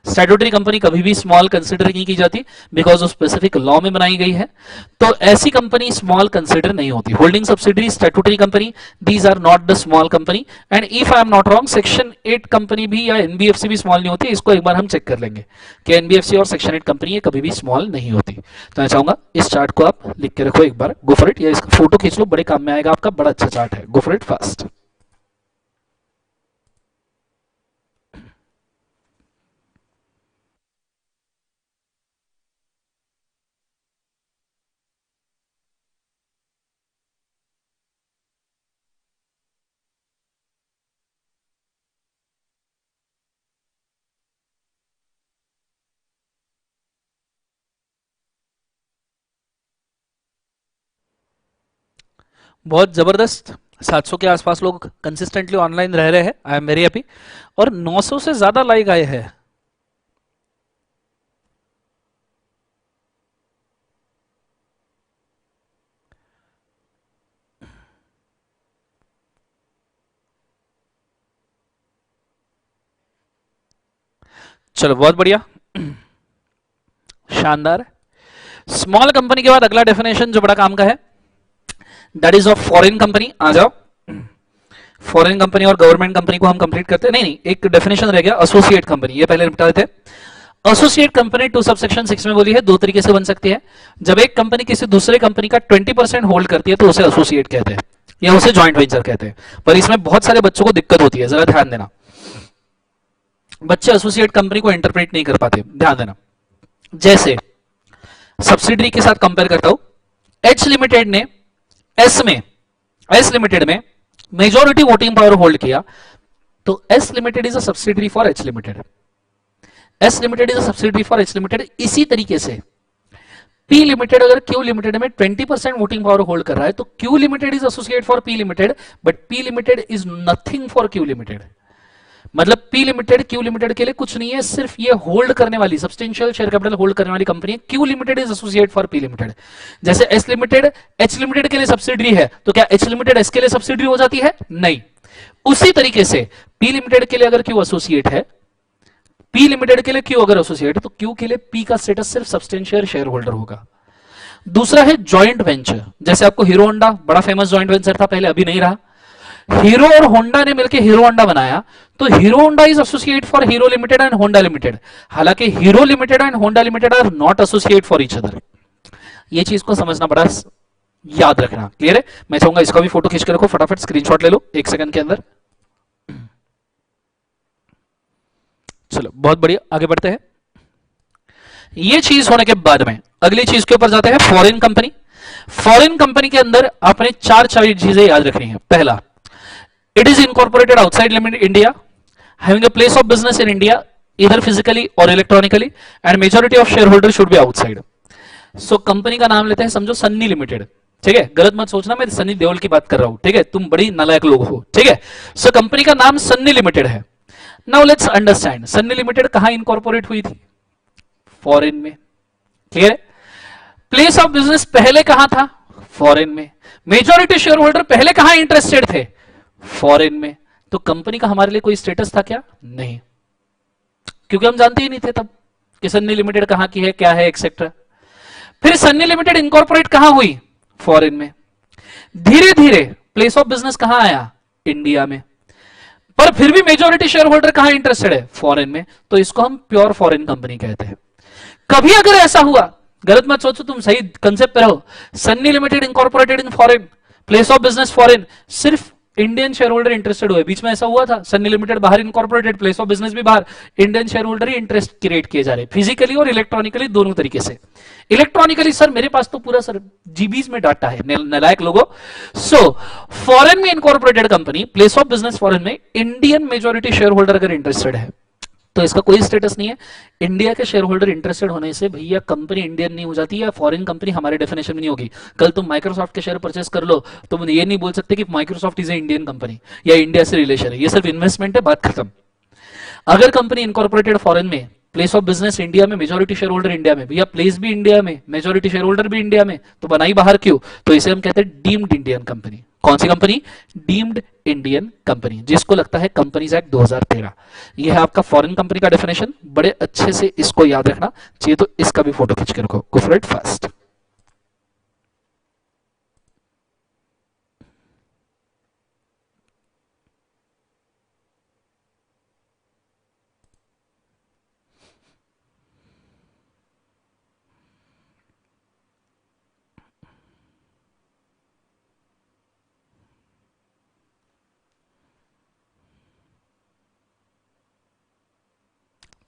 स्टैट्यूटरी कंपनी कभी भी स्मॉल कंसिडर नहीं की जाती बिकॉज वो स्पेसिफिक लॉ में बनाई गई है, तो ऐसी कंपनी स्मॉल कंसिडर नहीं होती। Holding subsidiary, statutory company, these are not the small company, and if I am not wrong section 8 company भी या एनबीएफसी भी स्मॉल नहीं होती, इसको एक बार हम चेक कर लेंगे कि एनबीएफसी और सेक्शन 8 कंपनी है कभी भी स्मॉल नहीं होती। तो मैं चाहूंगा इस चार्ट को आप लिख के रखो एक बार, गो फॉर इट, या इसका फोटो खींच लो, बड़े काम में आएगा आपका, बड़ा अच्छा चार्ट है, गो फॉर इट फास्ट। बहुत जबरदस्त, 700 के आसपास लोग कंसिस्टेंटली ऑनलाइन रह रहे हैं, आई एम वेरी हैप्पी, और 900 से ज्यादा लाइक आए हैं। चलो बहुत बढ़िया, शानदार। स्मॉल कंपनी के बाद अगला डेफिनेशन जो बड़ा काम का है, that is of foreign company. आ जाओ, फॉरेन कंपनी और गवर्नमेंट कंपनी को हम कंप्लीट करते हैं, नहीं एक डेफिनेशन रह गया, एसोसिएट कंपनी, ये पहले निपटा देते हैं। एसोसिएट कंपनी 2 सबसेक्शन 6 में बोली है, 2 तरीके से बन सकती है। जब एक कंपनी किसी दूसरे कंपनी का 20% होल्ड करती है तो उसे एसोसिएट कहते हैं या उसे जॉइंट वेंचर कहते हैं, पर इसमें बहुत सारे बच्चों को दिक्कत होती है, जरा ध्यान देना, बच्चे एसोसिएट कंपनी को इंटरप्रेट नहीं कर पाते, ध्यान देना। जैसे सब्सिडरी के साथ कंपेयर करता हूं, एच लिमिटेड ने एस लिमिटेड में मेजॉरिटी वोटिंग पावर होल्ड किया, तो S limited is a subsidiary for H limited, S limited is a subsidiary for H limited. इसी तरीके से पी लिमिटेड अगर क्यू लिमिटेड में 20% वोटिंग पावर होल्ड कर रहा है तो Q limited is associate for P limited, but P limited is nothing for Q limited. मतलब पी लिमिटेड क्यू लिमिटेड के लिए कुछ नहीं है, सिर्फ ये होल्ड करने वाली, सब्सटेंशियल शेयर कैपिटल होल्ड करने वाली कंपनी है। Q limited is associate for P limited. जैसे एस लिमिटेड एच लिमिटेड के लिए सब्सिडरी है, तो क्या एच लिमिटेड एस के लिए सब्सिडरी हो जाती है? नहीं। उसी तरीके से पी लिमिटेड के लिए अगर क्यू एसोसिएट है, पी लिमिटेड के लिए क्यू अगर एसोसिएट है, तो क्यू के लिए पी का स्टेटस सिर्फ सब्सटेंशियल शेयर होल्डर होगा। दूसरा है जॉइंट वेंचर, जैसे आपको हीरो होंडा बड़ा फेमस जॉइंट वेंचर था पहले, अभी नहीं रहा। हीरो और होंडा ने मिलकर हीरो होंडा बनाया, तो Hero Honda is associate for Hero limited and Honda limited. हालांकि Hero limited and Honda limited are not associate for each other. ये चीज को समझना बड़ा याद रखना, क्लियर है? मैं चाहूंगा इसका भी फोटो खींच के रखो, फटाफट स्क्रीनशॉट ले लो 1 सेकंड के अंदर। चलो बहुत बढ़िया, आगे बढ़ते हैं। ये चीज होने के बाद में अगली चीज के ऊपर जाते हैं, फॉरेन कंपनी। फॉरेन कंपनी के अंदर आपने 4 चीजें याद रखनी है। पहला, it is incorporated outside India, having a place of business in India either physically or electronically, and majority of shareholders should be outside. So company का नाम लेते हैं, समझो सन्नी लिमिटेड, ठीक है? गलत मत सोचना, मैं सन्नी देओल की बात कर रहा हूं, ठीक है? तुम बड़ी नालायक लोग हो, ठीक है? सो कंपनी का नाम सन्नी लिमिटेड है। Now let's understand, Sunny limited कहां इनकॉर्पोरेट हुई थी? फॉरेन में, क्लियर है? प्लेस ऑफ बिजनेस पहले कहां था? फॉरेन में। मेजॉरिटी शेयर होल्डर पहले कहां इंटरेस्टेड थे? फॉरेन में। तो कंपनी का हमारे लिए कोई स्टेटस था क्या? नहीं, क्योंकि हम जानते ही नहीं थे तब कि सन्नी लिमिटेड कहां की है, क्या है, एक्सेट्रा। फिर सन्नी लिमिटेड इनकॉर्पोरेट कहां हुई? फॉरेन में। धीरे धीरे प्लेस ऑफ बिजनेस कहां आया? इंडिया में। पर फिर भी मेजॉरिटी शेयर होल्डर कहां इंटरेस्टेड है? फॉरेन में। तो इसको हम प्योर फॉरेन कंपनी कहते हैं। कभी अगर ऐसा हुआ, गलत मत सोचो, तुम सही कंसेप्ट पे रहो, Sunny limited incorporated in foreign, place of business foreign, सिर्फ इंडियन शेयर होल्डर इंटरेस्टेड हुए, बीच में ऐसा हुआ था सन्नी लिमिटेड बाहर इनकॉर्पोरेटेड, प्लेस ऑफ बिजनेस भी बाहर, इंडियन शेयर होल्डर ही इंटरेस्ट क्रिएट किए जा रहे फिजिकली और इलेक्ट्रॉनिकली दोनों तरीके से। इलेक्ट्रॉनिकली सर मेरे पास तो पूरा सर जीबीज में डाटा है, नलायक लोगों। सो फॉरेन में incorporated company, place of business foreign में, इंडियन मेजोरिटी शेयर होल्डर अगर इंटरेस्टेड है तो इसका कोई स्टेटस नहीं है। इंडिया के शेयर होल्डर इंटरेस्टेड होने से भैया कंपनी इंडियन नहीं हो जाती या फॉरेन कंपनी हमारे डेफिनेशन में नहीं होगी। कल तुम माइक्रोसॉफ्ट के शेयर परचेस कर लो तो ये नहीं बोल सकते कि Microsoft is a Indian company या इंडिया से रिलेशन है, ये सिर्फ इन्वेस्टमेंट है, बात खत्म। अगर कंपनी इनकॉर्पोरेटेड फॉरेन में, प्लेस ऑफ बिजनेस इंडिया में, मेजोरिटी शेयर होल्डर इंडिया में, भैया प्लेस भी इंडिया में, मेजोरिटी शेयर होल्डर भी इंडिया में, तो बनाई बाहर क्यों? तो इसे हम कहते हैं डीम्ड इंडियन कंपनी। कौन सी कंपनी? डीम्ड इंडियन कंपनी, जिसको लगता है कंपनीज एक्ट 2013। ये है आपका फॉरेन कंपनी का डेफिनेशन, बड़े अच्छे से इसको याद रखना चाहिए, तो इसका भी फोटो खींच के रखो। Go for it fast.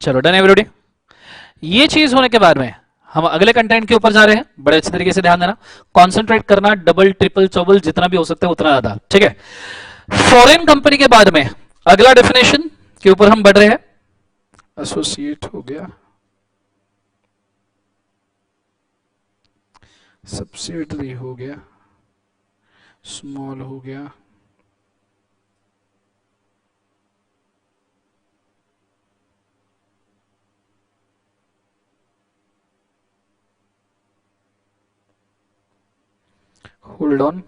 चलो डन एवरीबॉडी। ये चीज होने के बाद में हम अगले कंटेंट के ऊपर जा रहे हैं, बड़े अच्छे तरीके से ध्यान देना, कॉन्सेंट्रेट करना, डबल ट्रिपल चौबल जितना भी हो सकता है उतना ज्यादा, ठीक है। फॉरेन कंपनी के बाद में अगला डेफिनेशन के ऊपर हम बढ़ रहे हैं। एसोसिएट हो गया, सब्सिडरी हो गया, स्मॉल हो गया, होल्ड ऑन,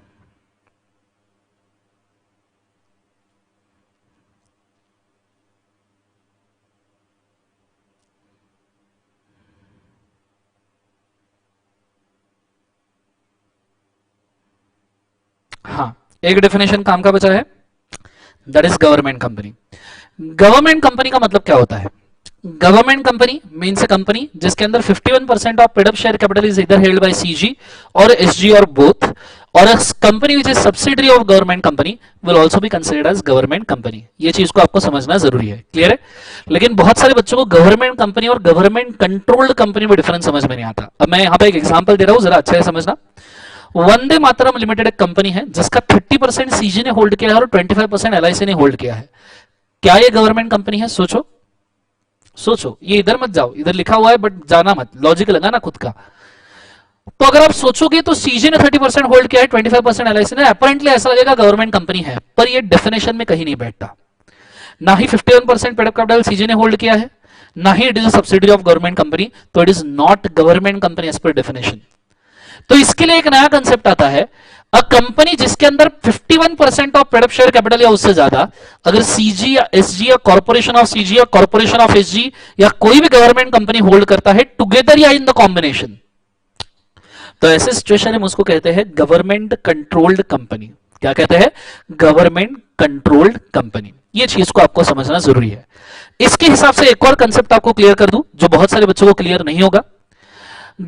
हाँ एक डेफिनेशन काम का बचा है, that is government company. Government company का मतलब क्या होता है? गवर्नमेंट कंपनी मीन्स ए कंपनी जिसके अंदर 51% of paid up share capital is इधर हेल्ड बाय सीजी और एसजी और बोथ, और a company which is subsidiary of government company will also be considered as government company। ये चीज को आपको समझना जरूरी है, क्लियर है? लेकिन बहुत सारे बच्चों को गवर्नमेंट कंपनी और गवर्नमेंट कंट्रोल्ड कंपनी में डिफरेंस समझ में नहीं आता। अब मैं यहाँ पे एक एग्जांपल दे रहा हूँ, जरा अच्छे से समझना। वंदे मातरम लिमिटेड एक कंपनी है जिसका 30% सीजी ने होल्ड किया है और 25% एलआईसी ने होल्ड किया है। क्या ये गवर्नमेंट कंपनी है? सोचो सोचो, ये इधर मत जाओ, इधर लिखा हुआ है बट जाना मत, लॉजिक लगाना खुद का। तो अगर आप सोचोगे तो सीजी ने 30% होल्ड किया है, 25% एलआईसी ने, अपरेंटली ऐसा लगेगा गवर्नमेंट कंपनी है, पर ये डेफिनेशन में कहीं नहीं बैठता। ना ही 51% पेड अप कैपिटल सीजी ने होल्ड किया है, ना ही it is a subsidiary of government company, तो it is not government company as per definition. तो इसके लिए एक नया कंसेप्ट आता है, अ कंपनी जिसके अंदर 51% of paid up share capital या उससे ज्यादा, अगर सीजी या एसजी या कॉर्पोरेशन ऑफ सीजी या कॉर्पोरेशन ऑफ एसजी या कोई भी गवर्नमेंट कंपनी होल्ड करता है टुगेदर या इन द कॉम्बिनेशन, तो ऐसे सिचुएशन हम उसको कहते हैं गवर्नमेंट कंट्रोल्ड कंपनी। क्या कहते हैं? Government controlled company. ये चीज को आपको समझना जरूरी है। इसके हिसाब से एक और कंसेप्ट आपको क्लियर कर दूं जो बहुत सारे बच्चों को क्लियर नहीं होगा।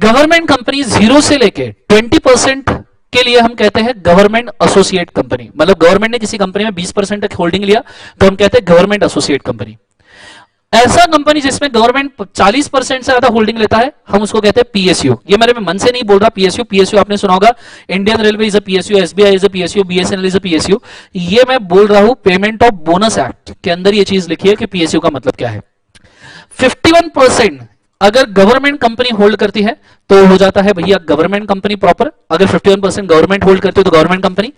गवर्नमेंट कंपनी 0 से लेके 20% के लिए हम कहते हैं गवर्नमेंट एसोसिएट कंपनी। मतलब गवर्नमेंट ने किसी कंपनी में 20% तक होल्डिंग लिया तो हम कहते हैं गवर्नमेंट एसोसिएट कंपनी। ऐसा कंपनी जिसमें गवर्नमेंट 40% से ज्यादा होल्डिंग लेता है हम उसको कहते हैं पीएसयू। ये मेरे मन से नहीं बोल रहा, पीएसयू पीएसयू आपने सुना होगा, Indian railway is a PSU, SBI is a PSU, BSNL is a PSU. ये मैं बोल रहा हूं पेमेंट ऑफ बोनस एक्ट के अंदर ये चीज लिखी है कि पीएसयू का मतलब क्या है। 51% अगर गवर्नमेंट कंपनी होल्ड करती है तो हो जाता है भैया गवर्नमेंट कंपनी प्रॉपर। अगर 51% गवर्नमेंट होल्ड करती है तो गवर्नमेंट कंपनी,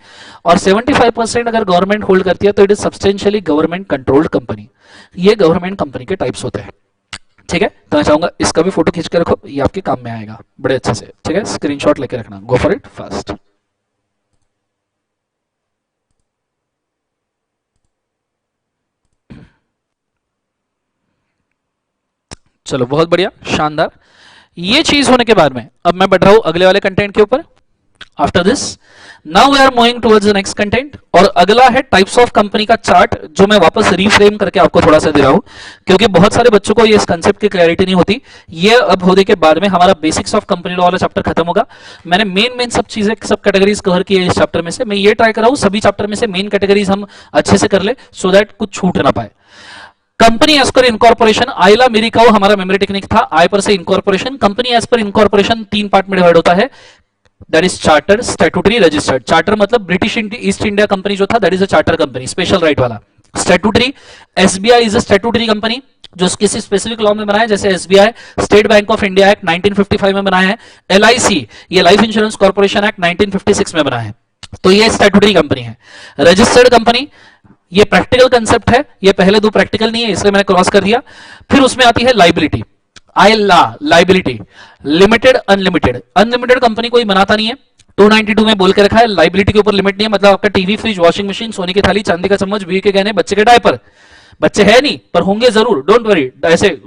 और 75% अगर गवर्नमेंट होल्ड करती है तो it is substantially government controlled company. ये गवर्नमेंट कंपनी के टाइप्स होते हैं, ठीक है? तो मैं चाहूंगा इसका भी फोटो खींच के रखो, ये आपके काम में आएगा बड़े अच्छे से, ठीक है? स्क्रीनशॉट लेके रखना। Go for it fast. चलो बहुत बढ़िया, शानदार। ये चीज होने के बाद में अब मैं बढ़ रहा हूं अगले वाले कंटेंट के ऊपर। After this now we are moving towards the next content, और अगला है टाइप्स ऑफ कंपनी का चार्ट, जो मैं वापस रीफ्रेम करके आपको थोड़ा सा दे रहा हूं, क्योंकि बहुत सारे बच्चों को ये इस कंसेप्ट की क्लैरिटी नहीं होती। ये अब होने के बाद में हमारा बेसिक्स ऑफ कंपनी लॉ वाला चैप्टर खत्म होगा। मैंने मेन सब चीजें, सब कैटेगरीज कवर की है इस चैप्टर में से। मैं ये ट्राई कर रहा हूं सभी चैप्टर में से मेन कैटेगरीज हम अच्छे से कर ले, सो दैट कुछ छूट ना पाए। कंपनी एज पर इनकॉर्पोरेशन, आइला मेरी काउ हमारा मेमोरी टेक्निक था, आई पर से incorporation. Company as per incorporation 3 part में डिवाइड होता है, that is charter, statutory, registered. Charter मतलब ब्रिटिश ईस्ट इंडिया कंपनी जो था, that is a charter company, special right वाला। Statutory, SBI is a statutory company जो किसी स्पेसिफिक लॉ में बना है, जैसे SBI State Bank of India act 1955 में बनाया है। एलआईसी ये लाइफ इंश्योरेंस कॉर्पोरेशन एक्ट 1956 में बना है, तो ये स्टैट्यूटरी कंपनी है। रजिस्टर्ड कंपनी ये प्रैक्टिकल कंसेप्ट है, ये पहले 2 प्रैक्टिकल नहीं है इसलिए मैंने क्रॉस कर दिया। फिर उसमें आती है लाइबिलिटी, आइला liability, limited, unlimited. Unlimited company कोई बनाता नहीं है, 292 में बोल के रखा है लाइबिलिटी के ऊपर लिमिट नहीं है, मतलब आपका टीवी, फ्रिज, वॉशिंग मशीन, सोने की थाली, चांदी का चम्मच, बीवी के गहने, बच्चे के डायपर, बच्चे है नहीं पर होंगे जरूर, डोंट वरी, ऐसे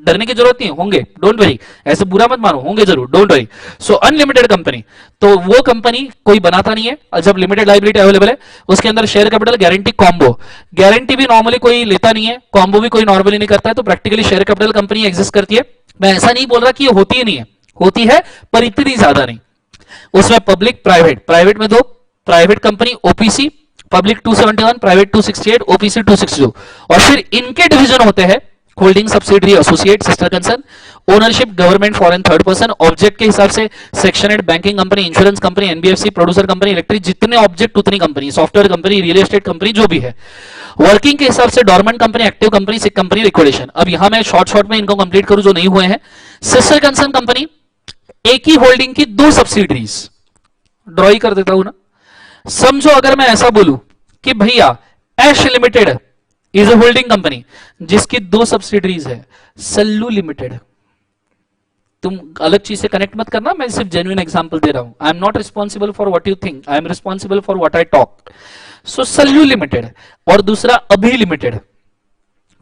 डरने की जरूरत नहीं, होंगे, डोंट वरी, ऐसे बुरा मत मानो, होंगे जरूर, don't worry. So unlimited company, तो वो कंपनी कोई बनाता नहीं है, और जब लिमिटेड लाइबिलिटी अवेलेबल है उसके अंदर share capital, guarantee, combo. Guarantee भी नॉर्मली कोई लेता नहीं है, कॉम्बो भी कोई नॉर्मली नहीं करता है, तो practically share capital company exist करती है। मैं ऐसा नहीं बोल रहा कि ये होती ही नहीं है, होती है पर इतनी ज्यादा नहीं। उसमें पब्लिक, प्राइवेट, प्राइवेट में 2, private company OPC, public 271, private 268, OPC 262, और फिर इनके डिवीजन होते हैं holding, subsidiary, associate, sister concern, ownership, government, foreign, third person. Object के हिसाब से section 8 banking company, insurance company, NBFC, producer company, electric, जितने ऑब्जेक्ट उतनी company, software company, real estate company, जो भी है। वर्किंग के हिसाब से dormant company, active company, sick company, liquidation. अब यहां मैं शॉर्ट में इनको कंप्लीट करूं जो नहीं हुए हैं। सिस्टर कंसर्न कंपनी, एक ही होल्डिंग की 2 सब्सिडरीज, ड्रॉ ही कर देता हूं ना। समझो अगर मैं ऐसा बोलूं कि भैया Ash limited is a holding company जिसकी 2 सब्सिडरीज है, सल्लू लिमिटेड। तुम अलग चीज से कनेक्ट मत करना, मैं सिर्फ जेन्युइन एग्जांपल दे रहा हूं। आई am not responsible for what you think, I am responsible for what I talk. So Sallu limited, और दूसरा अभी लिमिटेड।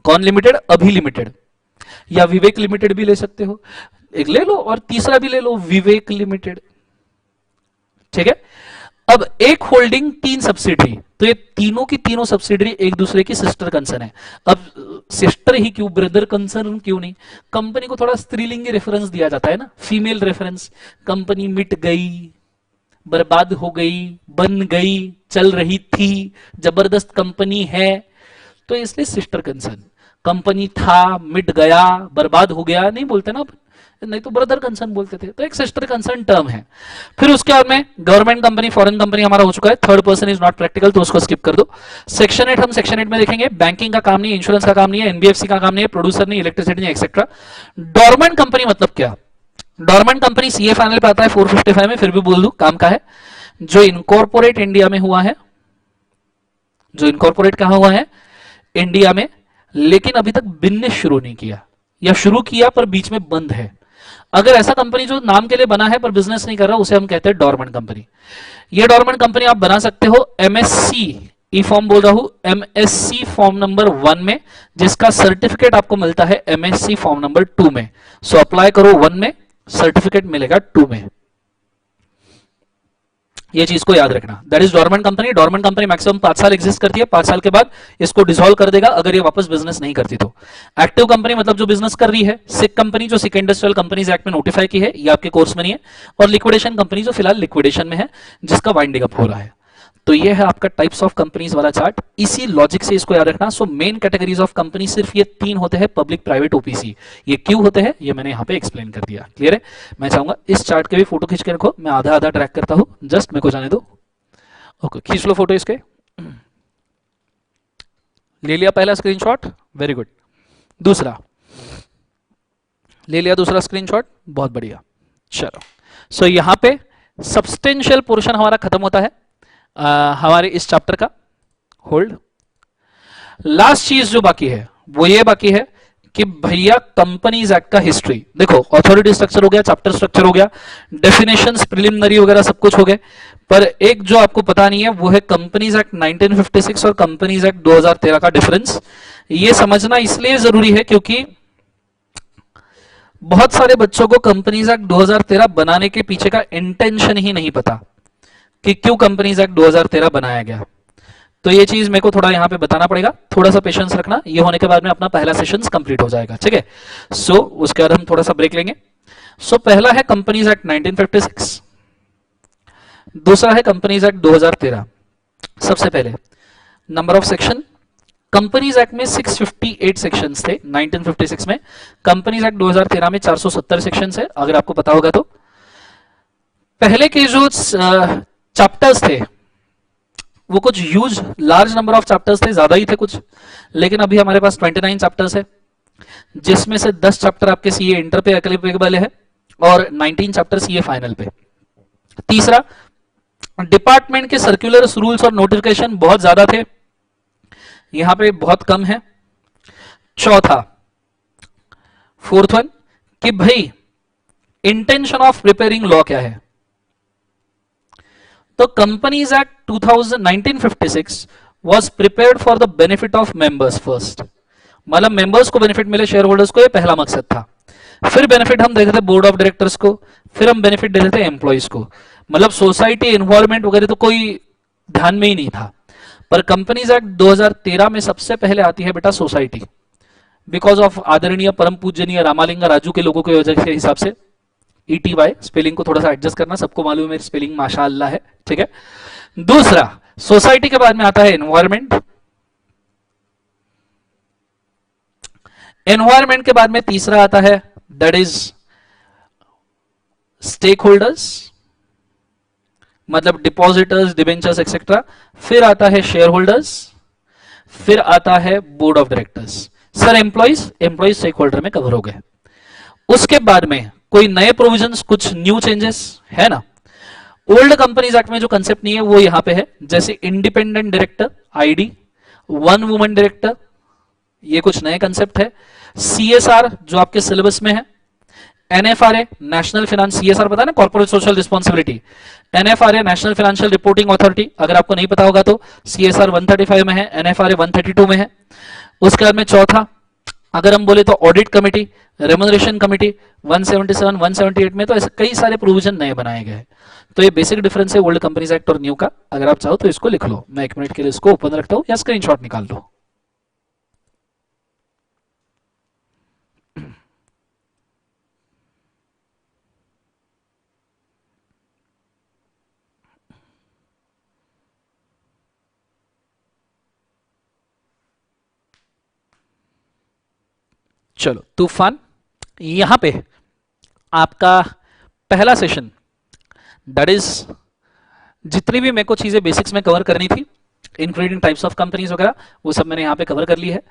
कौन लिमिटेड? अभी लिमिटेड, या विवेक लिमिटेड भी ले सकते हो, एक ले लो, और तीसरा भी ले लो, विवेक लिमिटेड। ठीक है। अब एक होल्डिंग 3 सब्सिडरी, तो ये तीनों की तीनों सब्सिडरी एक दूसरे की सिस्टर कंसर्न है। अब सिस्टर ही क्यों, ब्रदर कंसर्न क्यों नहीं? कंपनी को थोड़ा स्त्रीलिंगी रेफरेंस दिया जाता है ना, फीमेल रेफरेंस। कंपनी मिट गई, बर्बाद हो गई, बन गई, चल रही थी, जबरदस्त कंपनी है, तो इसलिए सिस्टर कंसर्न। कंपनी था, मिट गया, बर्बाद हो गया नहीं बोलते ना, नहीं तो ब्रदर कंसर्न बोलते थे, तो एक सिस्टर कंसर्न टर्म है। फिर उसके बाद में गवर्नमेंट कंपनी, फॉरेन कंपनी हमारा हो चुका है। Third person is not practical, तो उसको स्किप कर दो। सेक्शन 8 हम सेक्शन 8 में देखेंगे। बैंकिंग का काम नहीं है, इंश्योरेंस का काम नहीं है, एनबीएफसी का काम नहीं है, प्रोड्यूसर नहीं, इलेक्ट्रिसिटी नहीं, एक्सेट्रा। डोरमेंट कंपनी मतलब क्या? डोरमेंट कंपनी सीए फाइनल पे आता है 455 में, फिर भी बोल दू काम का है, जो इनकॉर्पोरेट इंडिया में हुआ है, जो इनकॉर्पोरेट कहां हुआ है? इंडिया में, लेकिन अभी तक बिजनेस शुरू नहीं किया, या शुरू किया पर बीच में बंद है। अगर ऐसा कंपनी जो नाम के लिए बना है पर बिजनेस नहीं कर रहा, उसे हम कहते हैं डोरमेंट कंपनी। ये डोरमेंट कंपनी आप बना सकते हो एमएससी, ई फॉर्म बोल रहा हूं, एमएससी फॉर्म नंबर 1 में, जिसका सर्टिफिकेट आपको मिलता है एमएससी फॉर्म नंबर 2 में। सो अप्लाई करो 1 में, सर्टिफिकेट मिलेगा 2 में। ये चीज को याद रखना, that is dormant company. Dormant company maximum 5 साल एग्जिस्ट करती है, 5 साल के बाद इसको डिसॉल्व कर देगा अगर ये वापस बिजनेस नहीं करती तो। एक्टिव कंपनी मतलब जो बिजनेस कर रही है। सिक कंपनी जो सिक इंडस्ट्रियल कंपनीज एक्ट में नोटिफाई की है, ये आपके कोर्स में नहीं है। और लिक्विडेशन कंपनी जो फिलहाल लिक्विडेशन में है, जिसका वाइंडिंग अप हो रहा है। तो ये है आपका टाइप्स ऑफ कंपनीज वाला चार्ट। इसी लॉजिक से इसको याद रखना। So main categories of company सिर्फ ये 3 होते हैं, पब्लिक, प्राइवेट, ओपीसी। ये क्यों होते हैं ये मैंने यहां पे एक्सप्लेन कर दिया। क्लियर है? मैं चाहूंगा इस चार्ट के भी फोटो खींच के रखो, मैं आधा आधा ट्रैक करता हूं, जस्ट मेरे को जाने दो। ओके, खींच लो फोटो इसके। ले लिया पहला स्क्रीनशॉट, वेरी गुड। दूसरा ले लिया, दूसरा स्क्रीनशॉट, बहुत बढ़िया। चलो, सो यहां पे सब्सटेंशियल पोर्शन हमारा खत्म होता है हमारे इस चैप्टर का। होल्ड। लास्ट चीज जो बाकी है वो ये बाकी है कि भैया कंपनीज एक्ट का हिस्ट्री देखो। अथॉरिटी स्ट्रक्चर हो गया, चैप्टर स्ट्रक्चर हो गया, डेफिनेशंस, प्रिलिमिनरी वगैरह सब कुछ हो गए, पर एक जो आपको पता नहीं है वो है कंपनीज एक्ट 1956 और कंपनीज एक्ट 2013 का डिफरेंस। ये समझना इसलिए जरूरी है क्योंकि बहुत सारे बच्चों को कंपनीज एक्ट 2013 बनाने के पीछे का इंटेंशन ही नहीं पता। कि क्यों कंपनीज एक्ट 2013 बनाया गया। तो ये चीज मेरे को थोड़ा यहां पे बताना पड़ेगा, थोड़ा सा पेशेंस रखना, ये होने के बाद में अपना पहला सेशन कंप्लीट हो जाएगा, ठीक है। सो उसके बाद हम थोड़ा सा ब्रेक लेंगे। सो पहला है कंपनीज एक्ट 1956, दूसरा है कंपनीज एक्ट 2013। सबसे पहले number of section, companies act में 658 सेक्शंस थे 1956 में, कंपनीज एक्ट 2013 में 470 सेक्शंस है, अगर आपको पता होगा तो। पहले के जो चैप्टर्स थे वो कुछ huge large number of chapters थे, ज्यादा ही थे कुछ, लेकिन अभी हमारे पास 29 चैप्टर्स है, जिसमें से 10 चैप्टर आपके सीए इंटर पे एप्लीकेबल है और 19 चैप्टर सीए फाइनल पे। तीसरा, डिपार्टमेंट के सर्कुलर्स, रूल्स और नोटिफिकेशन बहुत ज्यादा थे, यहां पे बहुत कम है। चौथा, फोर्थ वन, कि भाई इंटेंशन ऑफ प्रिपेयरिंग लॉ क्या है। तो companies act 1956 was prepared for the benefit of members first, मतलब मेंबर्स को बेनिफिट मिले, शेयर होल्डर्स को, ये पहला मकसद था। फिर बेनिफिट हम देते थे बोर्ड ऑफ डायरेक्टर्स को, फिर हम बेनिफिट देते थे एम्प्लॉइज को, मतलब सोसाइटी इन्वॉल्वमेंट वगैरह तो कोई ध्यान में ही नहीं था। पर कंपनीज एक्ट 2013 में सबसे पहले आती है बेटा सोसाइटी, बिकॉज ऑफ आदरणीय परम पूजनीय रामालिंगा राजू के लोगों की वजह के हिसाब से। ETY स्पेलिंग को थोड़ा सा एडजस्ट करना, सबको मालूम है मेरी स्पेलिंग माशाअल्लाह है, ठीक है। दूसरा, सोसाइटी के बाद में आता है एनवायरमेंट, एनवायरमेंट के बाद में तीसरा आता है दैट इज स्टेक होल्डर्स, मतलब डिपॉजिटर्स, डिबेंचर्स एक्सेट्रा। फिर आता है शेयर होल्डर्स, फिर आता है board of directors. Sir employees, employees stakeholder में कवर हो गए। उसके बाद में कोई नए प्रोविजंस, कुछ न्यू चेंजेस है ना। ओल्ड कंपनीज एक्ट में जो कंसेप्ट नहीं है वो यहां पे है, जैसे independent director ID, one woman director, ये कुछ नए कंसेप्ट है। CSR जो आपके सिलेबस में है, NFRA नेशनल फाइनेंस, CSR पता है ना, corporate social responsibility, NFRA national financial reporting authority, अगर आपको नहीं पता होगा तो CSR 135 में है, NFRA 132 में है। उसके बाद में चौथा, अगर हम बोले तो ऑडिट कमेटी, रेम्यूनरेशन कमेटी 177, 178 में, तो ऐसे कई सारे प्रोविजन नए बनाए गए हैं। तो ये बेसिक डिफरेंस है ओल्ड कंपनीज एक्ट और न्यू का। अगर आप चाहो तो इसको लिख लो, मैं 1 मिनट के लिए इसको ओपन रखता हूं या स्क्रीनशॉट निकाल लो। चलो तूफान, यहां पे आपका पहला सेशन दैट इज, जितनी भी मेरे को चीजें बेसिक्स में कवर करनी थी इंक्लूडिंग टाइप्स ऑफ कंपनीज वगैरह, वो सब मैंने यहां पे कवर कर ली है।